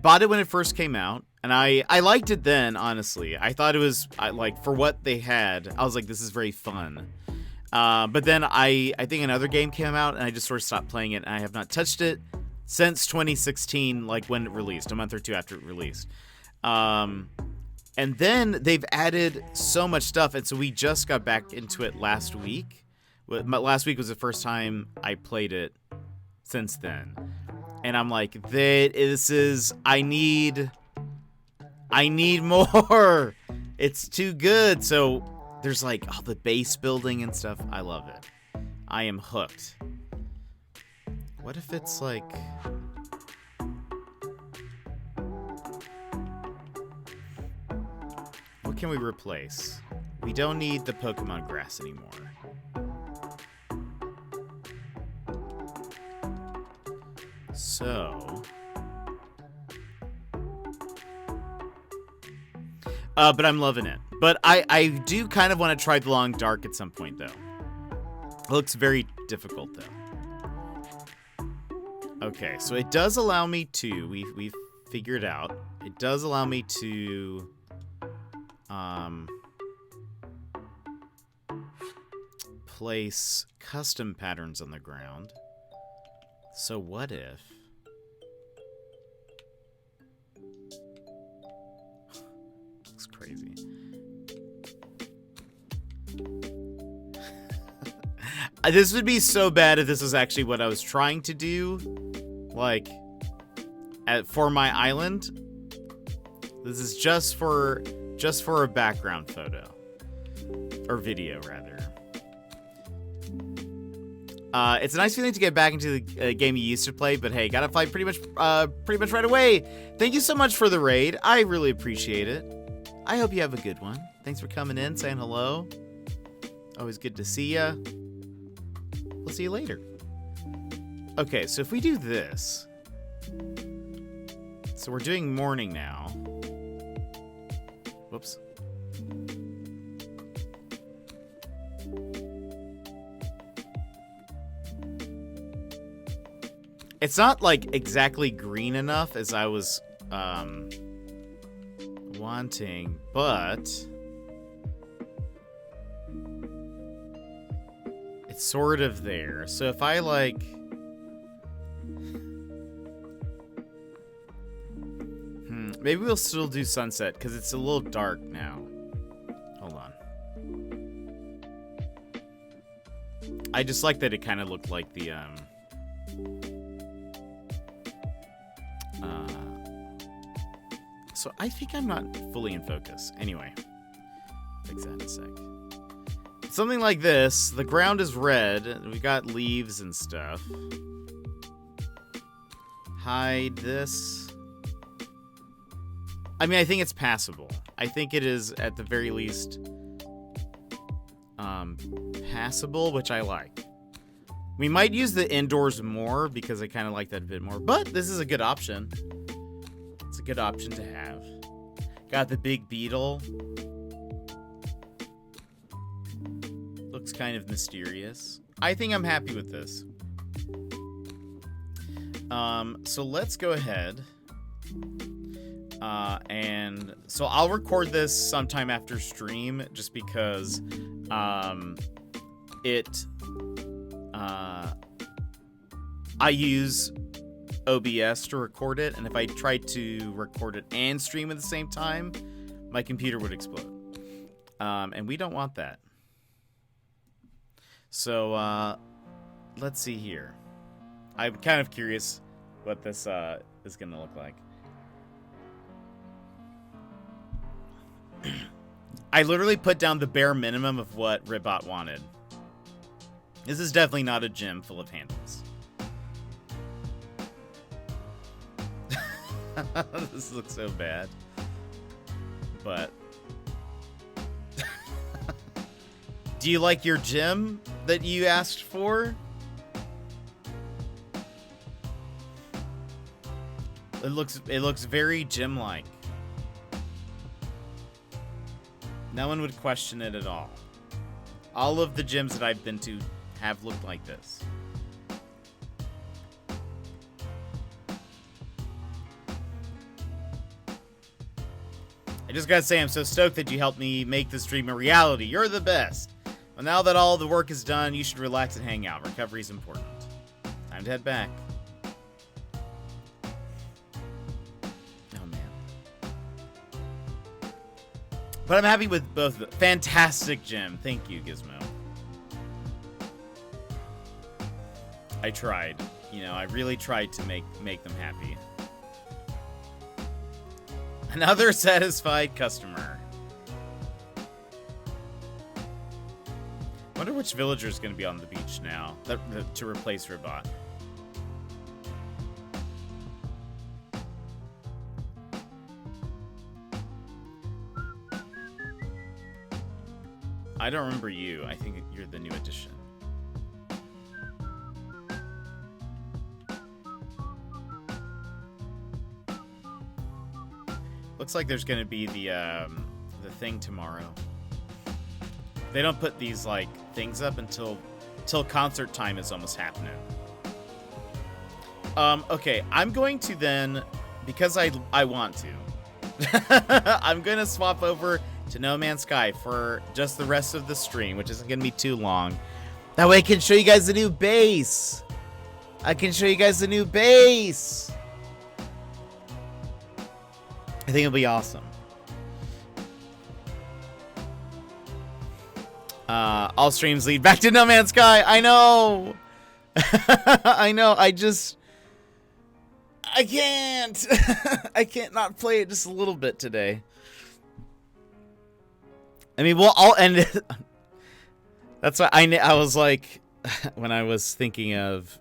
bought it when it first came out, and I liked it then, honestly. I thought it was, like, for what they had, I was like, this is very fun. But then I think another game came out, and I just sort of stopped playing it, and I have not touched it since 2016, like when it released, a month or two after it released. And then they've added so much stuff, and so we just got back into it last week. Last week was the first time I played it since then. And I'm like, I need more. It's too good. So there's like all the base building and stuff. I love it. I am hooked. What if it's like... What can we replace? We don't need the Pokemon grass anymore. So... but I'm loving it. But I do kind of want to try the Long Dark at some point, though. It looks very difficult, though. Okay, so it does allow me to... We've figured out. It does allow me to... place custom patterns on the ground. So what if... Looks crazy. This would be so bad if this was actually what I was trying to do. Like, for my island. This is just for a background photo. Or video, rather. It's a nice feeling to get back into the game you used to play, but hey, gotta fight pretty much right away. Thank you so much for the raid. I really appreciate it. I hope you have a good one. Thanks for coming in, saying hello. Always good to see ya. We'll see you later. Okay, so if we do this... So we're doing morning now. Whoops. It's not, like, exactly green enough as I was, wanting, but... It's sort of there. So if I, like... Maybe we'll still do sunset, because it's a little dark now. Hold on. I just like that it kind of looked like the, So I think I'm not fully in focus. Anyway, fix that in a sec. Something like this. The ground is red. We got leaves and stuff. Hide this. I mean, I think it's passable. I think it is, at the very least, passable, which I like. We might use the indoors more, because I kind of like that a bit more. But this is a good option. It's a good option to have. Got the big beetle. Looks kind of mysterious. I think I'm happy with this. So let's go ahead. And so I'll record this sometime after stream, just because I use OBS to record it, and if I tried to record it and stream at the same time, my computer would explode. And we don't want that. So, let's see here. I'm kind of curious what this is going to look like. I literally put down the bare minimum of what Ribbot wanted. This is definitely not a gym full of handles. This looks so bad. But... Do you like your gym that you asked for? It looks very gym-like. No one would question it at all. All of the gyms that I've been to have looked like this. I just gotta say, I'm so stoked that you helped me make this dream a reality. You're the best. Well, now that all the work is done, you should relax and hang out. Recovery is important. Time to head back. Oh, man. But I'm happy with both of them. Fantastic gym. Thank you, Gizmo. I tried. You know, I really tried to make them happy. Another satisfied customer. Wonder which villager is going to be on the beach now to replace Ribot. I don't remember you. I think you're the new addition. Looks like there's gonna be the thing tomorrow. They don't put these like things up until concert time is almost happening. Okay, I'm going to then, because I want to, I'm gonna swap over to No Man's Sky for just the rest of the stream, which isn't gonna be too long. That way I can show you guys the new base. I can show you guys the new base. I think it'll be awesome. All streams lead back to No Man's Sky. I know. I know. I can't. I can't not play it just a little bit today. I mean, well, I'll end it. That's why I was like, when I was thinking of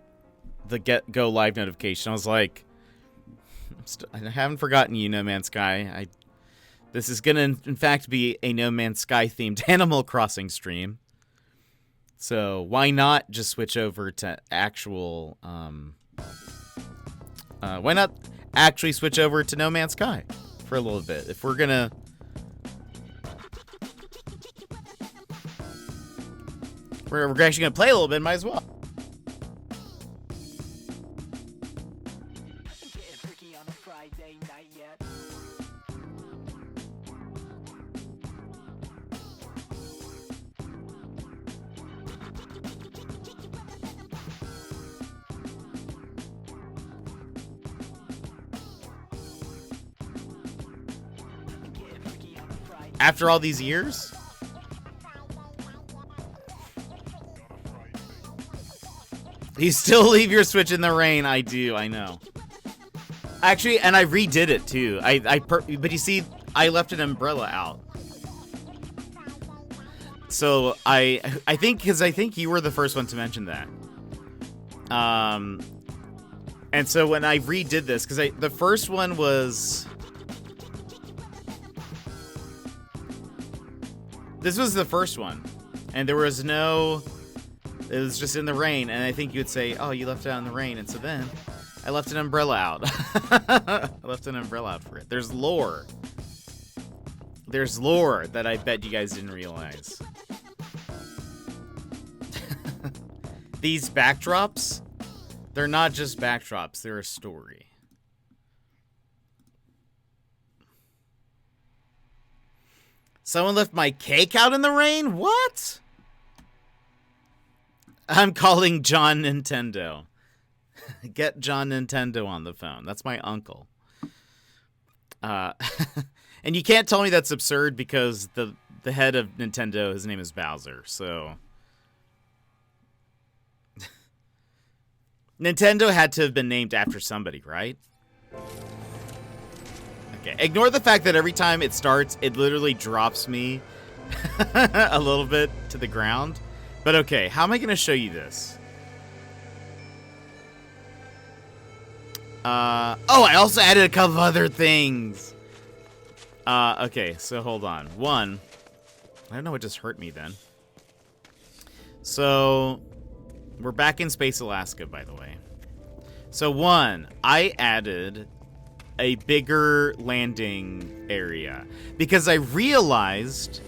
the go live notification, I was like, I haven't forgotten you, No Man's Sky. This is gonna, in fact, be a No Man's Sky themed Animal Crossing stream. So why not just switch over to actual? Why not actually switch over to No Man's Sky for a little bit? If we're gonna. We're actually going to play a little bit, might as well. After all these years? You still leave your Switch in the rain. I do, I know. Actually, and I redid it too. But you see, I left an umbrella out. So I think, because I think you were the first one to mention that. And so when I redid this, because the first one was... This was the first one. And there was no... It was just in the rain, and I think you would say, oh, you left it out in the rain, and so then I left an umbrella out. I left an umbrella out for it. There's lore. There's lore that I bet you guys didn't realize. These backdrops, they're not just backdrops, they're a story. Someone left my cake out in the rain? What? I'm calling John Nintendo. Get John Nintendo on the phone. That's my uncle. And you can't tell me that's absurd because the head of Nintendo, his name is Bowser, so... Nintendo had to have been named after somebody, right? Okay, ignore the fact that every time it starts, it literally drops me a little bit to the ground. But okay, how am I going to show you this? Oh, I also added a couple of other things. Okay, so hold on. One, I don't know what just hurt me then. So, we're back in Space Alaska, by the way. So one, I added a bigger landing area because I realized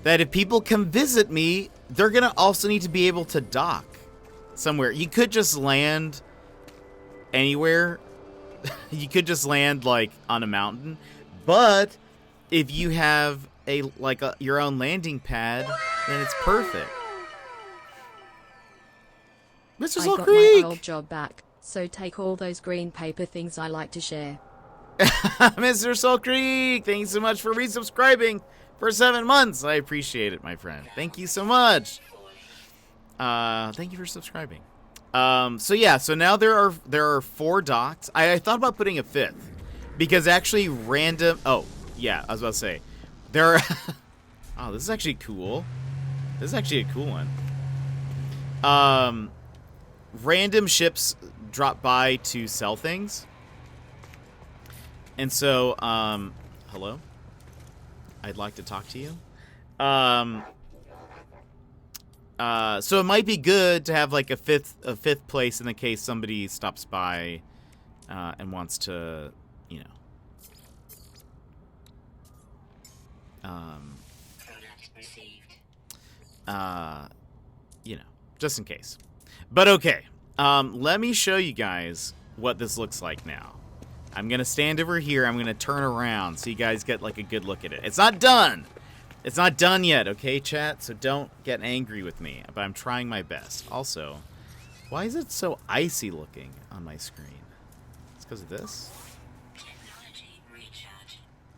that if people come visit me, they're going to also need to be able to dock somewhere. You could just land anywhere. You could just land like on a mountain. But if you have your own landing pad, then it's perfect. Mr. Soul Creek! I got my old job back, so take all those green paper things I like to share. Mr. Soul Creek, thanks so much for resubscribing. For 7 months. I appreciate it, my friend. Thank you so much. Thank you for subscribing. So yeah, so now there are 4 docks. I thought about putting a 5th because actually random. Oh yeah, I was about to say there are. Oh, this is actually cool. This is actually a cool one. Random ships drop by to sell things, and so hello. I'd like to talk to you. So it might be good to have like a fifth place in the case somebody stops by and wants to, you know. You know, just in case. But okay. Let me show you guys what this looks like now. I'm gonna stand over here. I'm gonna turn around so you guys get like a good look at it. It's not done. It's not done yet, okay, chat? So don't get angry with me, but I'm trying my best. Also, why is it so icy looking on my screen? It's because of this?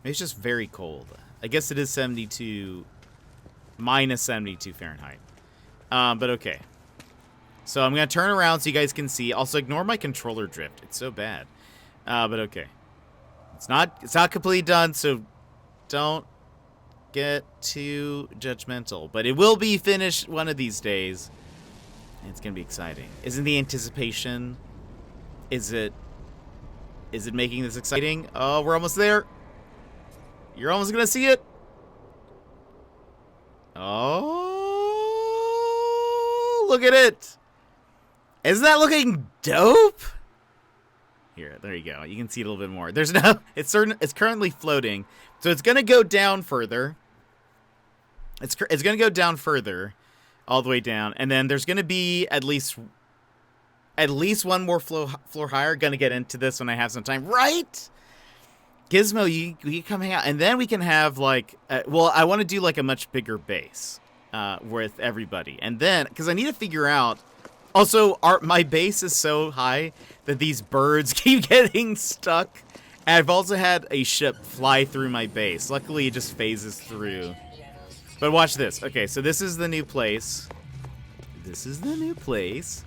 Maybe it's just very cold. I guess it is 72, minus 72 Fahrenheit. But okay. So I'm going to turn around so you guys can see. Also, ignore my controller drift. It's so bad. But okay. It's not completely done, so don't get too judgmental, but it will be finished one of these days. And it's gonna be exciting. Isn't the anticipation? Is it making this exciting? Oh, we're almost there. You're almost gonna see it. Oh, look at it. Isn't that looking dope? Here, there you go. You can see it a little bit more. There's no, it's currently floating, so it's gonna go down further. It's gonna go down further, all the way down, and then there's gonna be at least one more floor higher. Gonna get into this when I have some time, right? Gizmo, you come hang out, and then we can have like, well, I want to do like a much bigger base with everybody, and then because I need to figure out. Also, my base is so high that these birds keep getting stuck. And I've also had a ship fly through my base. Luckily, it just phases through. But watch this. Okay, so this is the new place. This is the new place.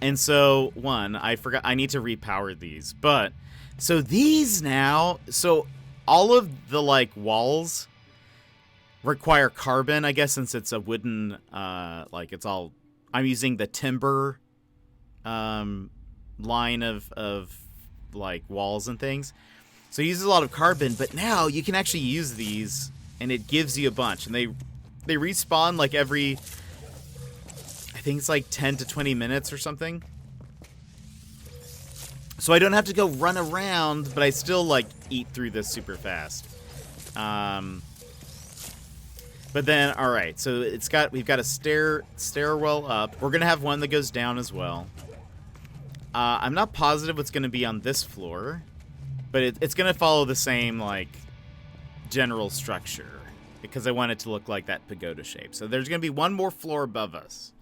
And so, I forgot. I need to repower these. But, so these now, so all of the, like, walls require carbon, I guess, since it's a wooden, like, it's all... I'm using the timber line of like walls and things. So it uses a lot of carbon, but now you can actually use these and it gives you a bunch. And they respawn like every, I think it's like 10 to 20 minutes or something. So I don't have to go run around, but I still like eat through this super fast. But then, all right, so we've got a stairwell up. We're gonna have one that goes down as well. I'm not positive what's gonna be on this floor, but it's gonna follow the same like general structure because I want it to look like that pagoda shape. So there's gonna be one more floor above us,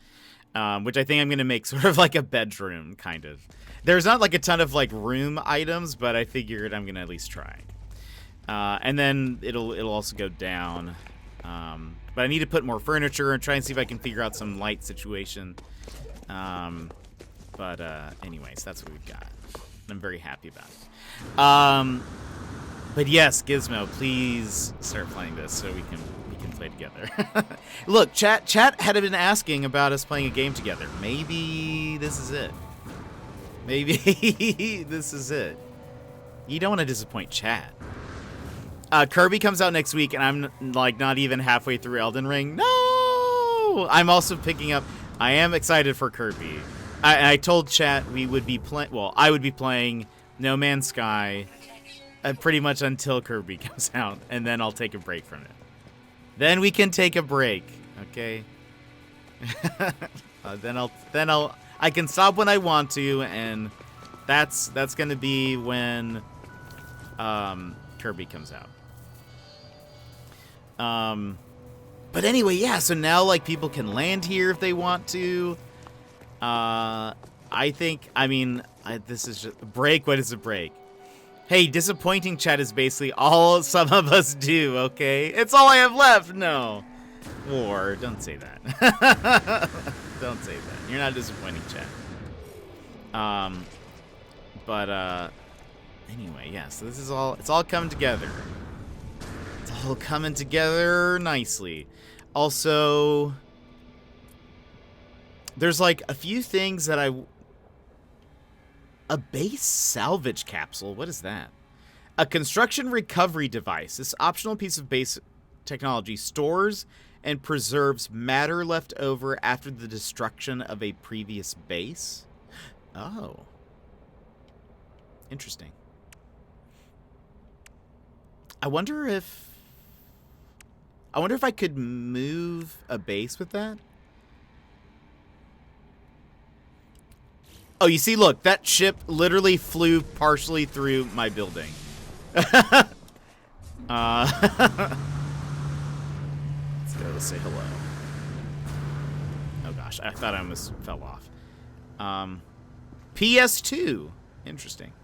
which I think I'm gonna make sort of like a bedroom kind of. There's not like a ton of like room items, but I figured I'm gonna at least try. And then it'll also go down. But I need to put more furniture and try and see if I can figure out some light situation. But anyways, that's what we've got. I'm very happy about it. But yes, Gizmo, please start playing this so we can play together. Look, chat had been asking about us playing a game together. Maybe this is it. Maybe this is it. You don't want to disappoint chat. Kirby comes out next week, and I'm like not even halfway through Elden Ring. No! I'm also picking up. I am excited for Kirby. I told chat we would be playing. Well, I would be playing No Man's Sky pretty much until Kirby comes out, and then I'll take a break from it. Then we can take a break, okay? Then I can stop when I want to, and that's gonna be when Kirby comes out. But anyway, yeah, so now like people can land here if they want to. I think, I mean, this is just a break. What is a break? Hey, disappointing chat is basically all some of us do, okay? It's all I have left. No. War, don't say that. Don't say that. You're not disappointing chat. Anyway, yeah, so this is all, it's all coming together. It's all coming together nicely. Also, there's like a few things that a base salvage capsule, what is that? A construction recovery device. This optional piece of base technology stores and preserves matter left over after the destruction of a previous base. Oh. Interesting. I wonder if I could move a base with that. Oh, you see, look, that ship literally flew partially through my building. Let's go say hello. Oh gosh, I thought I almost fell off. PS2. Interesting.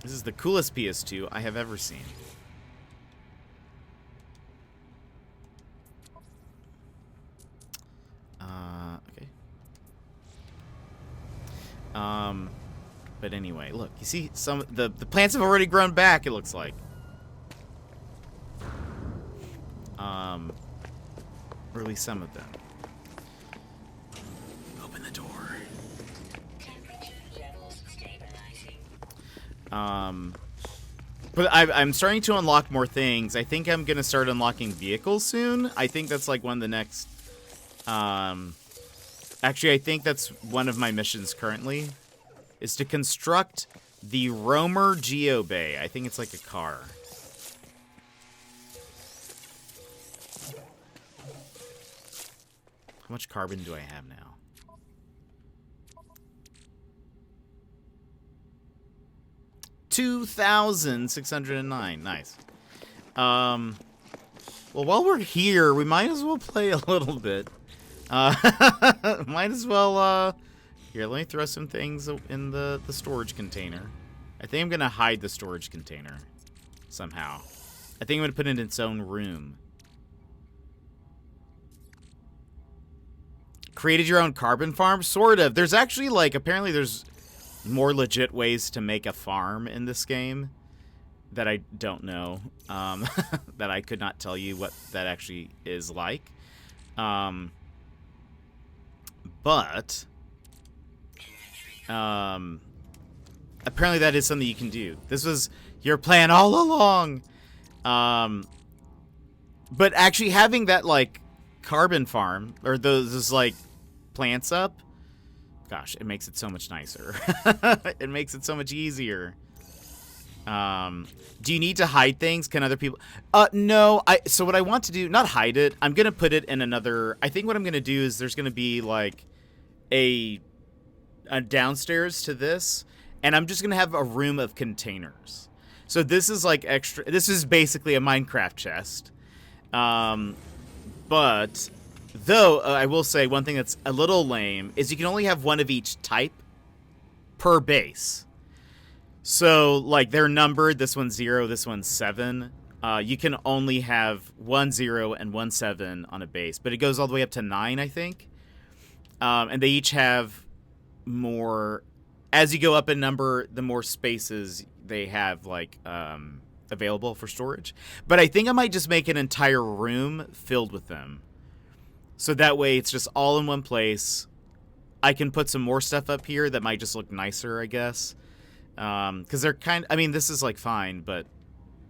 This is the coolest PS2 I have ever seen. Okay. But anyway, look, you see some the plants have already grown back, it looks like. Or at least some of them. Open the door. But I'm starting to unlock more things. I think I'm gonna start unlocking vehicles soon. I think that's like one of the next. Actually, I think that's one of my missions currently, is to construct the Roamer Geobay. I think it's like a car. How much carbon do I have now? $2,609. Nice. Well, while we're here, we might as well play a little bit. Might as well, here, let me throw some things in the storage container. I think I'm gonna hide the storage container somehow. I think I'm gonna put it in its own room. Created your own carbon farm? Sort of. There's actually, like, apparently there's more legit ways to make a farm in this game that I don't know. That I could not tell you what that actually is like. But apparently that is something you can do. This was your plan all along. But actually having that, like, carbon farm, or those like plants up, gosh, it makes it so much nicer. It makes it so much easier. Do you need to hide things? Can other people? No. So what I want to do, not hide it. I'm gonna put it in another. I think what I'm gonna do is there's gonna be like a downstairs to this, and I'm just gonna have a room of containers. So this is like extra. This is basically a Minecraft chest. But though I will say one thing that's a little lame is you can only have one of each type per base. So like they're numbered. This one's 0. This one's 7. You can only have 1 0 and 1 7 on a base, but it goes all the way up to 9, I think. And they each have more. As you go up in number, the more spaces they have, like available for storage. But I think I might just make an entire room filled with them. So that way it's just all in one place. I can put some more stuff up here that might just look nicer, I guess. Because they're kind of, I mean, this is like fine, but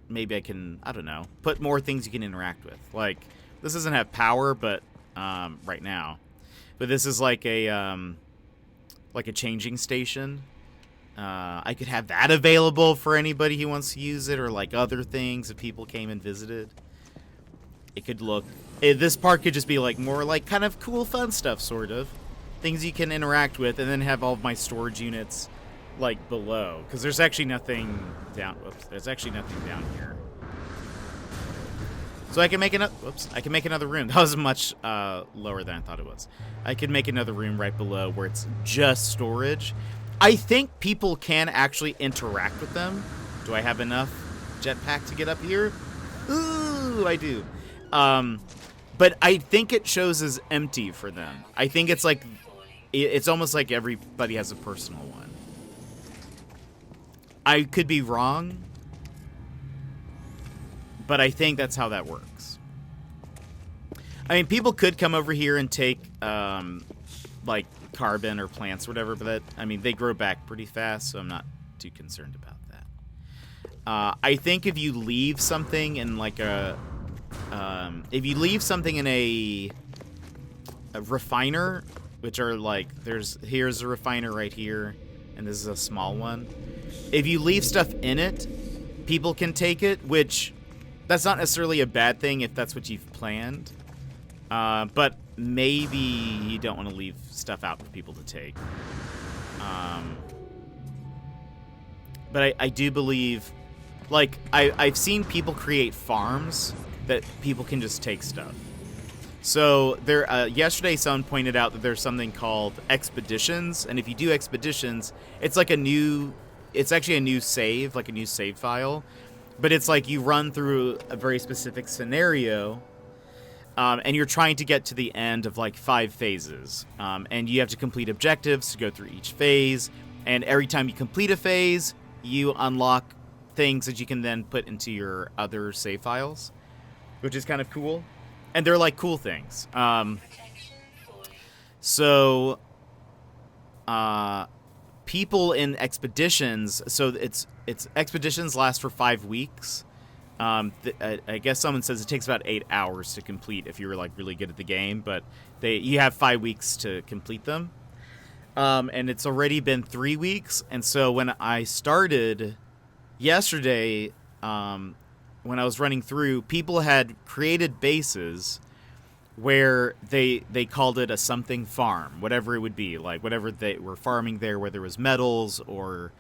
maybe I can, I don't know, put more things you can interact with. Like, this doesn't have power, but right now. But this is like a changing station. I could have that available for anybody who wants to use it, or like other things if people came and visited. It could look, this part could just be like more like kind of cool, fun stuff, sort of. Things you can interact with, and then have all of my storage units like below. Because there's actually nothing down, whoops, there's actually nothing down here. So I can make another, whoops, I can make another room. That was much lower than I thought it was. I could make another room right below where it's just storage. I think people can actually interact with them. Do I have enough jetpack to get up here? Ooh, I do. But I think it shows as empty for them. I think it's like, it's almost like everybody has a personal one. I could be wrong, but I think that's how that works. I mean, people could come over here and take, like, carbon or plants or whatever, but that, I mean, they grow back pretty fast, so I'm not too concerned about that. I think if you leave something in, like, if you leave something in a refiner, which are, like, here's a refiner right here, and this is a small one. If you leave stuff in it, people can take it, which, that's not necessarily a bad thing if that's what you've planned. But maybe you don't want to leave stuff out for people to take. But I do believe, like, I've seen people create farms that people can just take stuff. So there, yesterday someone pointed out that there's something called expeditions, and if you do expeditions, it's like it's actually a new save, like a new save file, but it's like you run through a very specific scenario. And you're trying to get to the end of like 5 phases. And you have to complete objectives to go through each phase. And every time you complete a phase, you unlock things that you can then put into your other save files, which is kind of cool. And they're like cool things. People in expeditions, so it's expeditions last for 5 weeks. I guess someone says it takes about 8 hours to complete if you were like really good at the game, but you have 5 weeks to complete them. And it's already been 3 weeks, and so when I started yesterday, when I was running through, people had created bases where they called it a something farm, whatever it would be, like whatever they were farming there, whether it was metals or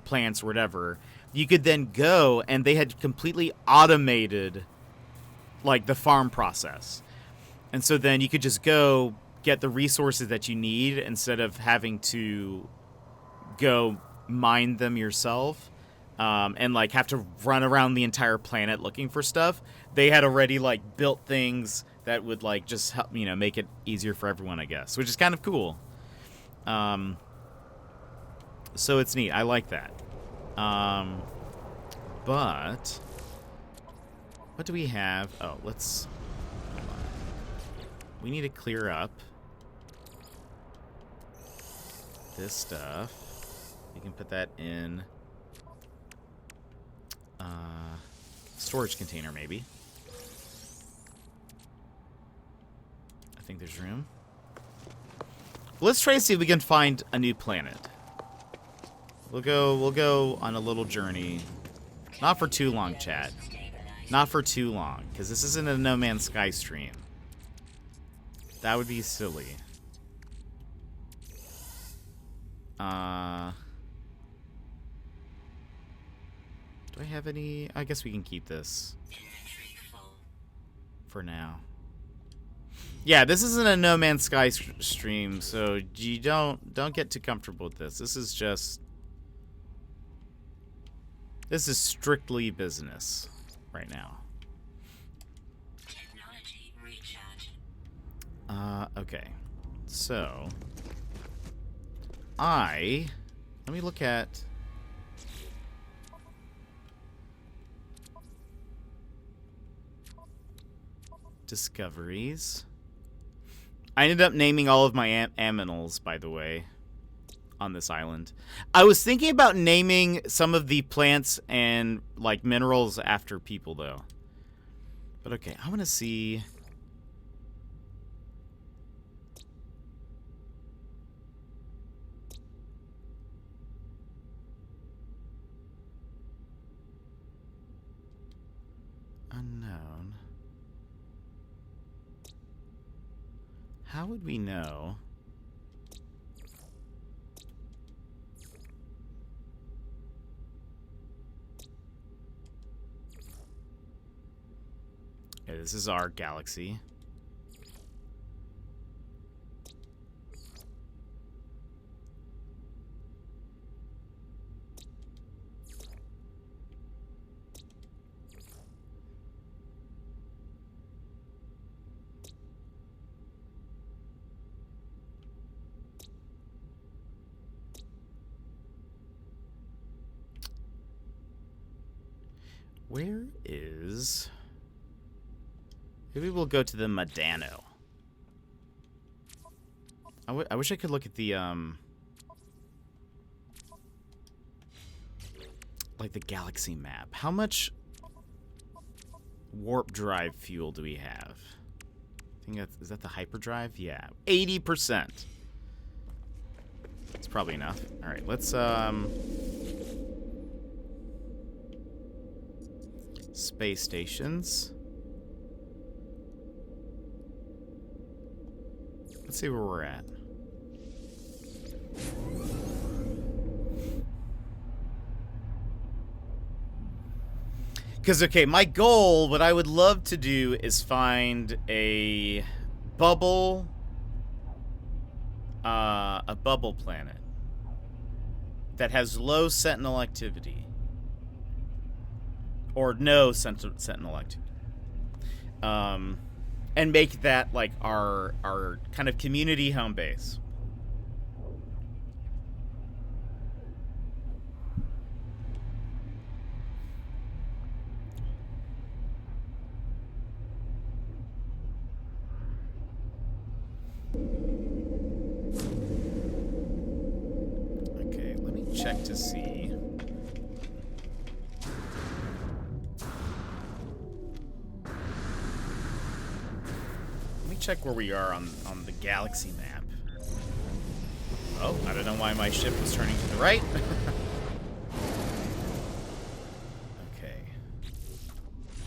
plants or whatever. You could then go, and they had completely automated, like, the farm process. And so then you could just go get the resources that you need instead of having to go mine them yourself and, like, have to run around the entire planet looking for stuff. They had already, like, built things that would, like, just help, you know, make it easier for everyone, I guess, which is kind of cool. So it's neat. I like that. But what do we have? Oh, let's, hold on. We need to clear up this stuff. You can put that in storage container, maybe. I think there's room. Let's try to see if we can find a new planet. We'll go on a little journey. Not for too long, chat. Not for too long, because this isn't a No Man's Sky stream. That would be silly. Do I have any? I guess we can keep this for now. Yeah, this isn't a No Man's Sky stream, so you don't get too comfortable with this. This is strictly business right now. Okay. So, let me look at discoveries. I ended up naming all of my aminals, by the way, on this island. I was thinking about naming some of the plants and, like, minerals after people, though. But okay, I want to see... Unknown. How would we know? Okay, this is our galaxy. Where is... Maybe we'll go to the Medano. I wish I could look at the, like the galaxy map. How much warp drive fuel do we have? I think that's... Is that the hyperdrive? Yeah. 80%. That's probably enough. Alright, let's, space stations. Let's see where we're at. Because, okay, my goal, what I would love to do is find a bubble planet that has low sentinel activity. Or no sentinel activity. And make that like our kind of community home base. Okay, let me check to see. Check where we are on the galaxy map. Oh, I don't know why my ship was turning to the right. Okay.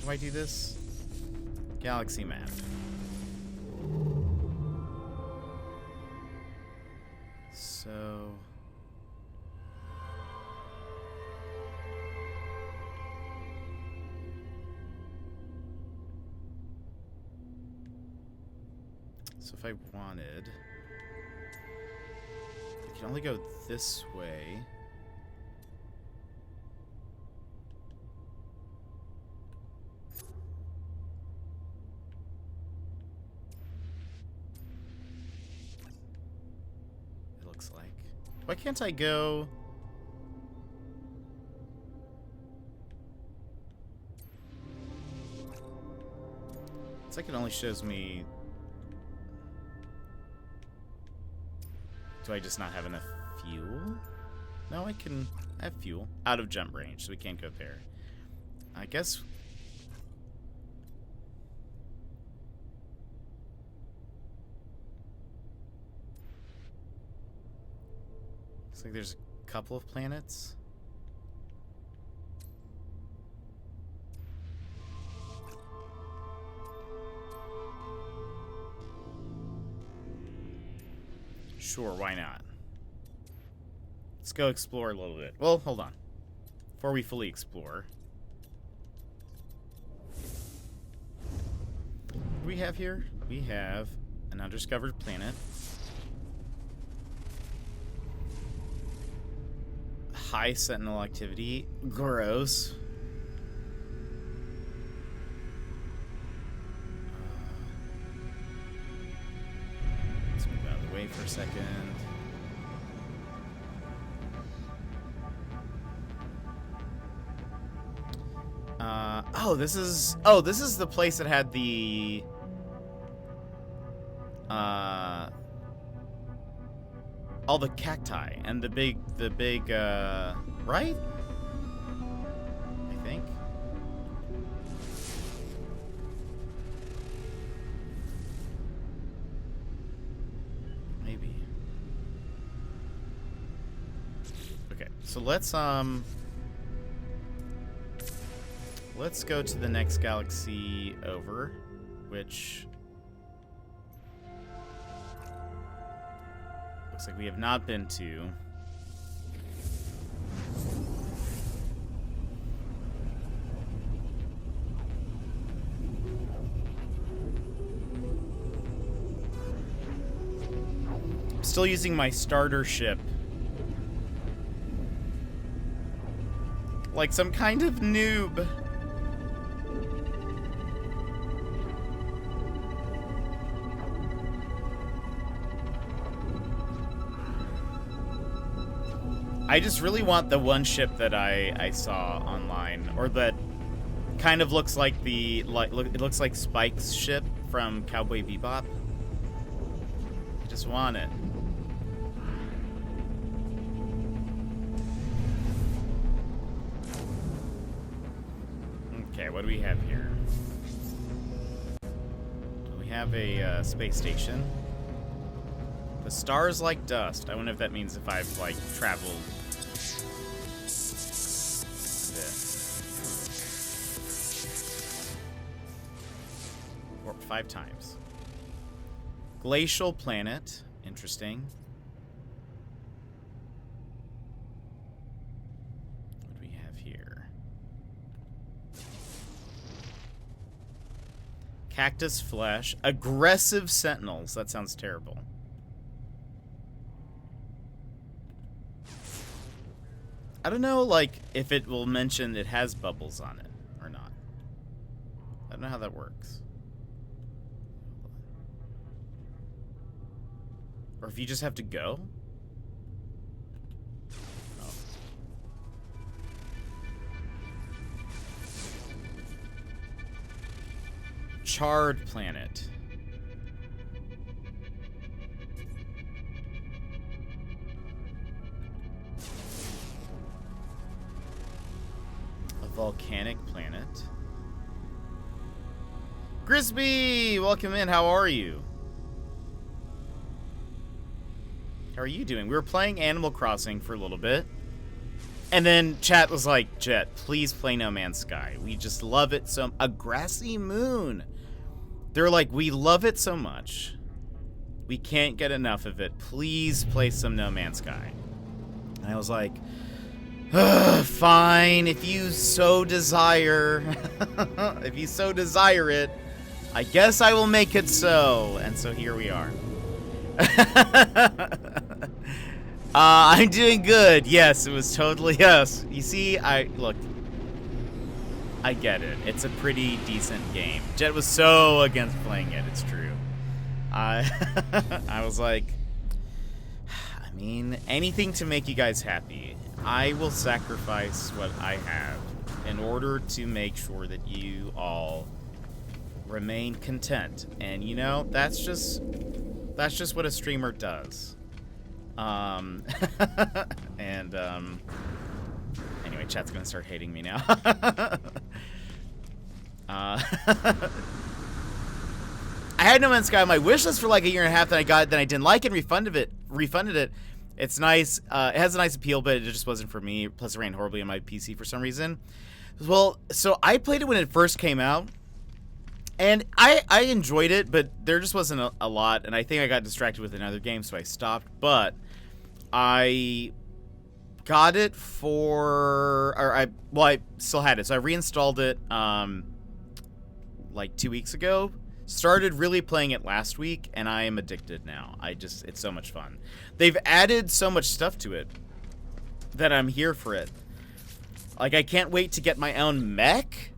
How do I do this? Galaxy map. So... So if I wanted, I can only go this way. It looks like. Why can't I go? It's like it only shows me. Do I just not have enough fuel? No, I have fuel. Out of jump range, so we can't go there. I guess... Looks like there's a couple of planets. Sure, why not? Let's go explore a little bit. Well, hold on. Before we fully explore. What do we have here? We have an undiscovered planet. High sentinel activity. Gross. For a second. This is the place that had the all the cacti and the big right? I think. Maybe. Okay, so let's go to the next galaxy over, which looks like we have not been to. Still using my starter ship like some kind of noob. I just really want the one ship that I saw online, or that Kind of looks like it looks like Spike's ship from Cowboy Bebop. I just want it. Okay, what do we have here? We have a space station. The stars like dust. I wonder if that means if I've like traveled this. Or 5 times. Glacial planet. Interesting. What do we have here? Cactus flesh. Aggressive sentinels. That sounds terrible. I don't know, like, if it will mention it has bubbles on it or not. I don't know how that works. Or if you just have to go? Oh. Charred planet. A volcanic planet. Grisby! Welcome in, how are you? How are you doing? We were playing Animal Crossing for a little bit. And then chat was like, Jet, please play No Man's Sky. We just love it so... A grassy moon. They're like, we love it so much. We can't get enough of it. Please play some No Man's Sky. And I was like, fine, if you so desire. If you so desire it, I guess I will make it so. And so here we are. I'm doing good. Yes, it was totally us. You see, look. I get it. It's a pretty decent game. Jet was so against playing it. It's true. I was like, I mean, anything to make you guys happy. I will sacrifice what I have in order to make sure that you all remain content. And you know, that's just what a streamer does. Anyway, chat's gonna start hating me now. I had No Man's Sky on my wish list for like a year and a half, then I got it, then I didn't like it and refunded it. It's nice. It has a nice appeal, but it just wasn't for me. Plus, it ran horribly on my PC for some reason. Well, so I played it when it first came out, and I enjoyed it, but there just wasn't a lot, and I think I got distracted with another game, so I stopped. But I got it I still had it, so I reinstalled it like 2 weeks ago. Started really playing it last week, and I am addicted now. It's so much fun. They've added so much stuff to it that I'm here for it. Like, I can't wait to get my own mech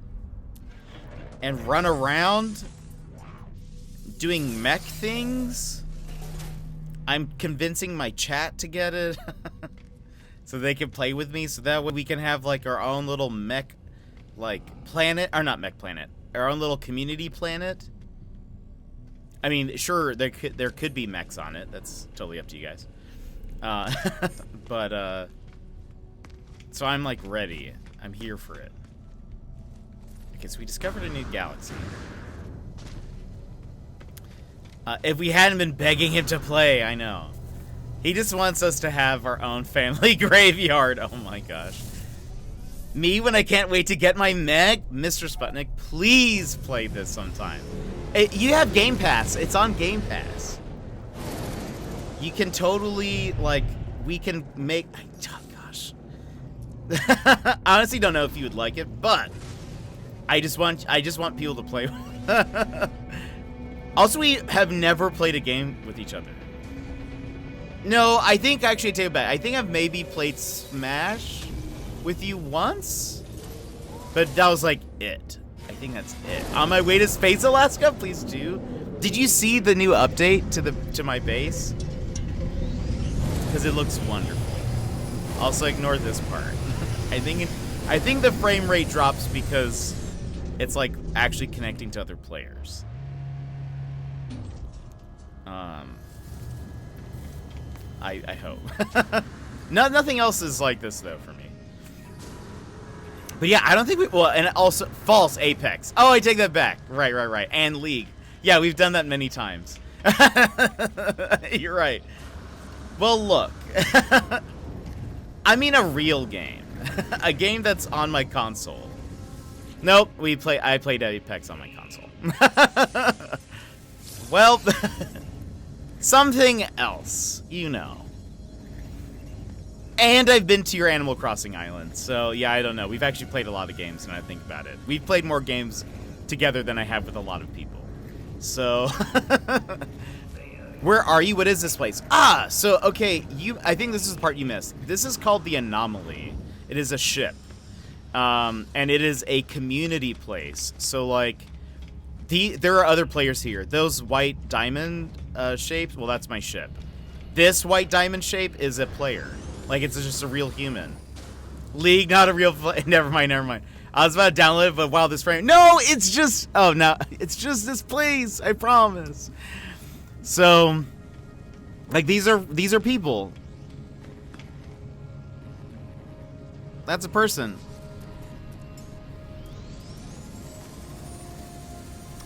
and run around doing mech things. I'm convincing my chat to get it so they can play with me, so that way we can have like our own little mech, like planet, or not mech planet, our own little community planet. I mean, sure, there could be mechs on it. That's totally up to you guys. So I'm like ready. I'm here for it. Okay, so we discovered a new galaxy. If we hadn't been begging him to play, I know. He just wants us to have our own family graveyard. Oh my gosh. Me, when I can't wait to get my mech? Mr. Sputnik, please play this sometime. You have Game Pass. It's on Game Pass. You can totally, like, we can make... Oh, gosh. I honestly don't know if you would like it, but I just want people to play. Also, we have never played a game with each other. No, I think, actually, I take it back. I think I've maybe played Smash with you once, but that was like it. I think that's it. On my way to Space Alaska, please do. Did you see the new update to my base? Because it looks wonderful. Also, ignore this part. I think the frame rate drops because It's like actually connecting to other players. I hope. Nothing else is like this though for me. But yeah, I don't think we... Well, and also... False Apex. Oh, I take that back. Right. And League. Yeah, we've done that many times. You're right. Well, look. I mean a real game. A game that's on my console. Nope, I played Apex on my console. Well, something else, you know. And I've been to your Animal Crossing island, so yeah, I don't know. We've actually played a lot of games when I think about it. We've played more games together than I have with a lot of people. So, where are you? What is this place? Ah, so, okay, I think this is the part you missed. This is called the Anomaly. It is a ship. And it is a community place. So, like, there are other players here. Those white diamond shapes, well, that's my ship. This white diamond shape is a player. Like, it's just a real human. League, not a real... Never mind. I was about to download it, but wow, this frame... No, it's just... Oh, no. It's just this place. I promise. So, like, these are people. That's a person.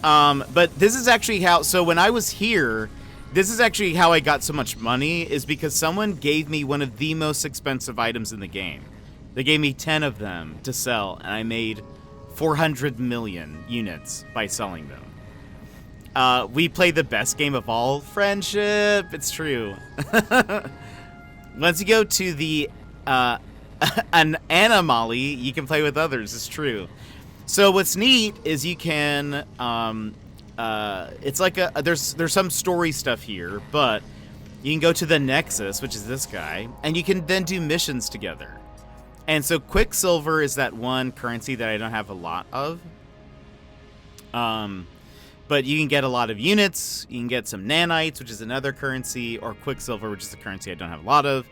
But this is actually how... So, when I was here... This is actually how I got so much money, is because someone gave me one of the most expensive items in the game. They gave me 10 of them to sell, and I made 400 million units by selling them. We played the best game of all, friendship. It's true. Once you go to the an anomaly, you can play with others. It's true. So what's neat is you can... it's like there's some story stuff here, but you can go to the Nexus, which is this guy, and you can then do missions together. And so Quicksilver is that one currency that I don't have a lot of. But you can get a lot of units. You can get some nanites, which is another currency, or Quicksilver, which is a currency I don't have a lot of.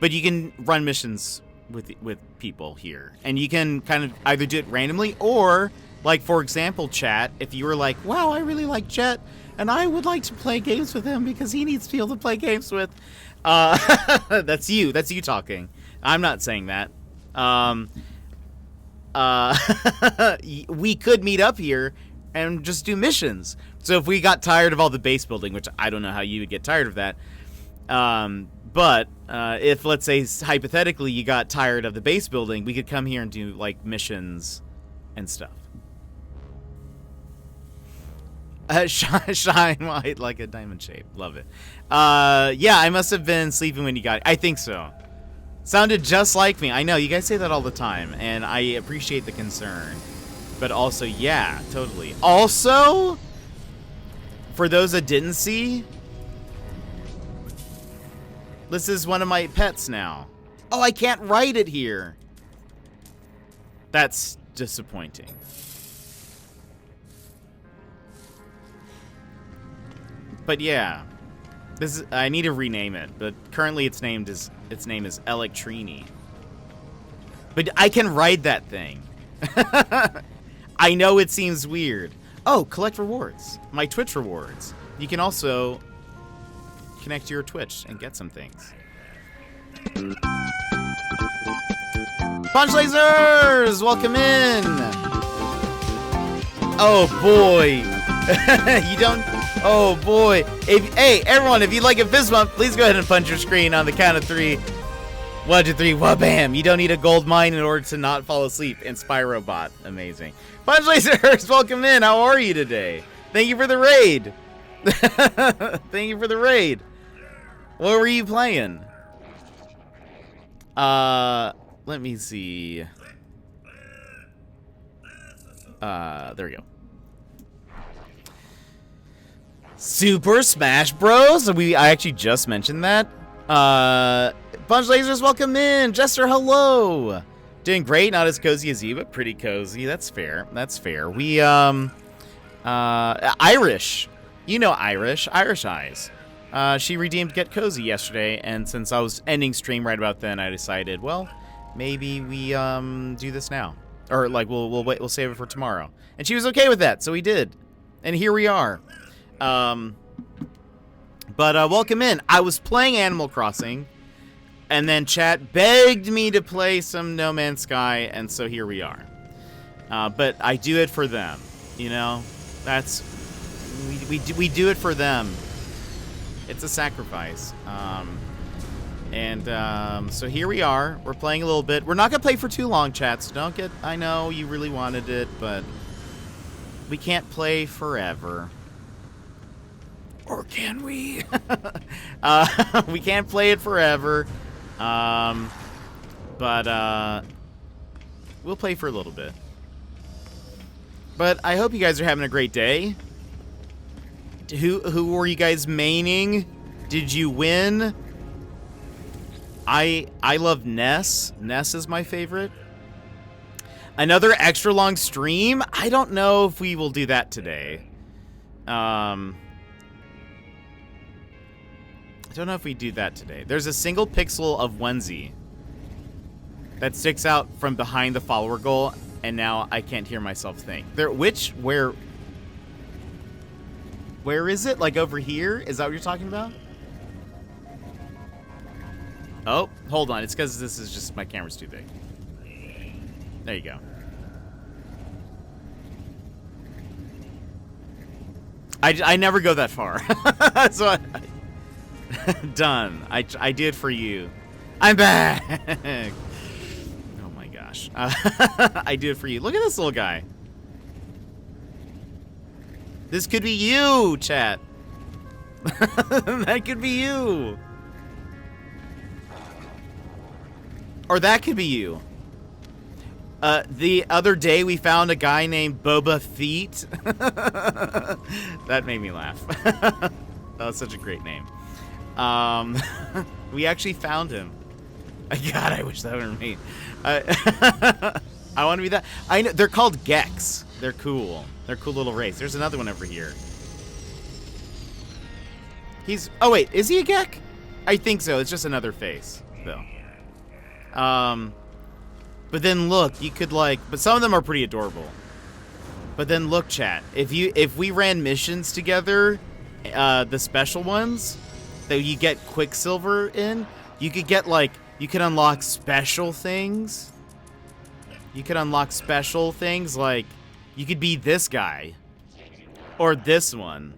But you can run missions with people here, and you can kind of either do it randomly or... Like, for example, chat, if you were like, wow, I really like Jet, and I would like to play games with him because he needs people to play games with. That's you. That's you talking. I'm not saying that. We could meet up here and just do missions. So if we got tired of all the base building, which I don't know how you would get tired of that, but if, let's say, hypothetically, you got tired of the base building, we could come here and do, like, missions and stuff. Shine white like a diamond shape. Love it. Yeah, I must have been sleeping when you got it. I think so. Sounded just like me. I know, you guys say that all the time, and I appreciate the concern. But also, yeah, totally. Also, for those that didn't see, this is one of my pets now. Oh, I can't write it here. That's disappointing. But yeah, I need to rename it. But currently, its name is Electrini. But I can ride that thing. I know it seems weird. Oh, collect rewards. My Twitch rewards. You can also connect to your Twitch and get some things. Punch Lasers! Welcome in! Oh boy! You don't... Oh boy. Hey, everyone, if you'd like a fist bump, please go ahead and punch your screen on the count of 3. 1, 2, 3, wha-bam! You don't need a gold mine in order to not fall asleep. And Spyrobot. Amazing. Punch Lasers, welcome in. How are you today? Thank you for the raid. Thank you for the raid. What were you playing? Let me see. There we go. Super Smash Bros. I actually just mentioned that. Punch Lasers, welcome in. Jester, hello. Doing great. Not as cozy as you, but pretty cozy. That's fair. That's fair. We Irish. You know Irish. Irish Eyes. She redeemed Get Cozy yesterday, and since I was ending stream right about then, I decided, well, maybe we do this now. Or like we'll wait, we'll save it for tomorrow. And she was okay with that, so we did. And here we are. But welcome in. I was playing Animal Crossing, and then chat begged me to play some No Man's Sky, and so here we are. But I do it for them, you know. That's we do it for them. It's a sacrifice. So here we are. We're playing a little bit. We're not gonna play for too long, chat. So don't get. I know you really wanted it, but we can't play forever. Or can we? We can't play it forever. But we'll play for a little bit. But I hope you guys are having a great day. Who were you guys maining? Did you win? I love Ness. Ness is my favorite. Another extra long stream? I don't know if we will do that today. I don't know if we do that today. There's a single pixel of onesie that sticks out from behind the follower goal, and now I can't hear myself think. Where is it? Like over here? Is that what you're talking about? Oh, hold on. It's because this is just, my camera's too big. There you go. I never go that far. So done. I did for you. I'm back. Oh my gosh. I did it for you. Look at this little guy. This could be you, chat. That could be you. Or that could be you. The other day we found a guy named Boba Feet. That made me laugh. That was such a great name. We actually found him. God, I wish that were me. I want to be that. I know they're called Geks. They're cool. They're a cool little race. There's another one over here. Oh wait, is he a Gek? I think so. It's just another face, though. But then look, you could but some of them are pretty adorable. But then look, chat. If we ran missions together, the special ones that you get Quicksilver in, you could get you could unlock special things. You could unlock special things like you could be this guy or this one.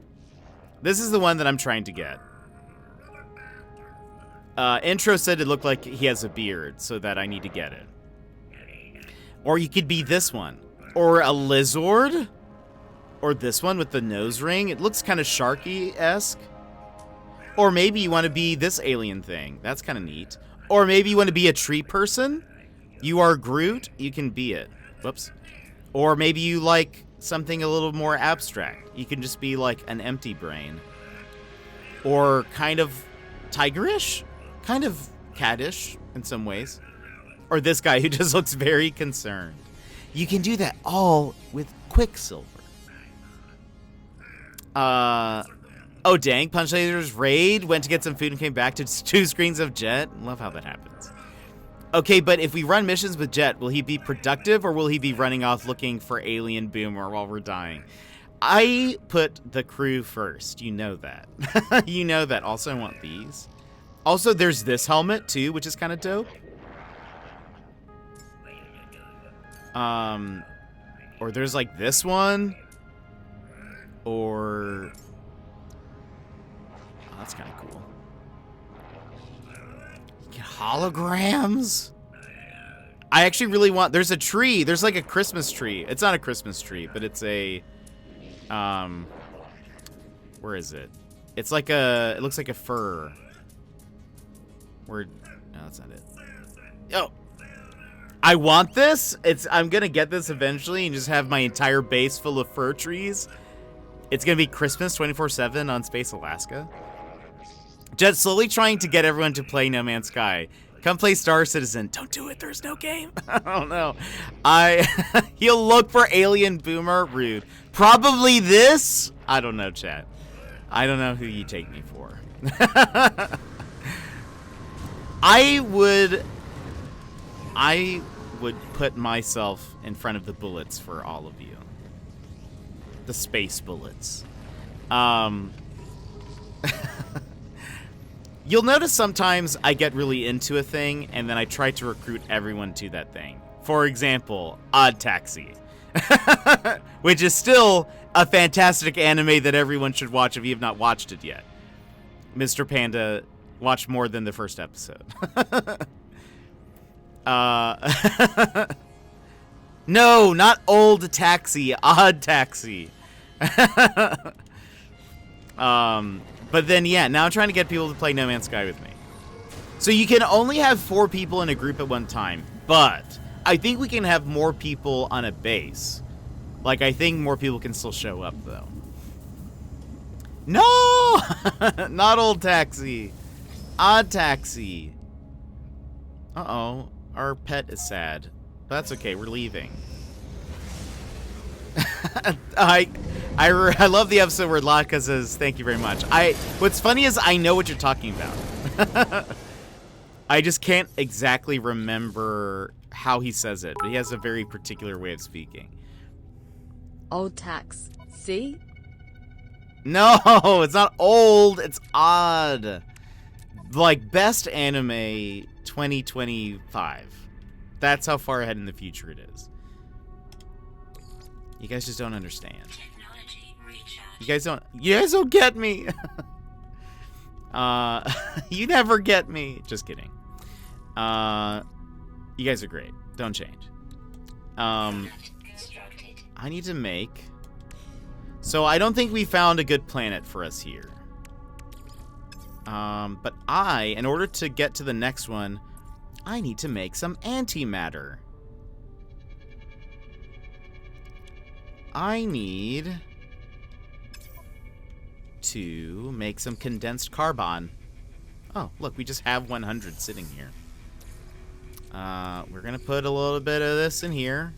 This is the one that I'm trying to get. Intro said it looked like he has a beard, so that I need to get it. Or you could be this one. Or a lizard. Or this one with the nose ring. It looks kind of Sharky-esque. Or maybe you want to be this alien thing. That's kind of neat. Or maybe you want to be a tree person. You are Groot. You can be it. Whoops. Or maybe you like something a little more abstract. You can just be like an empty brain. Or kind of tigerish. Kind of cattish in some ways. Or this guy who just looks very concerned. You can do that all with Quicksilver. Oh dang, Punch Laser's raid went to get some food and came back to 2 screens of Jet. Love how that happens. Okay, but if we run missions with Jet, will he be productive or will he be running off looking for Alien Boomer while we're dying? I put the crew first. You know that. You know that. Also, I want these. Also, there's this helmet, too, which is kind of dope. Or there's, this one. Or... Oh, that's kind of cool. You get holograms? I actually really want... There's a tree. There's, a Christmas tree. It's not a Christmas tree, but it's a... Where is it? It's like a... It looks like a fur. No, that's not it. Oh, I want this. I'm gonna get this eventually and just have my entire base full of fir trees. It's gonna be Christmas 24/7 on Space Alaska. Jet's slowly trying to get everyone to play No Man's Sky. Come play Star Citizen. Don't do it. There's no game. I don't know. He'll look for Alien Boomer. Rude. Probably this. I don't know, chat. I don't know who you take me for. I would put myself in front of the bullets for all of you. The space bullets. You'll notice sometimes I get really into a thing, and then I try to recruit everyone to that thing. For example, Odd Taxi. Which is still a fantastic anime that everyone should watch if you have not watched it yet. Mr. Panda, watch more than the first episode. No, not Old Taxi, Odd Taxi. But then, yeah, now I'm trying to get people to play No Man's Sky with me. So you can only have 4 people in a group at one time, but I think we can have more people on a base. Like, I think more people can still show up, though. No! Not Old Taxi. Odd Taxi. Uh-oh. Our pet is sad. But that's okay. We're leaving. I love the episode where Latka says, thank you very much. What's funny is I know what you're talking about. I just can't exactly remember how he says it, but he has a very particular way of speaking. Old tax. See? No, it's not old, it's odd. Like, best anime 2025. That's how far ahead in the future it is. You guys just don't understand. You guys don't get me. You never get me. Just kidding. You guys are great. Don't change. I need to make... So I don't think we found a good planet for us here. But in order to get to the next one, I need to make some antimatter. I need to make some condensed carbon. Oh, look, we just have 100 sitting here. We're going to put a little bit of this in here.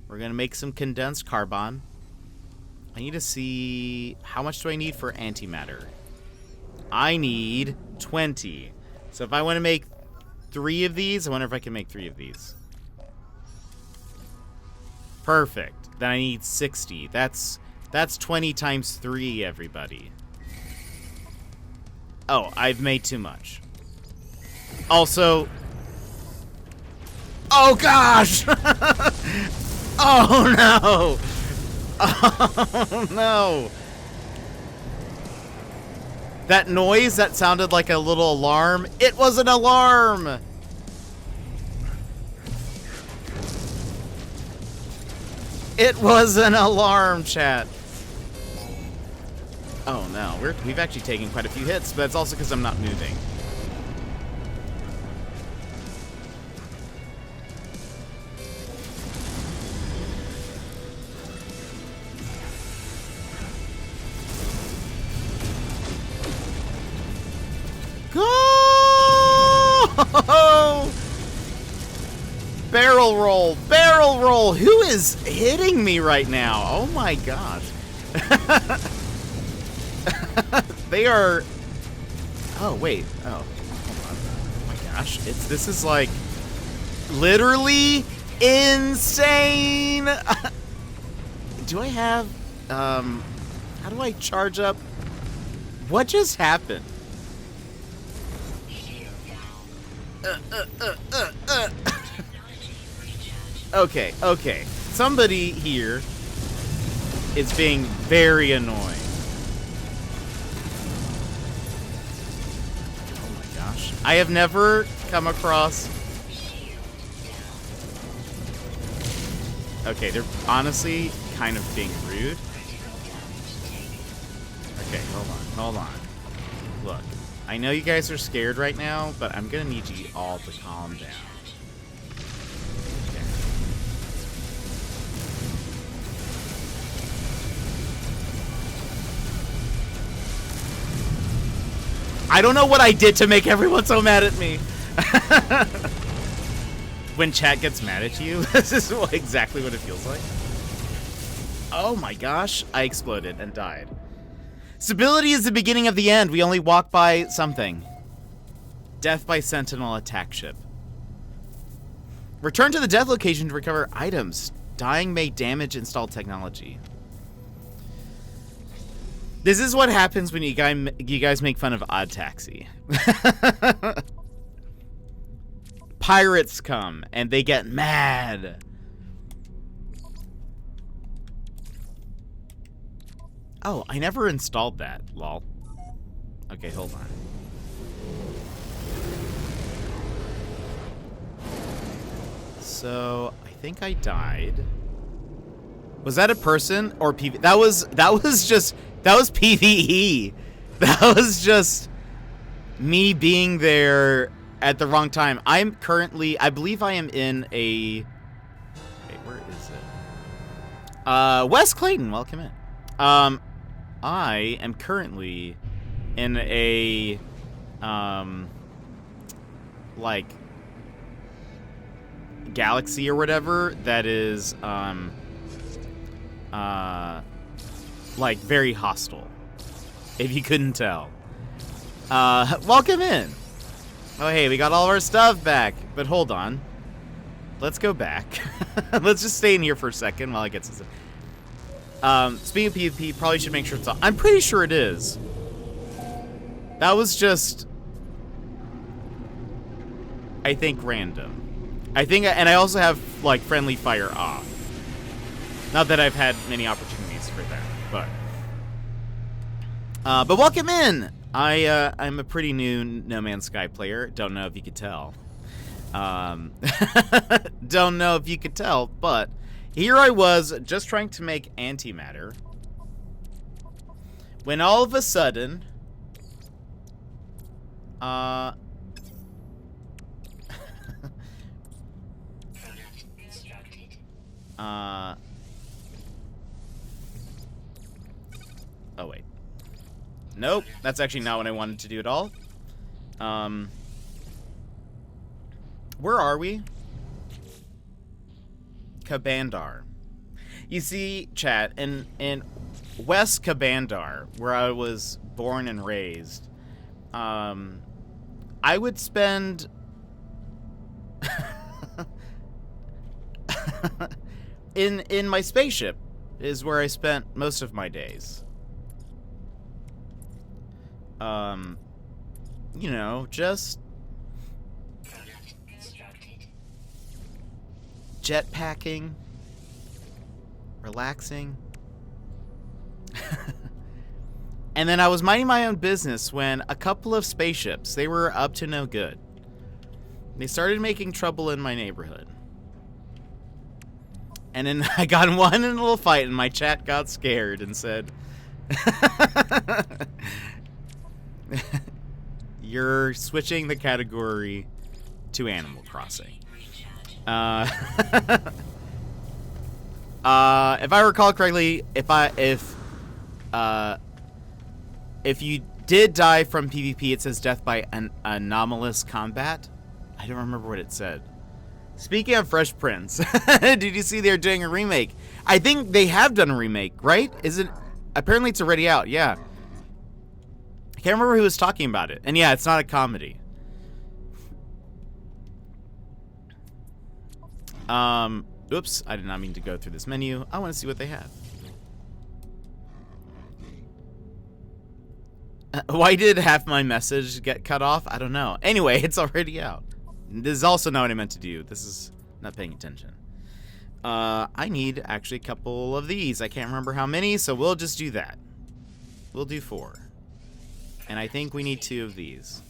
We're going to make some condensed carbon. I need to see... How much do I need for antimatter? I need 20. So if I want to make 3 of these, I wonder if I can make 3 of these. Perfect. Then I need 60. That's 20 times 3, everybody. Oh, I've made too much. Also... Oh, gosh! Oh, no! Oh, no! That noise that sounded like a little alarm, it was an alarm! It was an alarm, chat. Oh, no. We've actually taken quite a few hits, but that's also because I'm not moving. Go! Barrel roll! Barrel roll! Who is hitting me right now? Oh my gosh. They are... Oh, wait. Oh, hold on. Oh my gosh. This is like... literally insane! Do I have... How do I charge up? What just happened? Okay. Somebody here is being very annoying. Oh my gosh. I have never come across... Okay, they're honestly kind of being rude. Okay, hold on. Look. I know you guys are scared right now, but I'm gonna need you all to calm down. Okay. I don't know what I did to make everyone so mad at me. When chat gets mad at you, this is exactly what it feels like. Oh my gosh, I exploded and died. Stability is the beginning of the end. We only walk by something. Death by Sentinel attack ship. Return to the death location to recover items. Dying may damage installed technology. This is what happens when you guys make fun of Odd Taxi. Pirates come and they get mad. Oh, I never installed that, lol. Okay, hold on. So, I think I died. Was that a person or PV? That was PvE. That was just me being there at the wrong time. I'm currently, I believe I am in a, wait, where is it? Wes Clayton, welcome in. I am currently in a, like, galaxy or whatever that is, like, very hostile. If you couldn't tell. Welcome in. Oh, hey, we got all of our stuff back. But hold on. Let's go back. Let's just stay in here for a second while I get some stuff. Speaking of PvP, probably should make sure it's on. I'm pretty sure it is. That was just, I think, random. I think, and I also have, like, friendly fire off. Not that I've had many opportunities for that, but welcome in. I'm a pretty new No Man's Sky player. Don't know if you could tell. Don't know if you could tell, but here I was just trying to make antimatter when all of a sudden, oh wait. Nope, that's actually not what I wanted to do at all. Where are we? Kabandar. You see, chat, in West Kabandar, where I was born and raised, I would spend in my spaceship is where I spent most of my days. You know, just jetpacking, relaxing. And then I was minding my own business when a couple of spaceships, they were up to no good. They started making trouble in my neighborhood. And then I got in a little fight and my chat got scared and said, you're switching the category to Animal Crossing. If I recall correctly, if you did die from PvP, it says death by an anomalous combat. I don't remember what it said. Speaking of Fresh Prince, did you see they're doing a remake? I think they have done a remake, right? Is it? Apparently it's already out, yeah. I can't remember who was talking about it. And yeah, it's not a comedy. Oops, I did not mean to go through this menu. I want to see what they have. Why did half my message get cut off? I don't know. Anyway, it's already out. This is also not what I meant to do. This is not paying attention. I need actually a couple of these. I can't remember how many, so we'll just do that. We'll do 4. And I think we need 2 of these.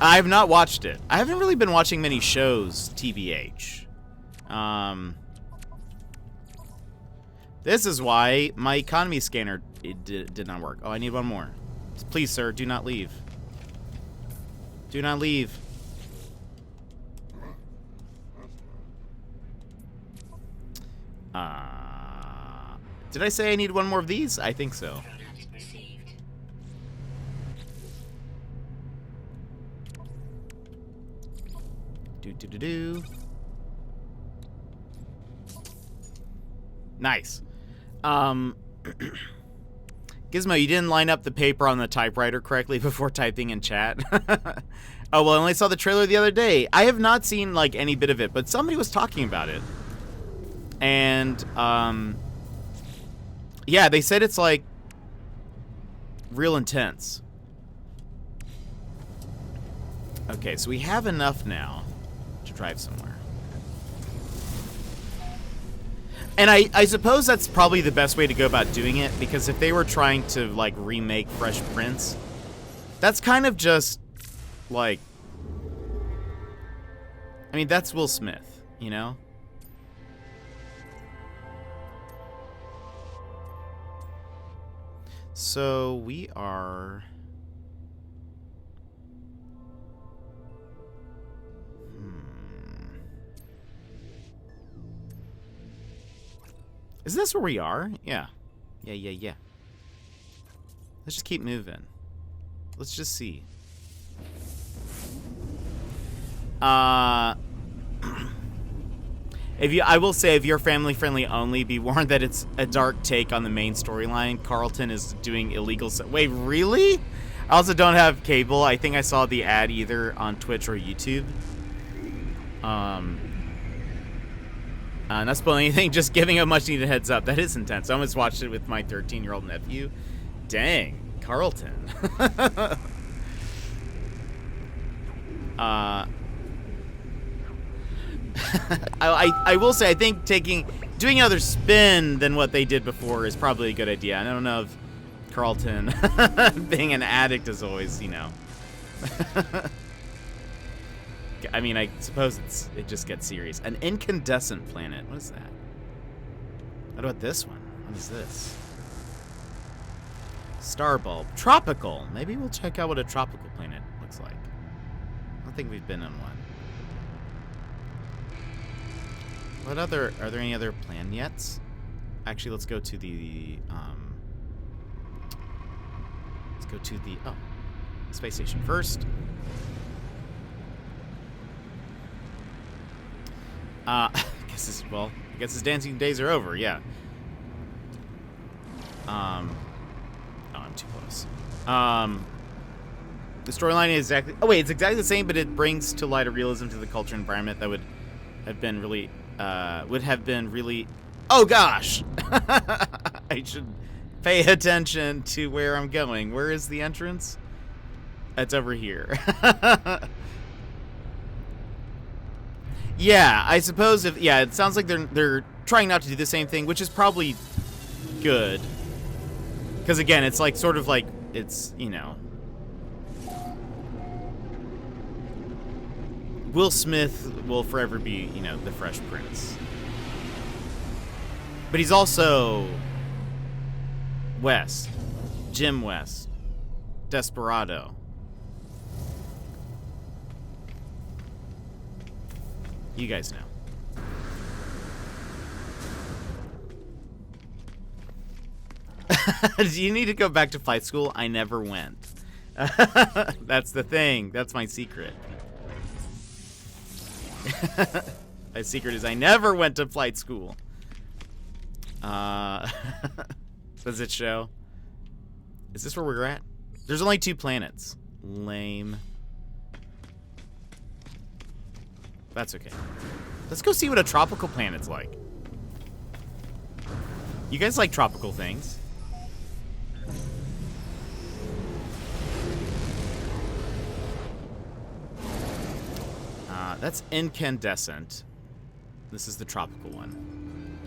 I've not watched it. I haven't really been watching many shows, TBH. This is why my economy scanner did not work. Oh, I need one more. Please, sir, do not leave. Do not leave. Did I say I need one more of these? I think so. Do. Nice. Gizmo, you didn't line up the paper on the typewriter correctly before typing in chat. Oh, well, I only saw the trailer the other day. I have not seen, like, any bit of it, but somebody was talking about it. And, yeah, they said it's, like, real intense. Okay, so we have enough now to drive somewhere. And I suppose that's probably the best way to go about doing it, because if they were trying to, like, remake Fresh Prince, that's kind of just, like... I mean, that's Will Smith, you know? So, we are... Is this where we are? Yeah. Yeah. Let's just keep moving. Let's just see. I will say, if you're family friendly only, be warned that it's a dark take on the main storyline. Carlton is doing illegal wait, really? I also don't have cable. I think I saw the ad either on Twitch or YouTube. Not spoiling anything, just giving a much needed heads up. That is intense. I almost watched it with my 13-year-old nephew. Dang, Carlton. I will say, I think doing another spin than what they did before is probably a good idea. I don't know if Carlton being an addict is always, you know. I mean, I suppose it just gets serious. An incandescent planet. What is that? What about this one? What is this? Star bulb. Tropical. Maybe we'll check out what a tropical planet looks like. I don't think we've been on one. Are there any other planets? Actually, let's go to the space station first. I guess his dancing days are over, yeah. Oh, I'm too close. The storyline is it's exactly the same, but it brings to light a realism to the culture and environment that would have been really, oh gosh! I should pay attention to where I'm going. Where is the entrance? It's over here. Yeah, I suppose it sounds like they're trying not to do the same thing, which is probably good. Because again, it's like sort of like it's, you know, Will Smith will forever be, you know, the Fresh Prince. But he's also West, Jim West, Desperado. You guys know. Do you need to go back to flight school? I never went. That's the thing. That's my secret. My secret is I never went to flight school. Does it show? Is this where we're at? There's only 2 planets. Lame. That's okay. Let's go see what a tropical planet's like. You guys like tropical things? That's incandescent. This is the tropical one.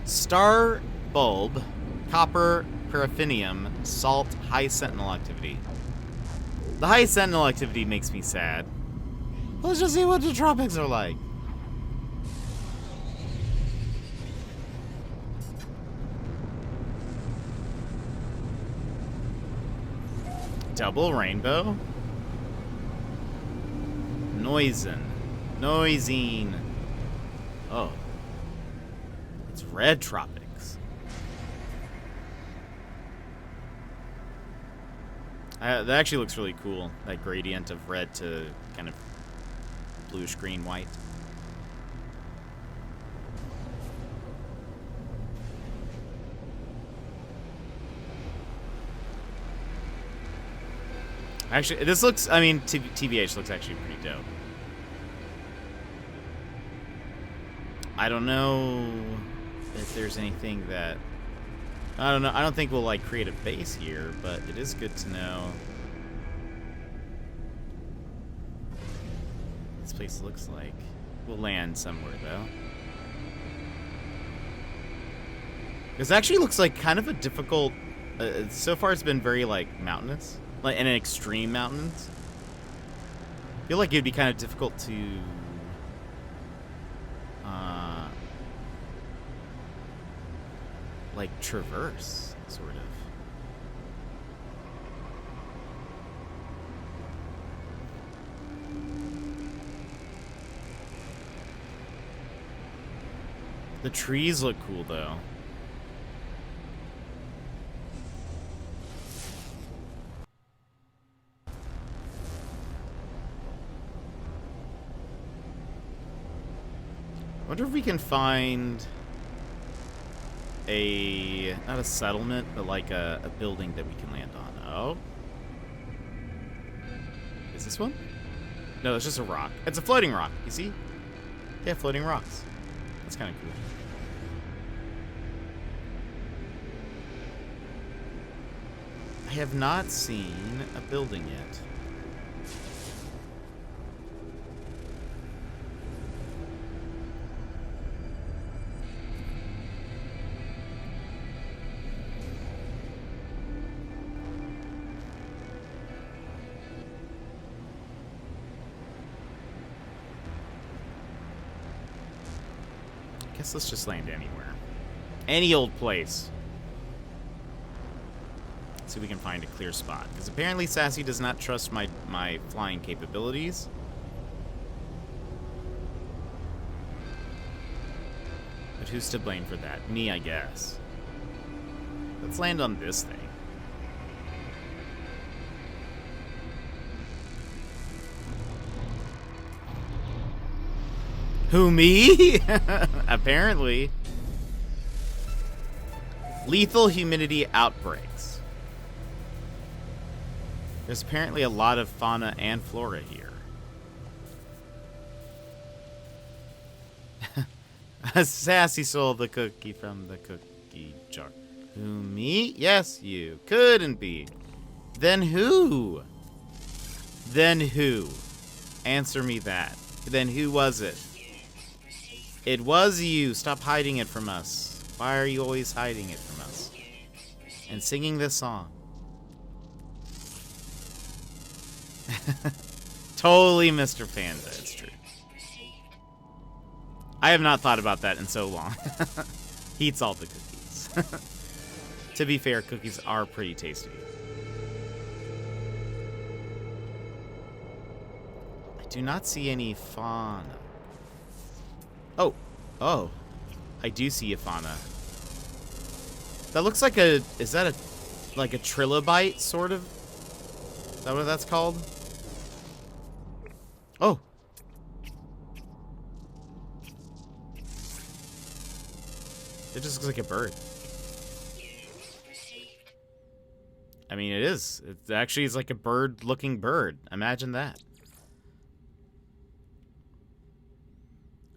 Star bulb, copper, paraffinium, salt, high sentinel activity. The high sentinel activity makes me sad. Let's just see what the tropics are like. Double rainbow. Noisine. Oh. It's red tropics. That actually looks really cool. That gradient of red to kind of bluish green white. Actually, this looks, I mean, TBH looks actually pretty dope. I don't know if there's anything that, I don't know. I don't think we'll like create a base here, but it is good to know. This place looks like. We'll land somewhere though. This actually looks like kind of a difficult, so far it's been very like mountainous, like and extreme mountains. I feel like it'd be kind of difficult to like traverse, sort of. The trees look cool though. I wonder if we can find a, not a settlement, but like a building that we can land on. Oh. Is this one? No, it's just a rock. It's a floating rock, you see? Yeah, floating rocks. That's kind of cool. I have not seen a building yet. Guess let's just land anywhere. Any old place. See if we can find a clear spot. Because apparently Sassy does not trust my flying capabilities. But who's to blame for that? Me, I guess. Let's land on this thing. Who, me? Apparently. Lethal humidity outbreaks. There's apparently a lot of fauna and flora here. Sassy stole the cookie from the cookie jar. Who, me? Yes, you. Couldn't be. Then who? Then who? Answer me that. Then who was it? It was you. Stop hiding it from us. Why are you always hiding it from us? And singing this song. Totally Mr. Panda, it's true. I have not thought about that in so long. He eats all the cookies. To be fair, cookies are pretty tasty. I do not see any fauna. Oh. Oh. I do see a fauna. That looks like a... Is that a... Like a trilobite, sort of? Is that what that's called? Oh. It just looks like a bird. I mean, it is. It actually is like a bird-looking bird. Imagine that.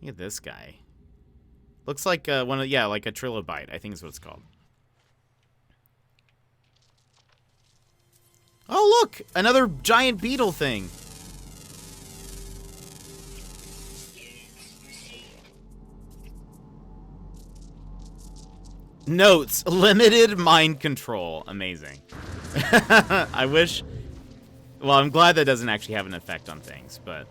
Look at this guy. Looks like one of, yeah, like a trilobite, I think is what it's called. Oh, look! Another giant beetle thing. Notes. Limited mind control. Amazing. I wish... Well, I'm glad that doesn't actually have an effect on things, but...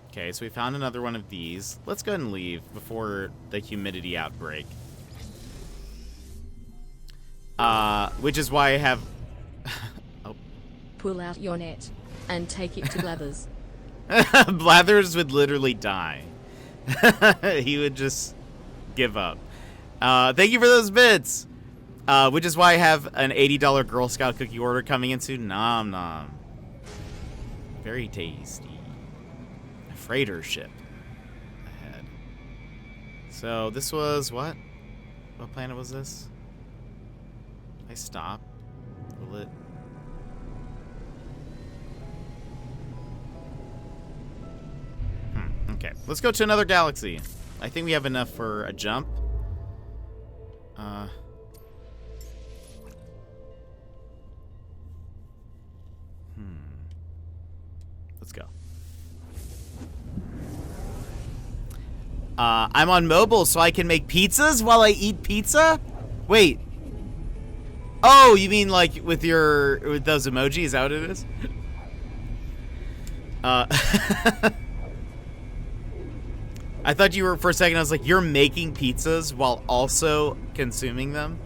Okay, so we found another one of these. Let's go ahead and leave before the humidity outbreak. Which is why I have... Oh. Pull out your net and take it to Blathers. Blathers would literally die. He would just give up. Thank you for those bits. Which is why I have an $80 Girl Scout cookie order coming in soon. Nom nom. Very tasty. A freighter ship ahead. So this was what? What planet was this? I stop. Will it? Okay, let's go to another galaxy. I think we have enough for a jump. Let's go. I'm on mobile, so I can make pizzas while I eat pizza? Wait. Oh, you mean like with those emojis? Is that what it is? I thought you were, for a second, I was like, you're making pizzas while also consuming them?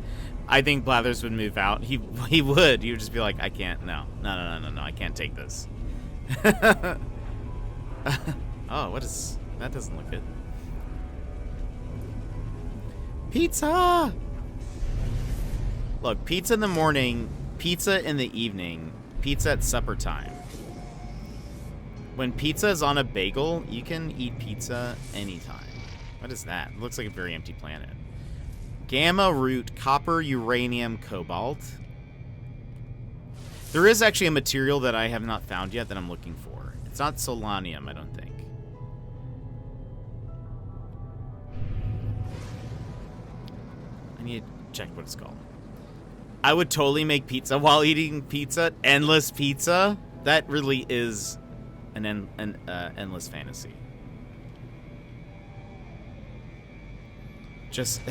I think Blathers would move out. He would. He would just be like, I can't. No, I can't take this. Oh, what is... That doesn't look good. Pizza! Look, pizza in the morning, pizza in the evening, pizza at supper time. When pizza is on a bagel, you can eat pizza anytime. What is that? It looks like a very empty planet. Gamma root, copper, uranium, cobalt. There is actually a material that I have not found yet that I'm looking for. It's not solanium, I don't think. I need to check what it's called. I would totally make pizza while eating pizza. Endless pizza? That really is an endless fantasy. Just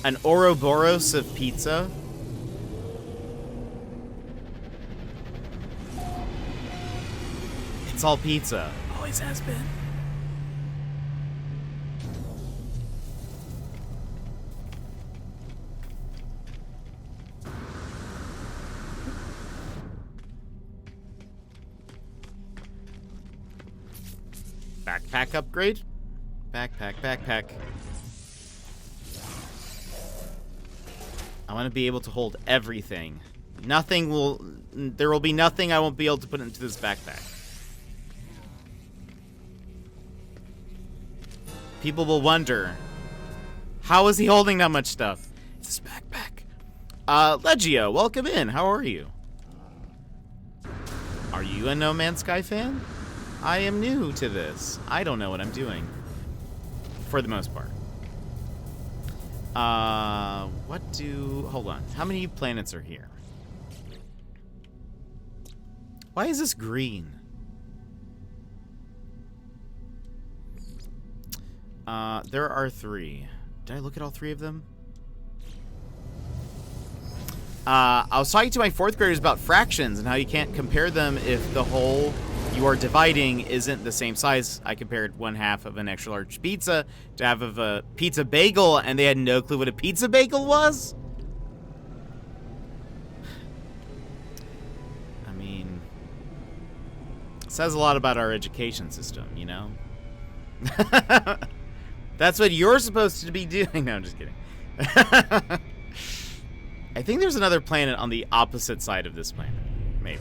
an Ouroboros of pizza. It's all pizza. Always has been. Backpack upgrade? Backpack. I want to be able to hold everything. There will be nothing I won't be able to put into this backpack. People will wonder, how is he holding that much stuff? It's his backpack. Legio, welcome in. How are you? Are you a No Man's Sky fan? I am new to this. I don't know what I'm doing. For the most part. Hold on. How many planets are here? Why is this green? There are 3. Did I look at all 3 of them? I was talking to my 4th graders about fractions and how you can't compare them if the whole you are dividing isn't the same size. I compared 1/2 of an extra large pizza to half of a pizza bagel, and they had no clue what a pizza bagel was? I mean, it says a lot about our education system, you know? That's what you're supposed to be doing. No, I'm just kidding. I think there's another planet on the opposite side of this planet. Maybe.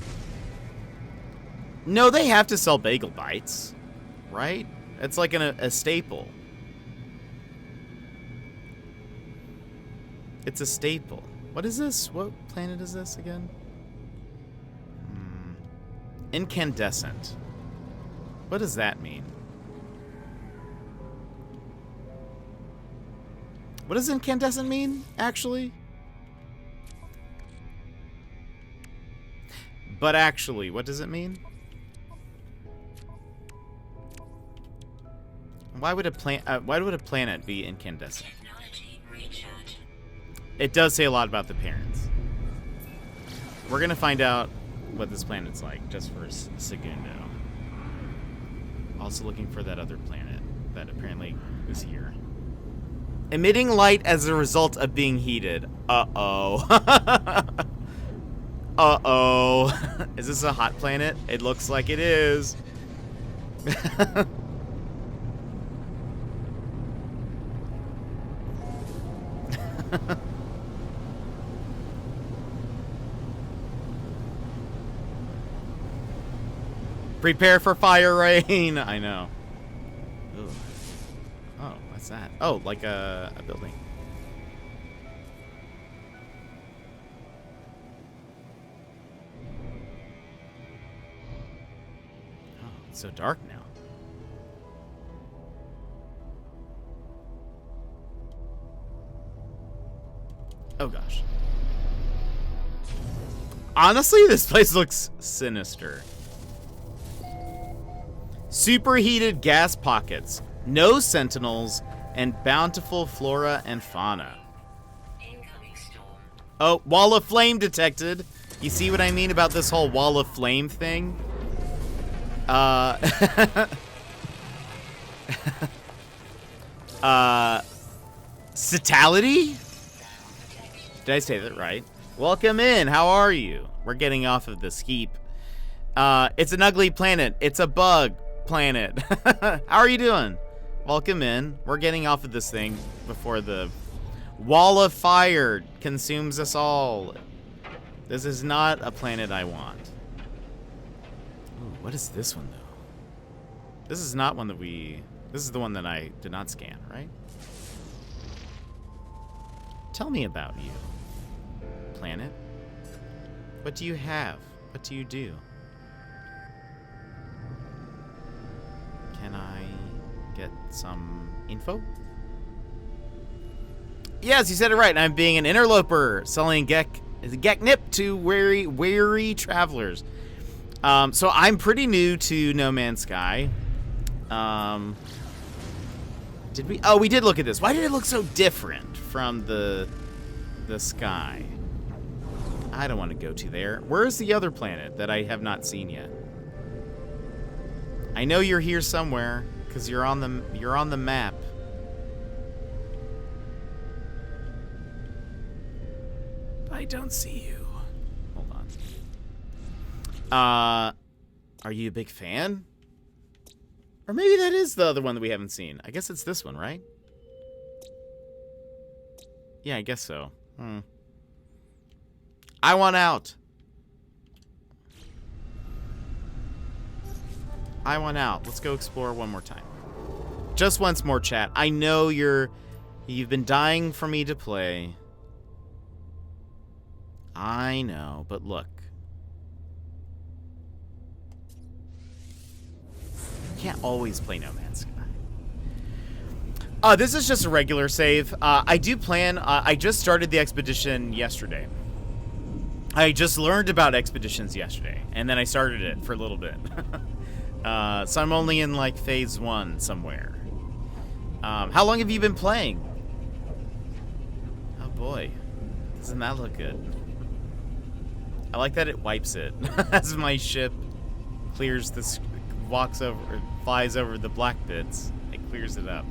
No, they have to sell bagel bites, right? It's like a staple. It's a staple. What is this? What planet is this again? Incandescent. What does that mean? What does incandescent mean, actually? But actually, what does it mean? Why would a planet be incandescent? It does say a lot about the parents. We're gonna find out what this planet's like just for a segundo. Also looking for that other planet that apparently is here. Emitting light as a result of being heated. Uh-oh. Uh-oh. Is this a hot planet? It looks like it is. Prepare for fire rain. I know. Ugh. Oh, what's that? Oh, like a building. Oh, it's so dark now. Honestly, this place looks sinister. Superheated gas pockets, no sentinels, and bountiful flora and fauna. Oh, wall of flame detected. You see what I mean about this whole wall of flame thing? Citality? Did I say that right? Welcome in. How are you? We're getting off of this heap. It's an ugly planet. It's a bug planet. How are you doing? Welcome in. We're getting off of this thing before the wall of fire consumes us all. This is not a planet I want. Ooh, what is this one, though? This is not one that we... This is the one that I did not scan, right? Tell me about you, planet. What do you have? What do you do? Can I get some info? Yes, you said it right. I'm being an interloper, selling Geknip to weary travelers. So I'm pretty new to No Man's Sky. Did we? Oh, we did look at this. Why did it look so different from the sky? I don't want to go to there. Where's the other planet that I have not seen yet? I know you're here somewhere because you're on the map. I don't see you. Hold on. Are you a big fan? Or maybe that is the other one that we haven't seen. I guess it's this one, right? Yeah, I guess so. I want out. I want out. Let's go explore one more time. Just once more, chat. I know you've been dying for me to play. I know, but look. You can't always play No Man's Sky. This is just a regular save. I do plan... I just started the expedition yesterday. I just learned about expeditions yesterday, and then I started it for a little bit. So I'm only in, like, phase 1 somewhere. How long have you been playing? Oh, boy. Doesn't that look good? I like that it wipes it as my ship clears this, flies over the black bits. It clears it up.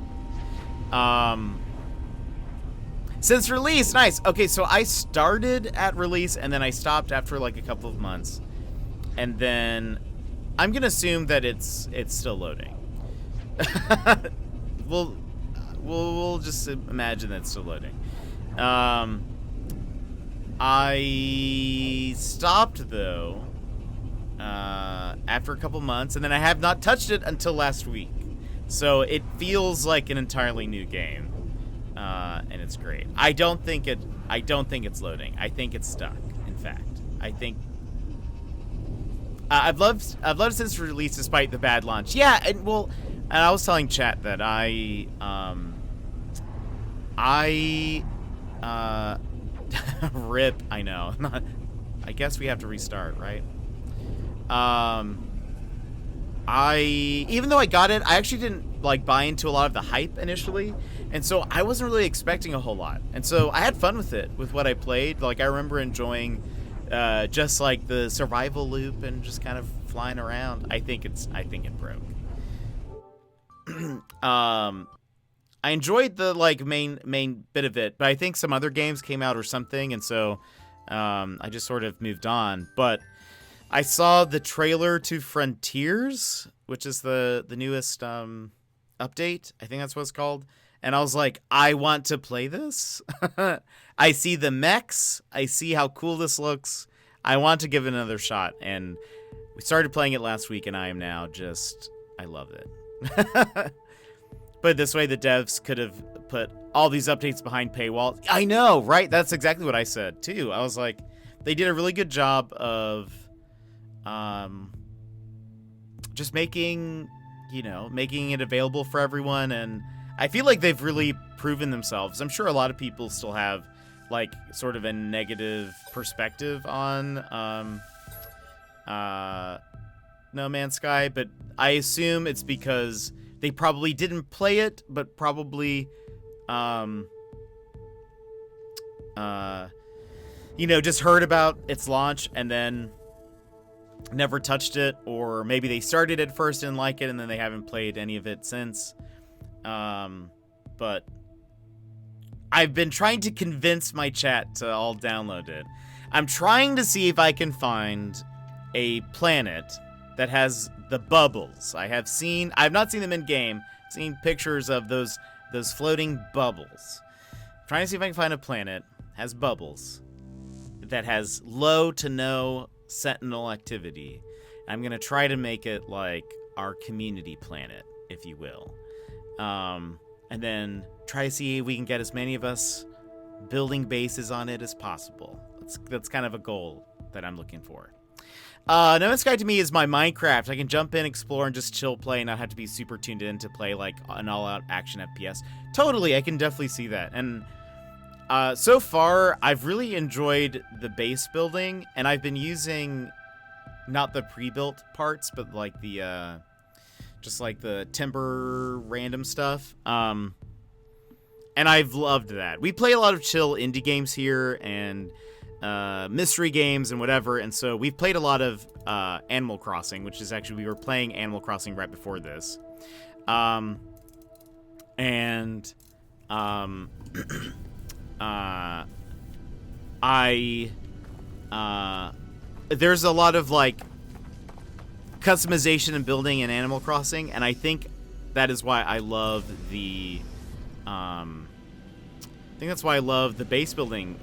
Since release, nice. Okay, so I started at release and then I stopped after like a couple of months, and then I'm gonna assume that it's still loading. We'll just imagine that it's still loading. I stopped, though, after a couple months, and then I have not touched it until last week. So it feels like an entirely new game, and it's great. I don't think it's loading. I think it's stuck, in fact. I think... I've loved it since release, despite the bad launch. Yeah, and I was telling chat that rip, I know. I guess we have to restart, right? Even though I got it, I actually didn't like buy into a lot of the hype initially, and so I wasn't really expecting a whole lot. And so I had fun with it, with what I played. Like, I remember enjoying just like the survival loop and just kind of flying around. I think it broke. I enjoyed the like main bit of it, but I think some other games came out or something, and so I just sort of moved on. But I saw the trailer to Frontiers, which is the newest update. I think that's what it's called. And I was like, I want to play this. I see the mechs. I see how cool this looks. I want to give it another shot. And we started playing it last week, and I am now just... I love it. But this way, the devs could have put all these updates behind paywall. I know, right? That's exactly what I said, too. I was like, they did a really good job of just making it available for everyone. And I feel like they've really proven themselves. I'm sure a lot of people still have like sort of a negative perspective on No Man's Sky, but I assume it's because they probably didn't play it, but probably just heard about its launch and then never touched it, or maybe they started it first and like it and then they haven't played any of it since. But I've been trying to convince my chat to all download it. I'm trying to see if I can find a planet that has the bubbles. I've not seen them in game. I've seen pictures of those floating bubbles. I'm trying to see if I can find a planet has bubbles that has low to no sentinel activity. I'm gonna try to make it like our community planet, if you will. And then try to see if we can get as many of us building bases on it as possible. That's kind of a goal that I'm looking for. No Man's Sky to me is my Minecraft. I can jump in, explore, and just chill play, and not have to be super tuned in to play like an all-out action FPS. Totally, I can definitely see that. And so far, I've really enjoyed the base building, and I've been using not the pre-built parts, but like the just like the timber random stuff. And I've loved that. We play a lot of chill indie games here and mystery games and whatever, and so we've played a lot of Animal Crossing, which is actually, we were playing Animal Crossing right before this. There's a lot of like customization and building in Animal Crossing, and I think that is why I love the that's why I love the base building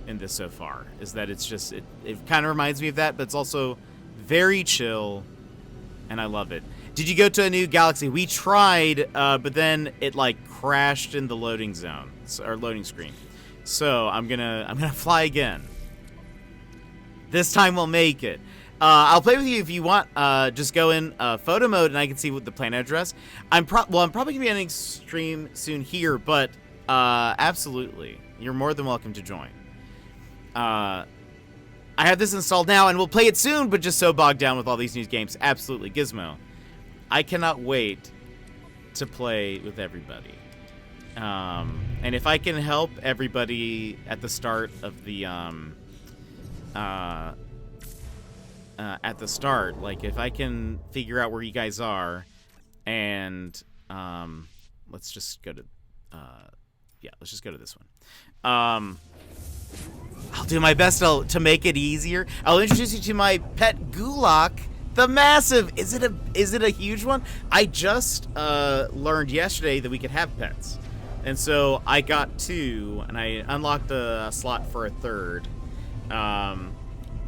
in this so far, is that it's just it kind of reminds me of that, but it's also very chill, and I love it. Did you go to a new galaxy? We tried, but then it like crashed in the loading zone or loading screen. So I'm gonna fly again. This time we'll make it. I'll play with you if you want. Just go in photo mode, and I can see what the planet address. I'm probably gonna be ending stream soon here, but absolutely, you're more than welcome to join. I have this installed now, and we'll play it soon, but just so bogged down with all these new games. Absolutely, Gizmo. I cannot wait to play with everybody. And if I can help everybody at the start of the like if I can figure out where you guys are, and let's just go to let's just go to this one. I'll do my best to make it easier. I'll introduce you to my pet Gulak, the massive. Is it a huge one? I just learned yesterday that we could have pets, and so I got 2, and I unlocked a slot for a 3rd.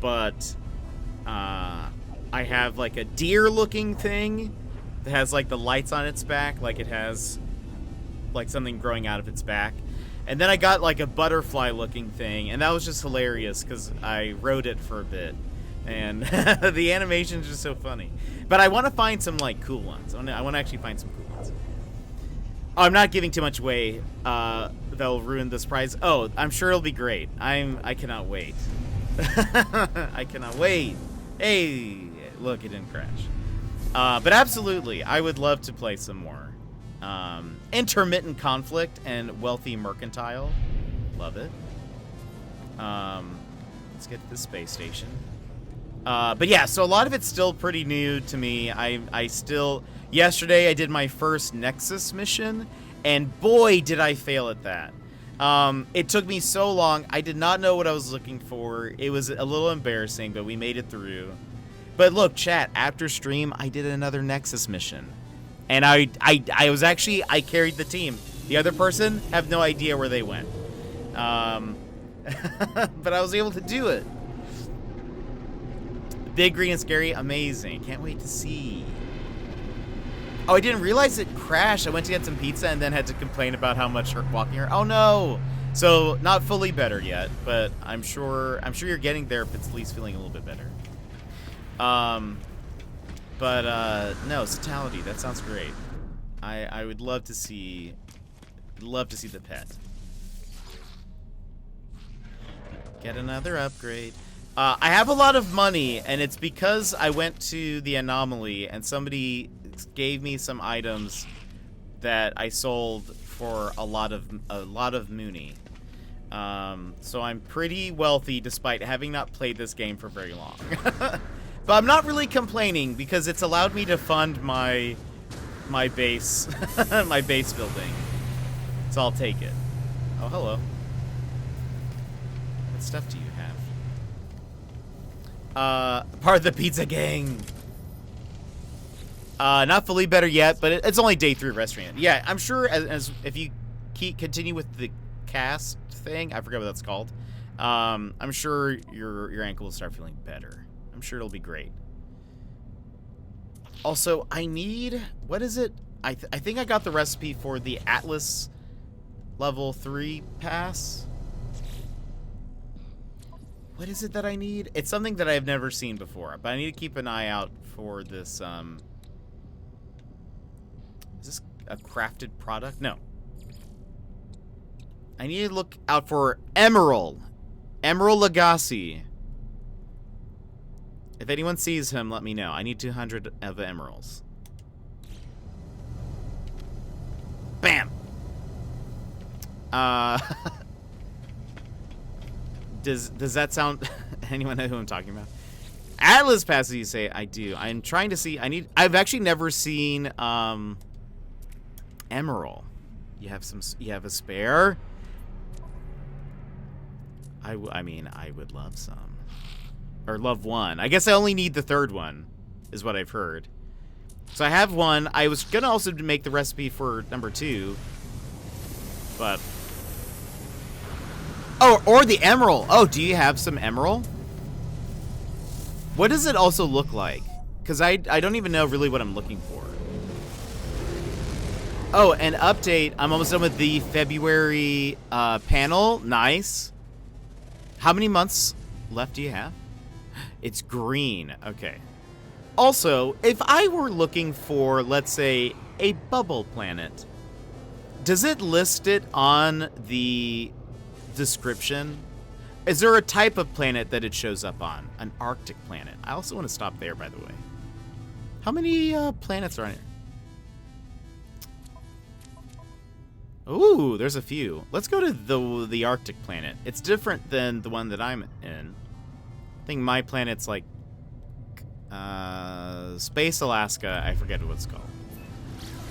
But I have like a deer-looking thing that has like the lights on its back, like it has like something growing out of its back. And then I got like a butterfly-looking thing, and that was just hilarious because I rode it for a bit, and the animation's just so funny. But I want to find some like cool ones. I want to actually find some cool ones. Oh, I'm not giving too much away. That'll ruin the surprise. Oh, I'm sure it'll be great. I cannot wait. I cannot wait. Hey, look, it didn't crash. But absolutely, I would love to play some more. Intermittent conflict and wealthy mercantile. Love it. Let's get to the space station. But yeah, so a lot of it's still pretty new to me. Yesterday I did my first Nexus mission, and boy, did I fail at that. It took me so long. I did not know what I was looking for. It was a little embarrassing, but we made it through. But look, chat, after stream, I did another Nexus mission. And I carried the team. The other person, have no idea where they went. But I was able to do it. Big, green, and scary, amazing. Can't wait to see. Oh, I didn't realize it crashed. I went to get some pizza and then had to complain about how much walking here. Oh no! So not fully better yet, but I'm sure you're getting there if it's at least feeling a little bit better. No, Citality, that sounds great. I would love to see the pet. Get another upgrade. I have a lot of money, and it's because I went to the anomaly and somebody gave me some items that I sold for a lot of Mooney. So I'm pretty wealthy despite having not played this game for very long. But I'm not really complaining because it's allowed me to fund my base, my base building. So I'll take it. Oh, hello. What stuff do you have? Part of the pizza gang. Not fully better yet, but it's only day 3 restaurant. Yeah, I'm sure as if you continue with the cast thing, I forget what that's called. I'm sure your ankle will start feeling better. I'm sure it'll be great. Also, I need, what is it? I think I got the recipe for the Atlas level 3 pass. What is it that I need? It's something that I've never seen before, but I need to keep an eye out for this. Is this a crafted product? No. I need to look out for Emerald. Emerald Lagasse. If anyone sees him, let me know. I need 200 of the emeralds. Bam! Does that sound... Anyone know who I'm talking about? Atlas passes, you say. I do. I'm trying to see... I've actually never seen, Emerald. You have a spare? I mean, I would love some. Or love one. I guess I only need the 3rd one, is what I've heard. So I have one. I was gonna also make the recipe for number 2. But... Oh, or the emerald. Oh, do you have some emerald? What does it also look like? Because I don't even know really what I'm looking for. Oh, and update. I'm almost done with the February panel. Nice. How many months left do you have? It's green. Okay. Also, if I were looking for, let's say, a bubble planet, does it list it on the description? Is there a type of planet that it shows up on? An Arctic planet. I also want to stop there, by the way. How many planets are on here? Ooh, there's a few. Let's go to the Arctic planet. It's different than the one that I'm in. I think my planet's like Space Alaska. I forget what it's called.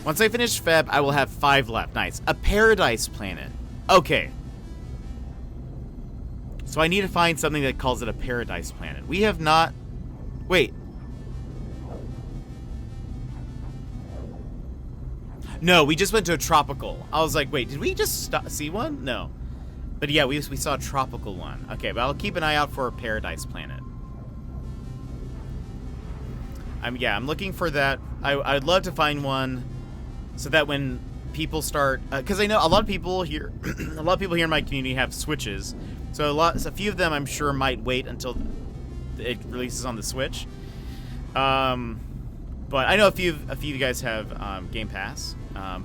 Once I finish Feb, I will have 5 left. Nice. A paradise planet. Okay. So I need to find something that calls it a paradise planet. We have not... Wait. No, we just went to a tropical. I was like, wait, did we just see one? No. But yeah, we saw a tropical one. Okay, but I'll keep an eye out for a paradise planet. I'm looking for that. I'd love to find one so that when people start... Because I know a lot of people here... a lot of people here in my community have Switches. So a few of them, I'm sure, might wait until it releases on the Switch. But I know a few of you guys have Game Pass.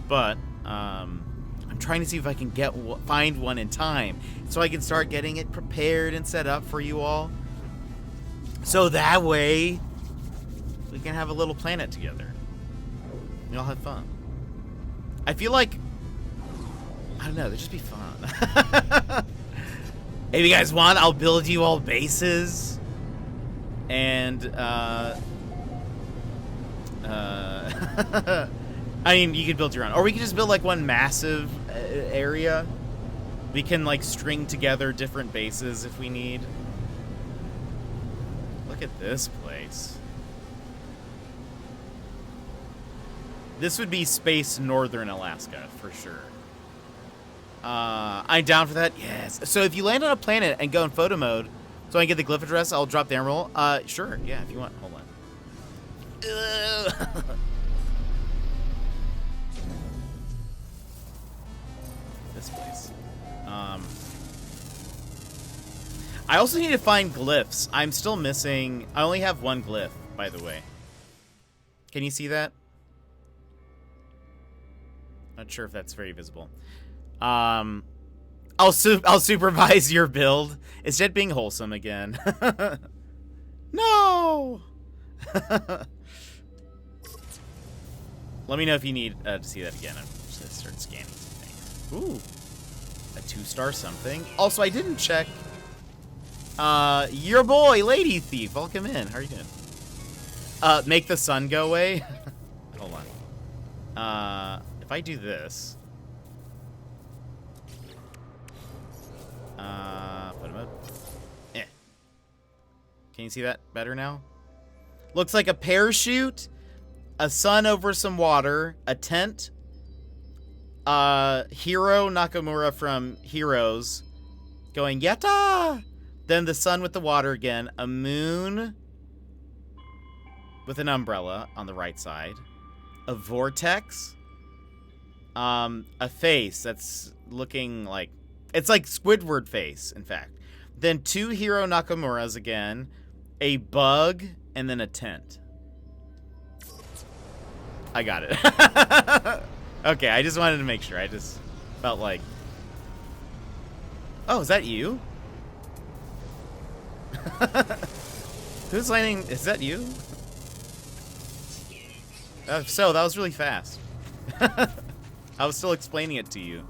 But I'm trying to see if I can find one in time so I can start getting it prepared and set up for you all. So that way we can have a little planet together. We all have fun. I feel like, I don't know, it'd just be fun. If you guys want, I'll build you all bases. And, I mean, you could build your own. Or we could just build, like, one massive area. We can, like, string together different bases if we need. Look at this place. This would be Space Northern Alaska, for sure. I'm down for that? Yes. So if you land on a planet and go in photo mode, so I can get the glyph address, I'll drop the emerald. Sure, yeah, if you want. Hold on. This place. I also need to find glyphs. I'm still missing... I only have one glyph, by the way. Can you see that? Not sure if that's very visible. I I'll supervise your build. Is Jet being wholesome again? No! Let me know if you need to see that again. I'm just gonna start scanning some things. Ooh. A 2-star something. Also, I didn't check. Your boy, Lady Thief. Welcome in. How are you doing? Make the sun go away. Hold on. If I do this. Put him up. Eh. Can you see that better now? Looks like a parachute, a sun over some water, a tent, Hiro Nakamura from Heroes going, Yatta! Then the sun with the water again, a moon with an umbrella on the right side, a vortex, a face that's looking like, it's like Squidward face, in fact. Then 2 Hiro Nakamuras again, a bug, and then a tent. I got it. Okay, I just wanted to make sure. I just felt like... Oh, is that you? Who's landing? Is that you? So, that was really fast. I was still explaining it to you.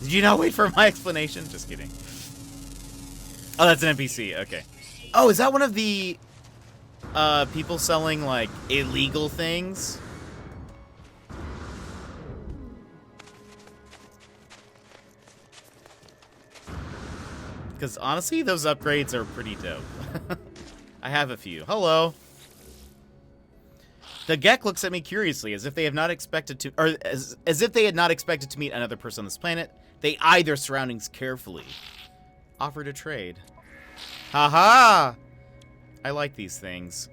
Did you not wait for my explanation? Just kidding. Oh, that's an NPC. Okay. Oh, is that one of the people selling, like, illegal things? Because, honestly, those upgrades are pretty dope. I have a few. Hello. The Gek looks at me curiously, as if they have not expected to, or as if they had not expected to meet another person on this planet. They eye their surroundings carefully. Offer to trade. Haha! I like these things.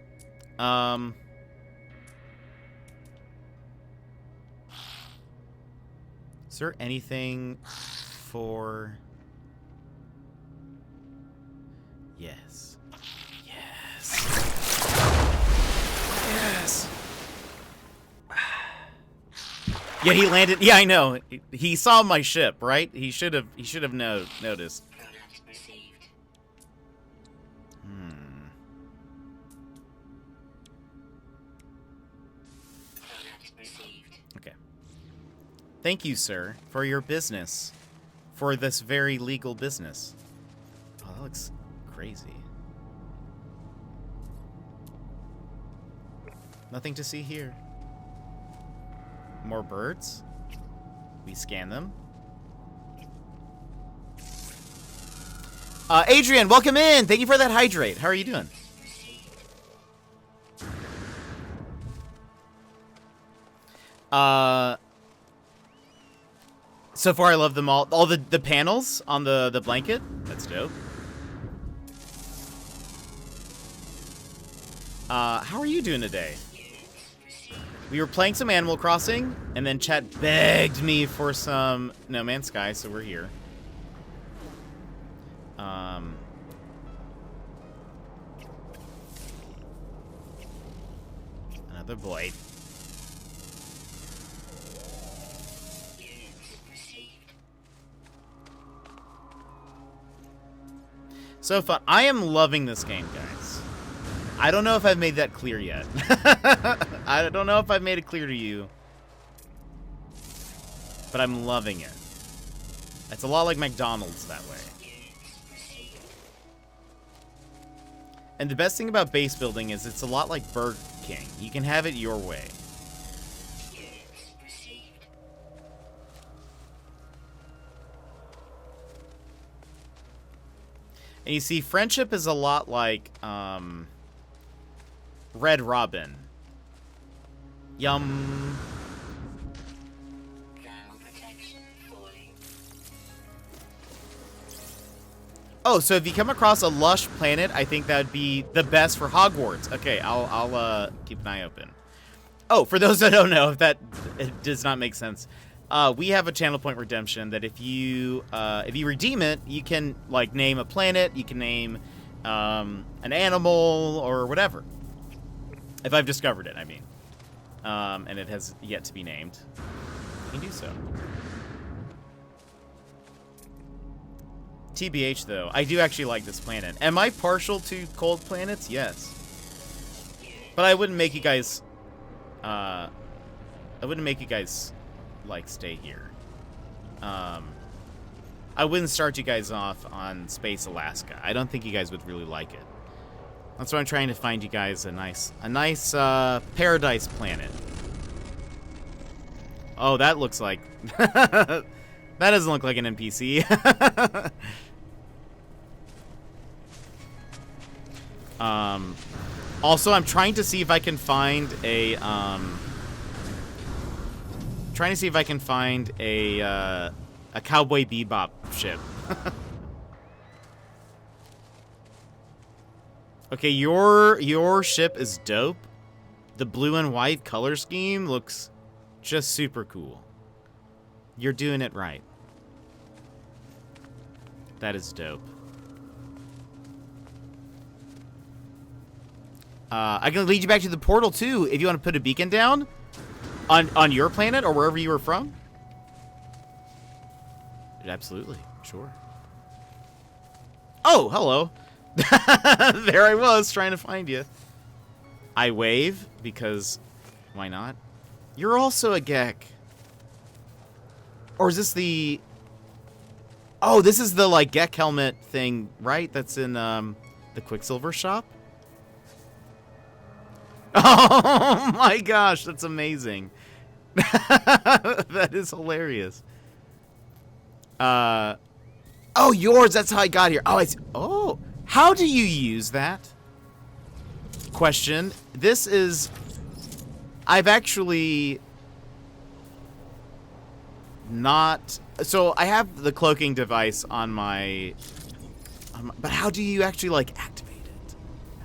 Is there anything for... Yes. Yes. Yes. Yeah, he landed. Yeah, I know. He saw my ship, right? He should have noticed. Okay. Thank you, sir, for your business. For this very legal business. Oh, that looks crazy. Nothing to see here. More birds. We scan them. Adrian, welcome in. Thank you for that hydrate. How are you doing? So far I love them all. All the panels on the blanket. That's dope. How are you doing today? We were playing some Animal Crossing, and then chat begged me for some No Man's Sky, so we're here. Another blade. So fun. I am loving this game, guys. I don't know if I've made that clear yet. I don't know if I've made it clear to you. But I'm loving it. It's a lot like McDonald's that way. And the best thing about base building is it's a lot like Burger King. You can have it your way. And you see, friendship is a lot like, Red Robin. Yum. Oh, so if you come across a lush planet, I think that would be the best for Hogwarts. Okay, I'll keep an eye open. Oh, for those that don't know, if that does not make sense, we have a channel point redemption that if you redeem it, you can like name a planet, you can name an animal or whatever. If I've discovered it, I mean. And it has yet to be named. You can do so. TBH, though, I do actually like this planet. Am I partial to cold planets? Yes. But I wouldn't make you guys... I wouldn't make you guys, like, stay here. I wouldn't start you guys off on Space Alaska. I don't think you guys would really like it. That's why I'm trying to find you guys a nice paradise planet. Oh, that looks like... that doesn't look like an NPC. Also, I'm trying to see if I can find a, a Cowboy Bebop ship. Okay, your ship is dope. The blue and white color scheme looks just super cool. You're doing it right. That is dope. I can lead you back to the portal too if you want to put a beacon down on your planet or wherever you were from. Absolutely, sure. Oh, hello. There I was trying to find you. I wave because why not? You're also a Gek. Or is this the... Oh, this is the, like, Gek helmet thing, right? That's in, the Quicksilver shop? Oh, my gosh, that's amazing. That is hilarious. Oh, yours, that's how I got here. Oh, oh, how do you use that? Question. This is... I've actually... not... So, I have the cloaking device on my... but how do you actually, like, activate it?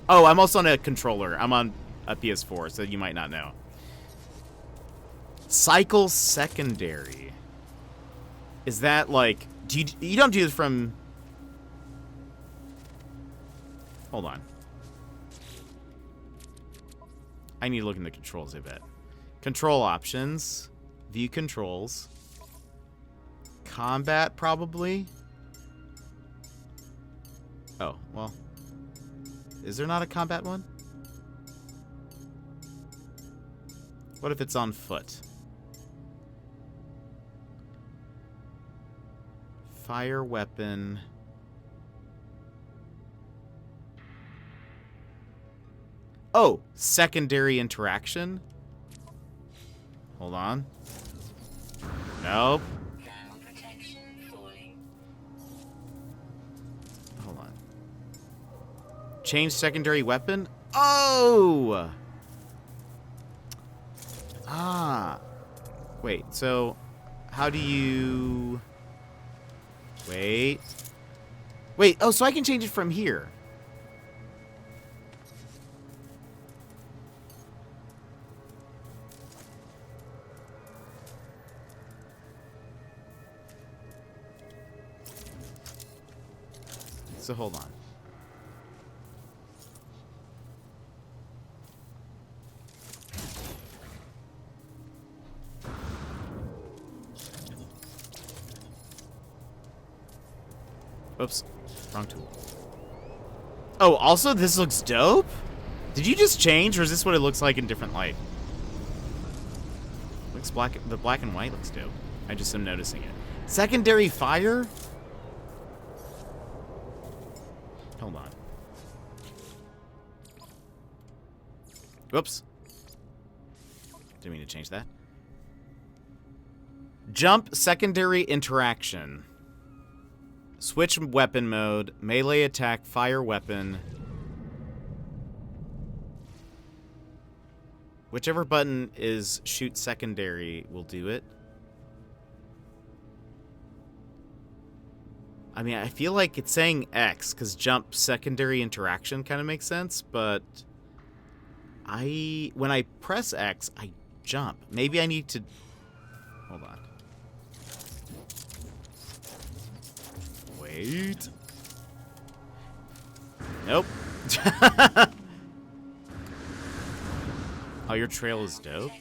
Oh, I'm also on a controller. I'm on a PS4, so you might not know. Cycle secondary. Is that, like... You don't do this from... Hold on. I need to look in the controls, I bet. Control options. View controls. Combat, probably. Oh, well. Is there not a combat one? What if it's on foot? Fire weapon. Oh, secondary interaction. Hold on. Nope. Hold on. Change secondary weapon? Oh! Ah. Wait, so how do you... Wait. Wait, oh, so I can change it from here. So hold on. Oops. Wrong tool. Oh, also this looks dope? Did you just change, or is this what it looks like in different light? Looks black. The black and white looks dope. I just am noticing it. Secondary fire? Hold on. Whoops. Didn't mean to change that. Jump secondary interaction. Switch weapon mode, melee attack, fire weapon. Whichever button is shoot secondary will do it. I mean, I feel like it's saying X, because jump secondary interaction kind of makes sense, but when I press X, I jump. Maybe I need to... Hold on. Wait. Nope. Oh, your trail is dope.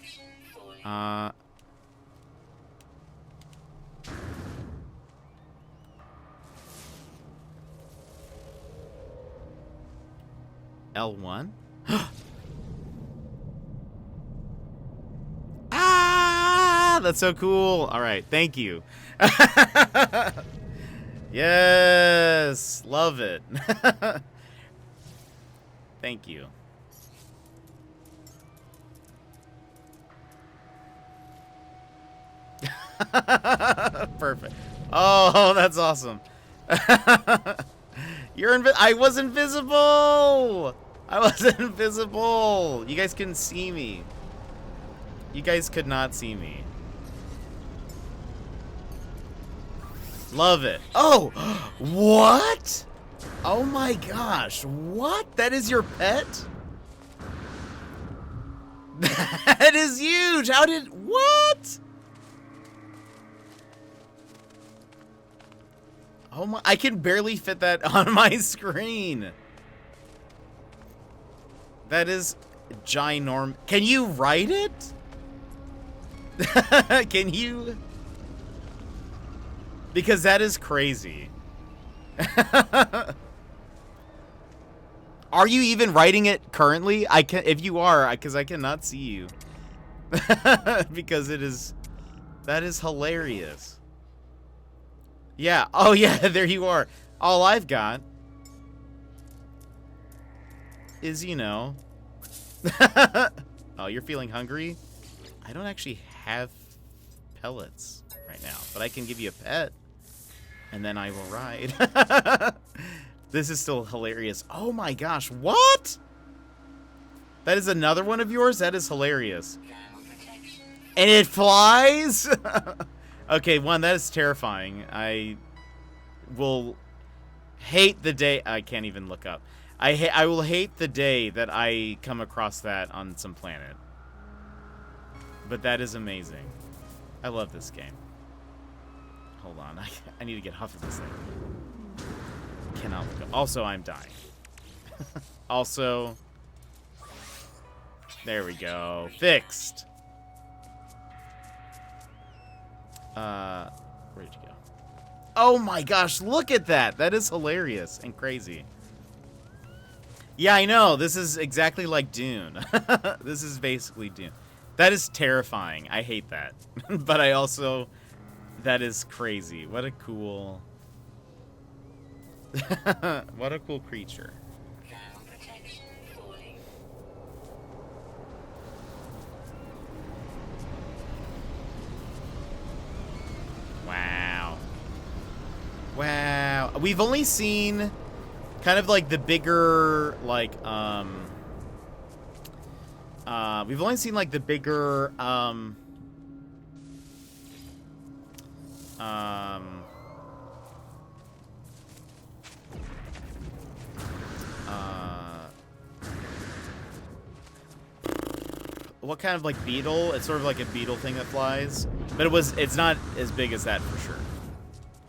L1? Ah, that's so cool. All right, thank you. Yes, love it. Thank you. Perfect. Oh, that's awesome. I was invisible. I was invisible. You guys couldn't see me. You guys could not see me. Love it. Oh, what? Oh my gosh. What? That is your pet? That is huge. How did, what? Oh my, I can barely fit that on my screen. That is ginormous. Can you write it? Can you? Because that is crazy. Are you even writing it currently? I can, if you are, because I cannot see you. Because it is, that is hilarious. Yeah. Oh yeah, there you are. All I've got is, you know. Oh, you're feeling hungry? I don't actually have pellets right now, but I can give you a pet. And then I will ride. This is still hilarious. Oh my gosh, what? That is another one of yours? That is hilarious. And it flies? Okay, one, that is terrifying. I will hate the day... I can't even look up. I will hate the day that I come across that on some planet. But that is amazing. I love this game. Hold on, I need to get off of this thing. Cannot look up. Also, I'm dying. Also, there we go. Fixed. Where'd you go? Oh my gosh, look at that. That is hilarious and crazy. Yeah, I know. This is exactly like Dune. This is basically Dune. That is terrifying. I hate that. But I also... That is crazy. What a cool... What a cool creature. Wow. Wow. We've only seen kind of like the bigger, like, we've only seen like the bigger, what kind of like beetle? It's sort of like a beetle thing that flies, but it's not as big as that for sure.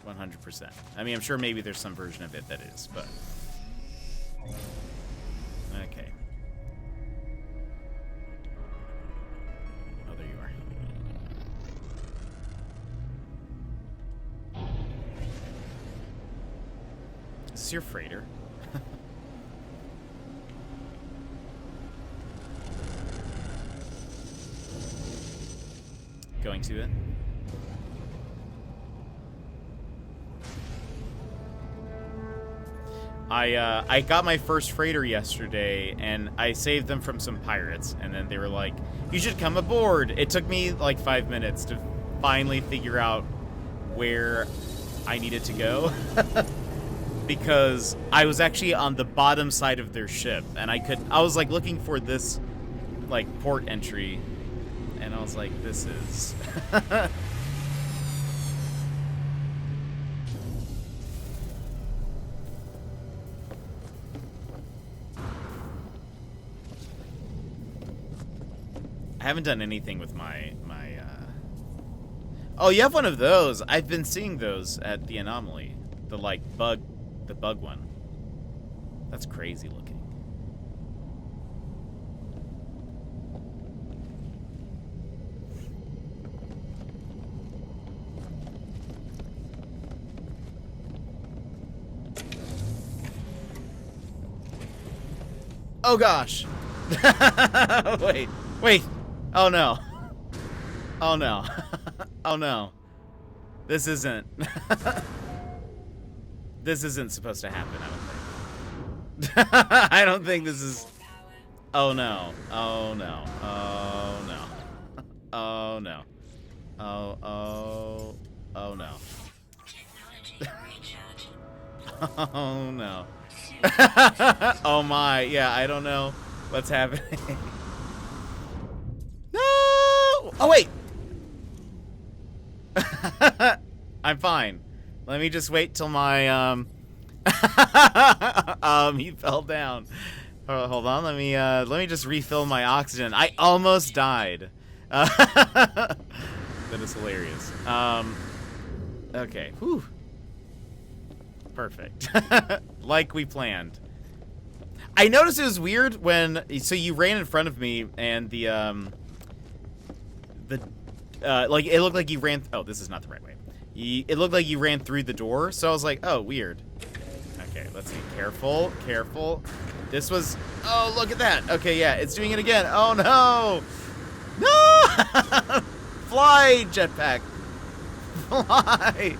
100%. I mean, I'm sure maybe there's some version of it that is, but okay. Oh, there you are. Is this your freighter? Going to it. I got my first freighter yesterday, and I saved them from some pirates, and then they were like, you should come aboard. It took me like 5 minutes to finally figure out where I needed to go. Because I was actually on the bottom side of their ship, and I was like looking for this like port entry, and I was like, this is I haven't done anything with my Oh, you have one of those. I've been seeing those at the Anomaly. The bug one. That's crazy looking. Oh gosh. Wait. Wait. Oh no. Oh no. Oh no. This isn't. This isn't supposed to happen, I don't think. I don't think this is. Oh no. Oh no. Oh no. Oh no. Oh no. Oh no. Oh my, yeah, I don't know what's happening. No! Oh wait! I'm fine. Let me just wait till my he fell down. Hold on, let me just refill my oxygen. I almost died. That is hilarious. Okay, whew. Perfect. Like we planned. I noticed it was weird when, so you ran in front of me and the like, it looked like you ran, oh, this is not the right way. It looked like you ran through the door, so I was like, oh, weird. Okay, let's be careful, careful. This was, oh, look at that. Okay, yeah, it's doing it again. Oh, no. No! Fly, jetpack. Fly.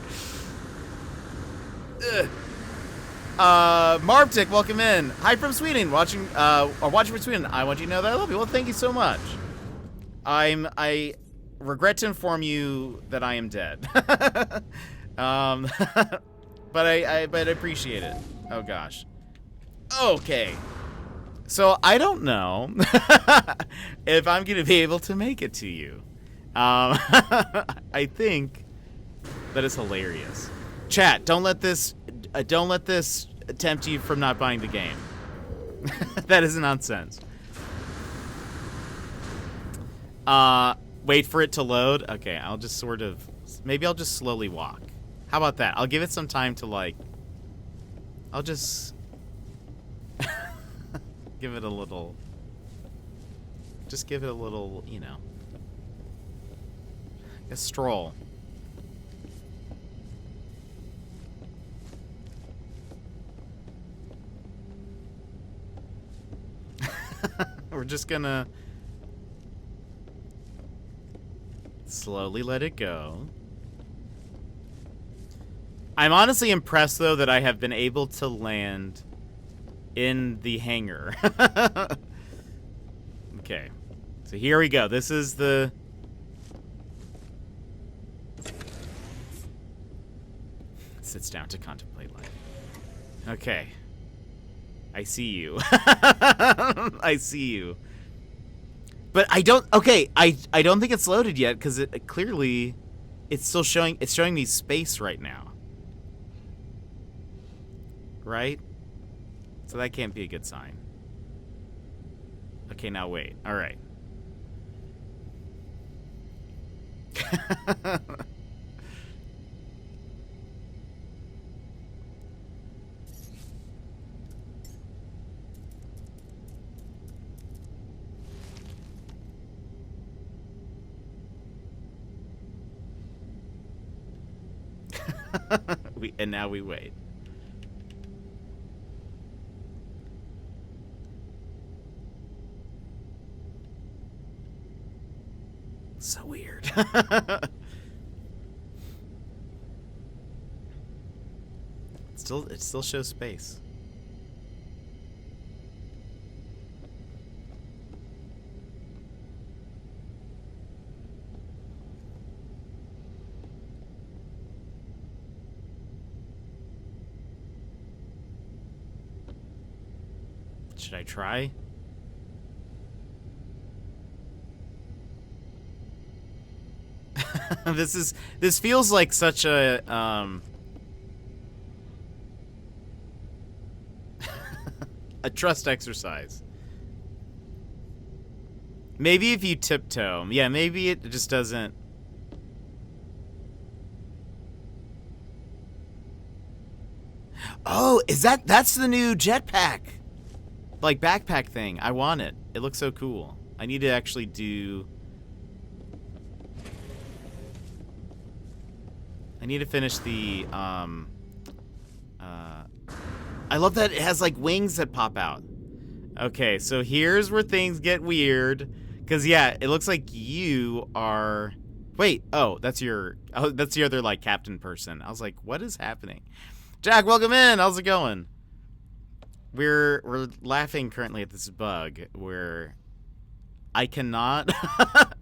Ugh. Marvtic, welcome in. Hi from Sweden, watching from Sweden. I want you to know that I love you. Well, thank you so much. I regret to inform you that I am dead. But I appreciate it. Oh gosh. Okay. So I don't know if I'm gonna be able to make it to you. I think that is hilarious. Chat, don't let this tempt you from not buying the game. That is nonsense. Wait for it to load. Okay, I'll just sort of, maybe I'll just slowly walk. How about that? I'll give it some time to, like, I'll just give it a little, just give it a little, you know, a stroll. We're just gonna slowly let it go. I'm honestly impressed, though, that I have been able to land in the hangar. Okay. So here we go. This is the... Sits down to contemplate life. Okay. I see you. I see you. But I don't... Okay, I don't think it's loaded yet, because it clearly... It's still showing... It's showing me space right now. Right? So that can't be a good sign. Okay, now wait. Alright. And now we wait. So weird. It still shows space. Should I try? This feels like such a a trust exercise. Maybe if you tiptoe. Yeah, maybe it just doesn't. Oh, that's the new jetpack? Like backpack thing. I want it. It looks so cool. I need to actually do... I need to finish the, I love that it has, like, wings that pop out. Okay, so here's where things get weird. Because, yeah, it looks like you are... Wait, that's the other, like, captain person. I was like, what is happening? Jack, welcome in. How's it going? We're laughing currently at this bug where I cannot...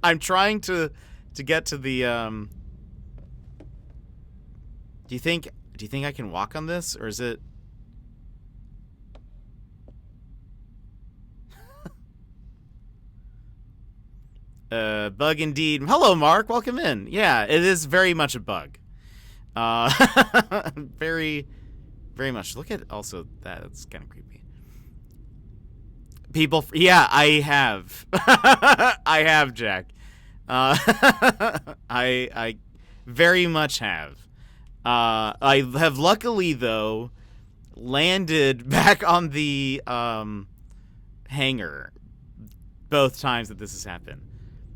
I'm trying to get to the, Do you think I can walk on this, or is it... Bug indeed. Hello, Mark. Welcome in. Yeah, it is very much a bug. Very, very much. Look at also that. That's kind of creepy. People. Yeah, I have. I have, Jack. I very much have. I have luckily though landed back on the hangar both times that this has happened.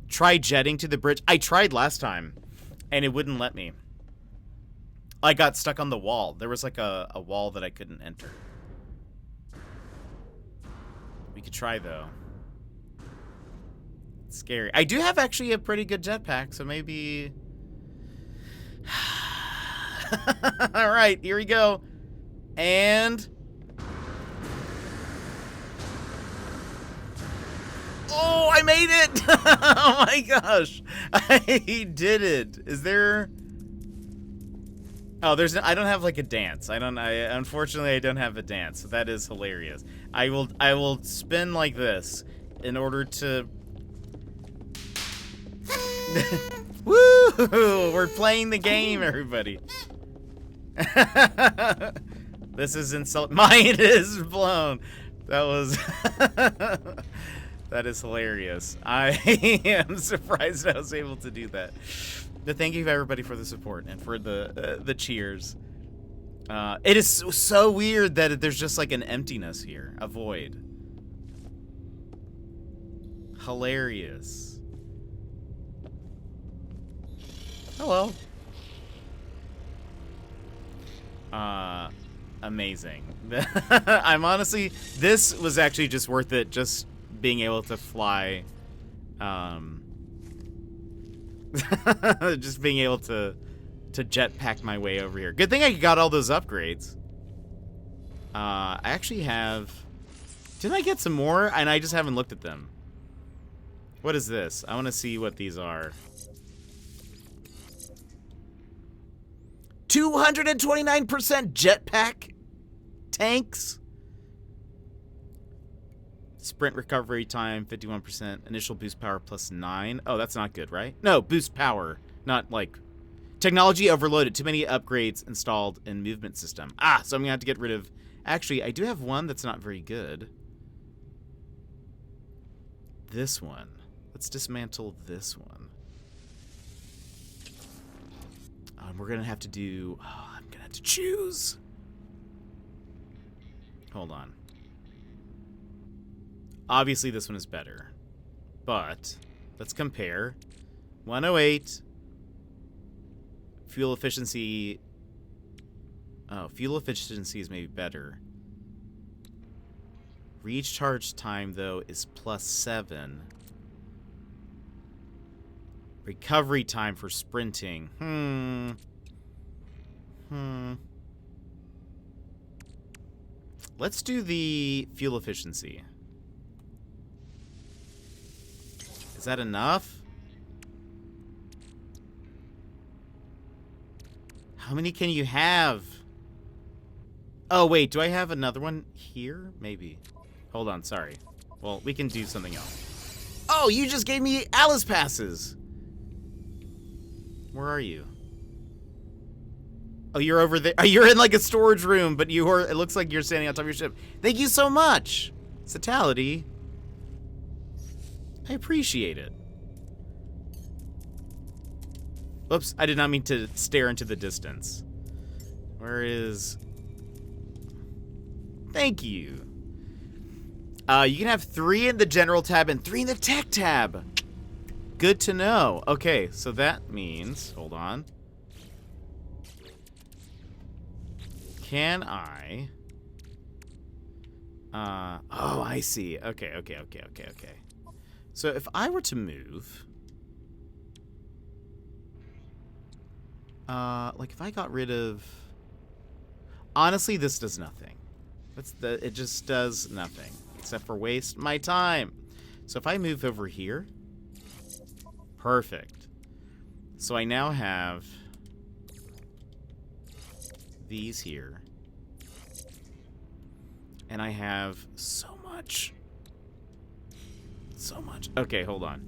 Try jetting to the bridge. I tried last time, and it wouldn't let me. I got stuck on the wall. There was like a wall that I couldn't enter. We could try, though. It's scary. I do have actually a pretty good jetpack, so maybe... Alright, here we go. And... Oh, I made it! Oh my gosh. I did it. Is there... Oh, I don't have like a dance. Unfortunately I don't have a dance. So that is hilarious. I will spin like this in order to... Woo! We're playing the game, everybody. This is insult. Mine is blown. That was... That is hilarious. I am surprised I was able to do that. But thank you everybody for the support and for the cheers. It is so weird that there's just like an emptiness here, a void. Hilarious. Hello. Amazing. I'm honestly, this was actually just worth it. Just being able to fly, just being able to jetpack my way over here. Good thing I got all those upgrades. I actually have... Didn't I get some more? And I just haven't looked at them. What is this? I want to see what these are. 229% jetpack tanks. Sprint recovery time, 51%. Initial boost power plus 9. Oh, that's not good, right? No, boost power. Not like... Technology overloaded. Too many upgrades installed in movement system. Ah, so I'm going to have to get rid of... Actually, I do have one that's not very good. This one. Let's dismantle this one. We're going to have to do... Oh, I'm going to have to choose. Hold on. Obviously, this one is better. But, let's compare. 108. Fuel efficiency... Oh, fuel efficiency is maybe better. Recharge time, though, is plus 7. Recovery time for sprinting. Let's do the fuel efficiency. Is that enough? How many can you have? Oh, wait. Do I have another one here? Maybe. Hold on. Sorry. Well, we can do something else. Oh, you just gave me Alice passes. Where are you? Oh, you're over there. Oh, you're in like a storage room, but it looks like you're standing on top of your ship. Thank you so much. Citality. I appreciate it. Oops, I did not mean to stare into the distance. Where is... Thank you. You can have 3 in the general tab and 3 in the tech tab. Good to know. Okay, so that means... Hold on. Can I... Oh, I see. Okay. So if I were to move... like if I got rid of... Honestly, this does nothing. It just does nothing. Except for waste my time. So if I move over here... Perfect. So I now have... these here. And I have so much. So much. Okay, hold on.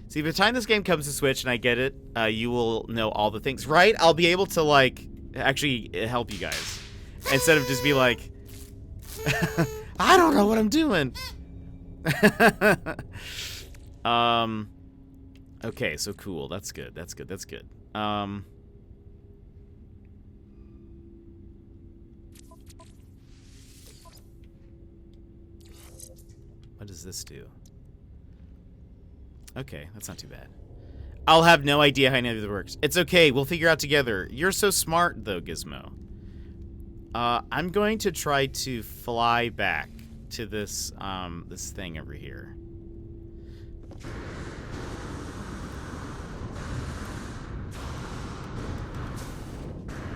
See, by the time this game comes to Switch and I get it, you will know all the things. Right? I'll be able to, like, actually help you guys. Instead of just be like, I don't know what I'm doing. Okay, so cool. That's good. That's good. What does this do? Okay, that's not too bad. I'll have no idea how any of it works. It's okay, we'll figure out together. You're so smart, though, Gizmo. I'm going to try to fly back to this, this thing over here.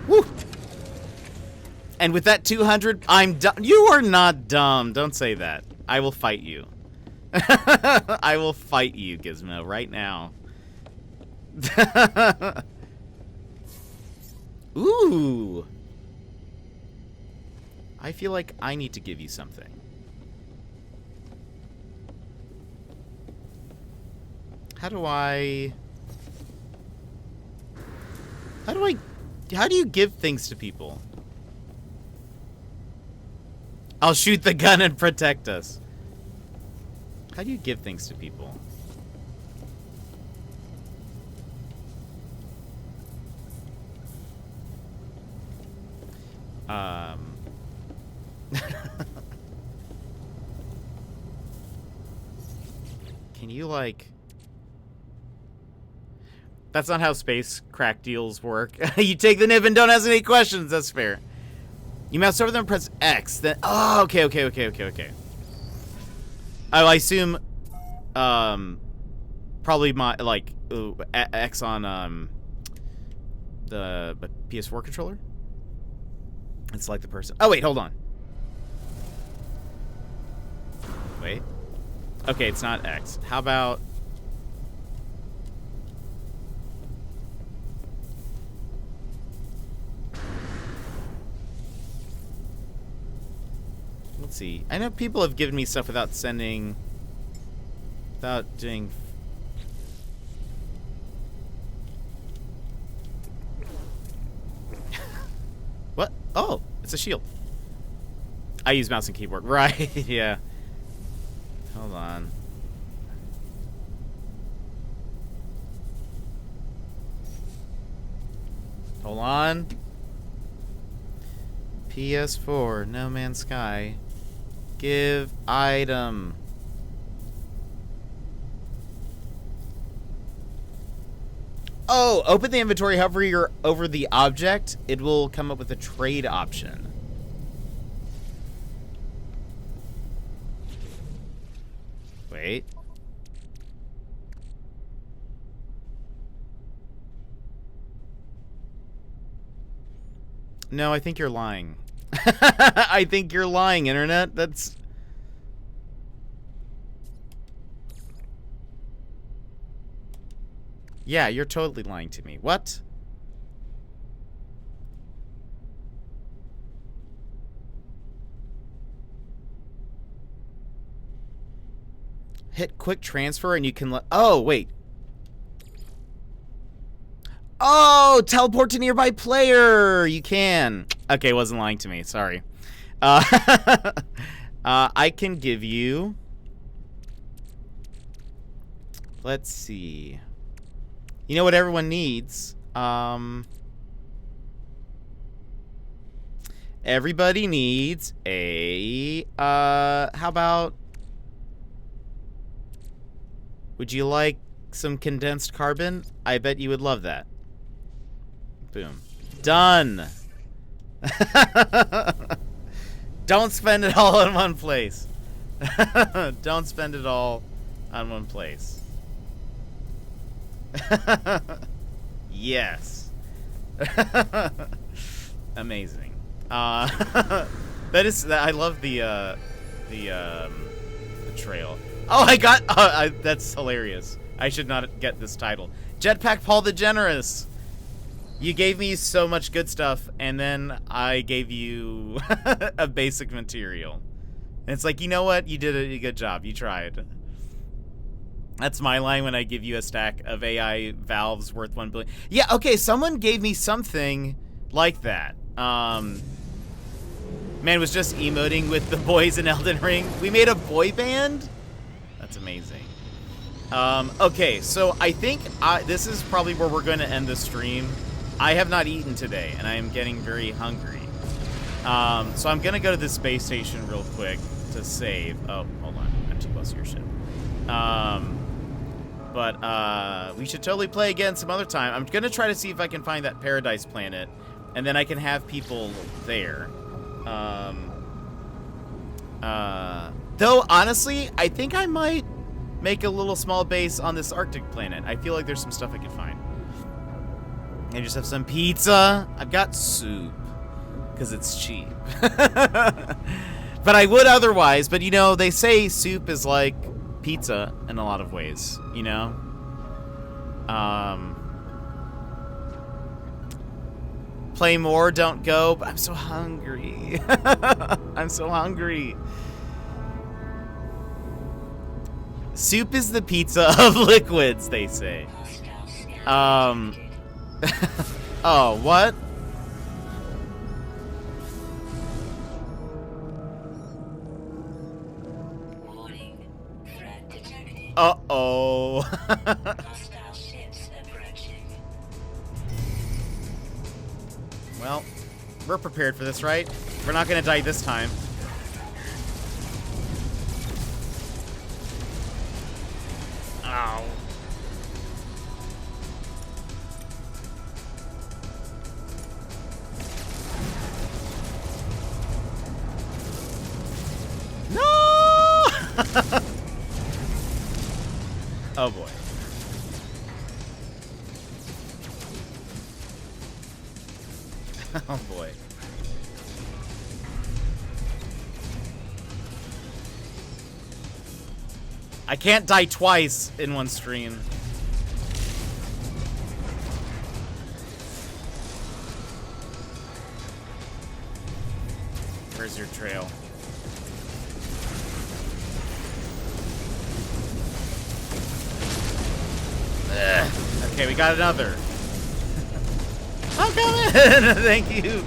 Woo! And with that 200, I'm dumb. You are not dumb. Don't say that. I will fight you. I will fight you, Gizmo, right now. Ooh. I feel like I need to give you something. How do you give things to people? I'll shoot the gun and protect us. How do you give things to people? Can you, like... That's not how space crack deals work. You take the nib and don't ask any questions. That's fair. You mouse over them and press X. Then... Oh, okay. Oh, I assume... probably my, like, X on, the PS4 controller? It's like the person... Oh, wait, hold on. Wait. Okay, it's not X. How about... Let's see. I know people have given me stuff without sending... Without doing... What? Oh, it's a shield. I use mouse and keyboard. Right, yeah. Hold on. Hold on. PS4, No Man's Sky. Give item. Oh, open the inventory, hover you're over the object, it will come up with a trade option. Wait. No, I think you're lying. I think you're lying, Internet. That's... Yeah, you're totally lying to me. What? Hit quick transfer and you can let... Oh, wait. Oh, teleport to nearby player. You can. Okay, wasn't lying to me. Sorry. I can give you... Let's see. You know what everyone needs? Everybody needs a... how about... Would you like some condensed carbon? I bet you would love that. Boom. Done! Don't spend it all in one place. Don't spend it all on one place. Yes. Amazing. That is. I love the trail. Oh, I got. That's hilarious. I should not get this title. Jetpack Paul the Generous. You gave me so much good stuff, and then I gave you a basic material. And it's like, you know what? You did a good job. You tried. That's my line when I give you a stack of AI valves worth 1 billion. Yeah, okay, someone gave me something like that. Man was just emoting with the boys in Elden Ring. We made a boy band? That's amazing. Okay, so I think this is probably where we're going to end the stream. I have not eaten today, and I am getting very hungry. So I'm going to go to the space station real quick to save. Oh, hold on. I'm too close to your ship. But we should totally play again some other time. I'm going to try to see if I can find that Paradise Planet, and then I can have people there. Though, honestly, I think I might make a little small base on this Arctic planet. I feel like there's some stuff I can find. I just have some pizza. I've got soup, because it's cheap. But I would otherwise, but you know, they say soup is like pizza in a lot of ways, you know? Play more, don't go, but I'm so hungry. I'm so hungry. Soup is the pizza of liquids, they say. Oh, what? Uh-oh. Well, we're prepared for this, right? We're not gonna die this time. Ow. No! Oh boy. Oh boy. I can't die twice in one stream. Where's your trail? Ugh. Okay, we got another. I'm coming! Thank you.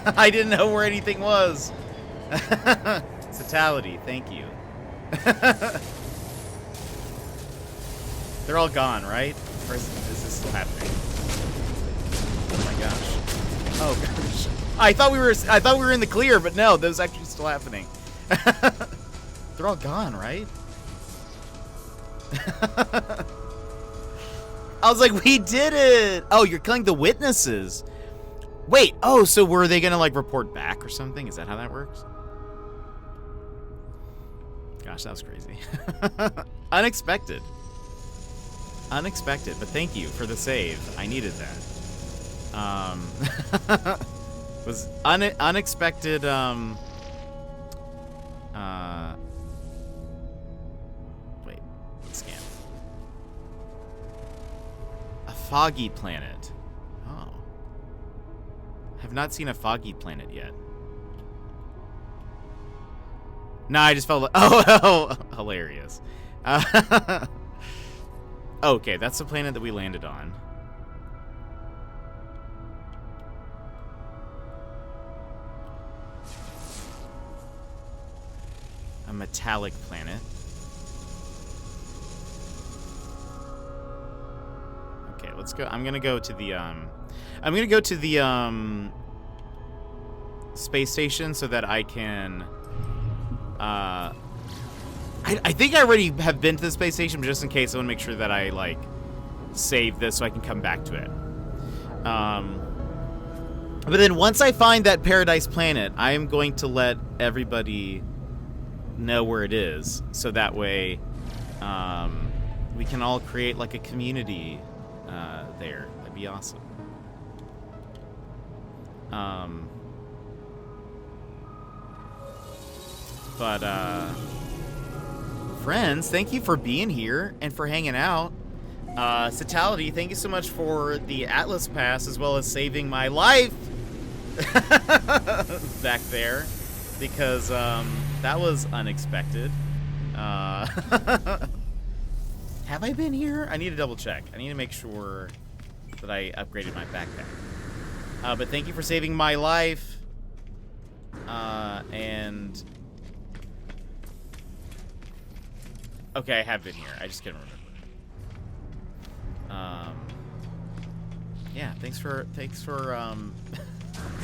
I didn't know where anything was. Fatality, thank you. They're all gone, right? Or is this still happening? Oh my gosh. Oh gosh. I thought we were in the clear, but no, that was actually still happening. They're all gone, right? I was like, we did it! Oh, you're killing the witnesses. Wait, oh, so were they gonna, like, report back or something? Is that how that works? Gosh, that was crazy. Unexpected. Unexpected, but thank you for the save. I needed that. Was unexpected, wait, let's scan. A foggy planet. Oh. Have not seen a foggy planet yet. Nah, I just felt like, oh, hilarious. Okay, that's the planet that we landed on. A metallic planet. Okay, let's go. I'm gonna go to the space station so that I can I think I already have been to the space station, but just in case, I want to make sure that I, like, save this so I can come back to it. But then once I find that Paradise Planet, I am going to let everybody know where it is, so that way we can all create like a community there. That'd be awesome. But friends, thank you for being here and for hanging out. Citality, thank you so much for the Atlas Pass as well as saving my life back there, because that was unexpected. Have I been here? I need to double check. I need to make sure that I upgraded my backpack. But thank you for saving my life. And okay, I have been here. I just couldn't remember. Yeah, thanks for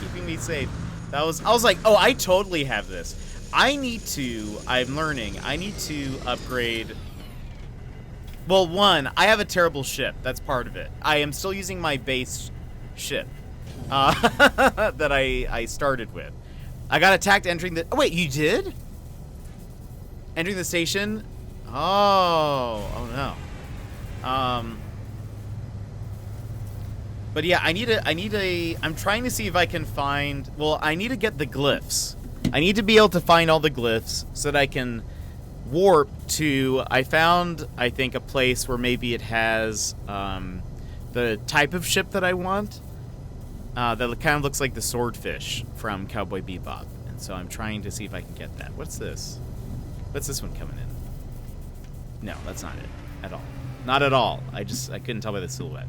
keeping me safe. I was like, oh, I totally have this. I'm learning, I need to upgrade. Well, one, I have a terrible ship. That's part of it. I am still using my base ship that I started with. I got attacked entering the... Oh, wait, you did? Entering the station? Oh no. But yeah, I'm trying to see if I can find... Well, I need to get the glyphs. I need to be able to find all the glyphs so that I can warp to... I found, I think, a place where maybe it has the type of ship that I want. That kind of looks like the swordfish from Cowboy Bebop. And so I'm trying to see if I can get that. What's this? What's this one coming in? No, that's not it at all. Not at all. I couldn't tell by the silhouette.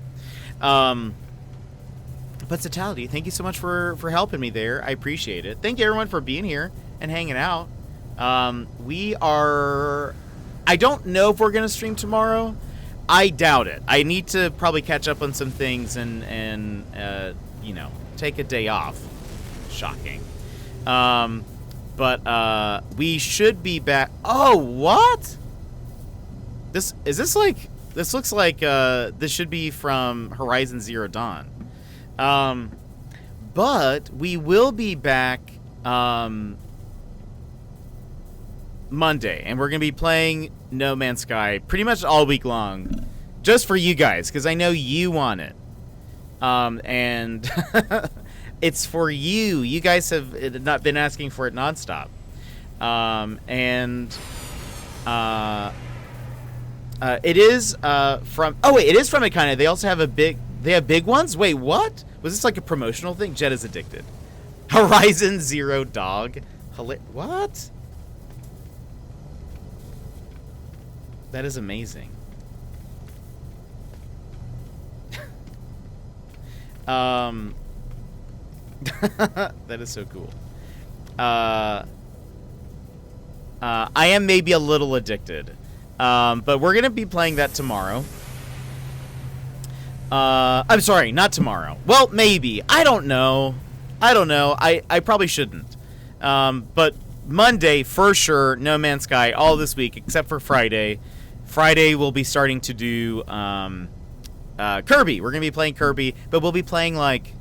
But Citality, thank you so much for helping me there. I appreciate it. Thank you everyone for being here and hanging out. I don't know if we're gonna stream tomorrow. I doubt it. I need to probably catch up on some things and you know, take a day off. Shocking. But we should be back. Oh, what? This looks like this should be from Horizon Zero Dawn. But we will be back Monday, and we're gonna be playing No Man's Sky pretty much all week long, just for you guys, because I know you want it. And it's for you. You guys have not been asking for it nonstop. It is from... Oh, wait, it is from Akane. They also have They have big ones? Wait, what? Was this like a promotional thing? Jet is addicted. Horizon Zero Dog. What? That is amazing. That is so cool. I am maybe a little addicted. But we're going to be playing that tomorrow. I'm sorry, not tomorrow. Well, maybe. I don't know. I probably shouldn't. But Monday, for sure, No Man's Sky all this week, except for Friday. Friday, we'll be starting to do Kirby. We're going to be playing Kirby, but we'll be playing, like,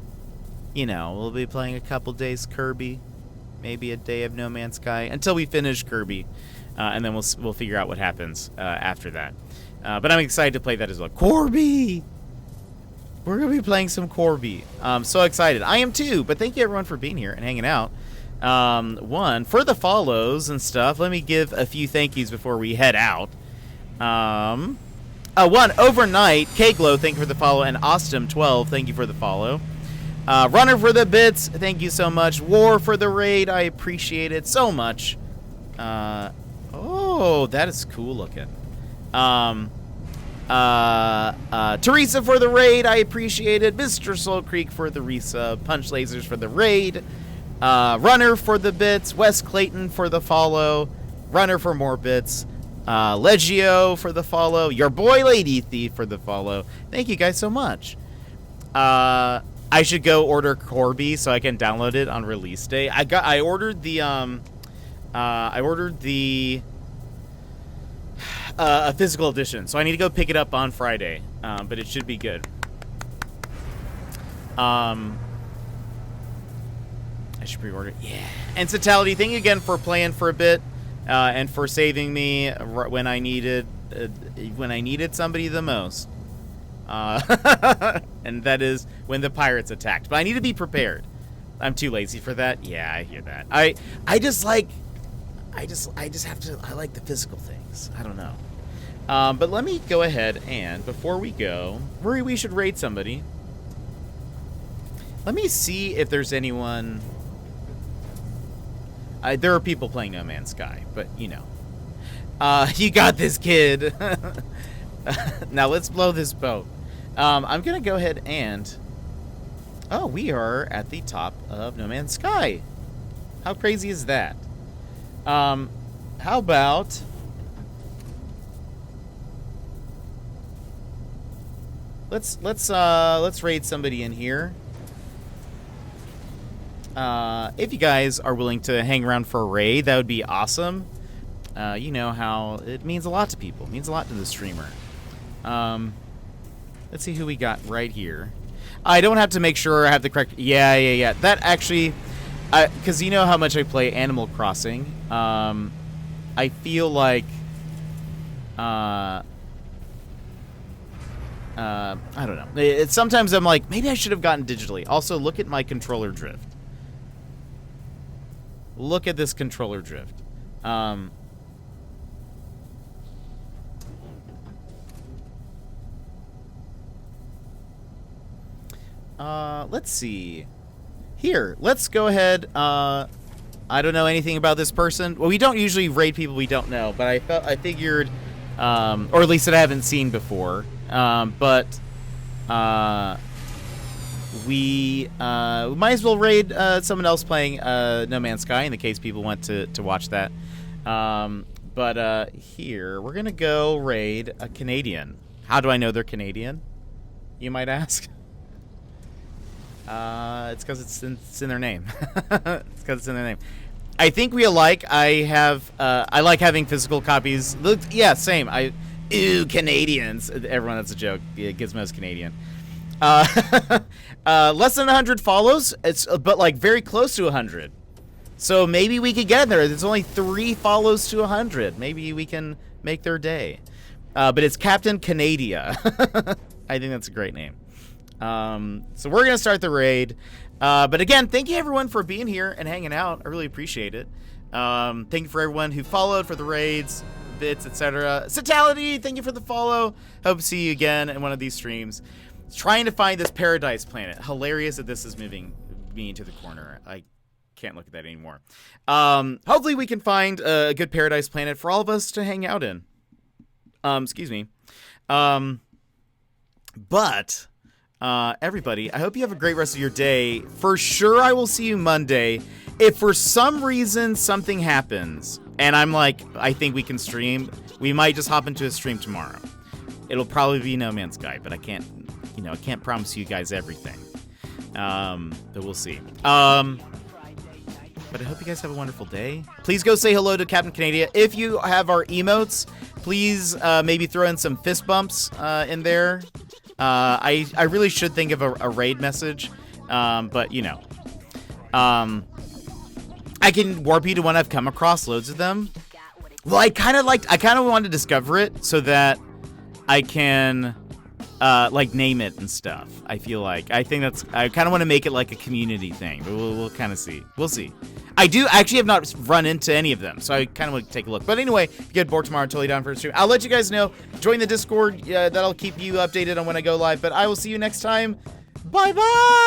you know, we'll be playing a couple days Kirby. Maybe a day of No Man's Sky until we finish Kirby. And then we'll figure out what happens after that. But I'm excited to play that as well. Corby! We're going to be playing some Corby. I'm so excited. I am too, but thank you everyone for being here and hanging out. One, for the follows and stuff, let me give a few thank yous before we head out. One, Overnight, K-Glow, thank you for the follow, and Austin12, thank you for the follow. Runner for the bits, thank you so much. War for the raid, I appreciate it so much. Oh, that is cool looking. Teresa for the raid, I appreciate it. Mr. Soul Creek for the resub. Punch Lasers for the raid. Runner for the bits. Wes Clayton for the follow. Runner for more bits. Legio for the follow. Your boy Lady Thief for the follow. Thank you guys so much. I should go order Corby so I can download it on release day. I ordered the a physical edition, so I need to go pick it up on Friday. but it should be good. I should pre-order. Yeah. And Totality, thank you again for playing for a bit, and for saving me when I needed somebody the most. And that is when the pirates attacked. But I need to be prepared. I'm too lazy for that. Yeah, I hear that. I just like the physical things. I don't know. But let me go ahead and before we go, we should raid somebody. Let me see if there's anyone. There are people playing No Man's Sky, but you know. You got this, kid. Now let's blow this boat. I'm gonna go ahead and. Oh, we are at the top of No Man's Sky. How crazy is that? How about? Let's raid somebody in here. If you guys are willing to hang around for a raid, that would be awesome. You know how it means a lot to people. It means a lot to the streamer. Let's see who we got right here. I don't have to make sure I have the correct... Yeah. That actually... Because you know how much I play Animal Crossing. I feel like... I don't know. Sometimes I'm like, maybe I should have gotten digitally. Also, look at my controller drift. Look at this controller drift. Let's see. Here, let's go ahead. I don't know anything about this person. Well, we don't usually raid people we don't know, but I figured, or at least that I haven't seen before. We might as well raid someone else playing No Man's Sky in the case people want to watch that. Here, we're going to go raid a Canadian. How do I know they're Canadian? You might ask. It's because it's in their name. It's because it's in their name. I think we alike. I like having physical copies. Look, yeah, same. Ew, Canadians. Everyone, that's a joke. Yeah, Gizmo's Canadian. Less than 100 follows. But like very close to 100. So maybe we could get in there. There's only 3 follows to 100. Maybe we can make their day. But it's Captain Canadia. I think that's a great name. So we're gonna start the raid. But again, thank you everyone for being here and hanging out. I really appreciate it. Thank you for everyone who followed for the raids, bits, etc. Totality, thank you for the follow. Hope to see you again in one of these streams. Trying to find this paradise planet. Hilarious that this is moving me into the corner. I can't look at that anymore. Hopefully we can find a good paradise planet for all of us to hang out in. Excuse me. Everybody, I hope you have a great rest of your day. For sure, I will see you Monday. If for some reason something happens, and I'm like, I think we can stream, we might just hop into a stream tomorrow. It'll probably be No Man's Sky, but I can't promise you guys everything. But we'll see. But I hope you guys have a wonderful day. Please go say hello to Captain Canadia. If you have our emotes, please maybe throw in some fist bumps in there. I really should think of a raid message, but you know, I can warp you to one I've come across loads of them. Well, I kind of wanted to discover it so that I can, like name it and stuff. I kind of want to make it like a community thing, but we'll kind of see. We'll see. I actually have not run into any of them, so I kind of want to take a look. But anyway, if you get bored tomorrow, I'm totally down for a stream. I'll let you guys know. Join the Discord. That'll keep you updated on when I go live. But I will see you next time. Bye-bye!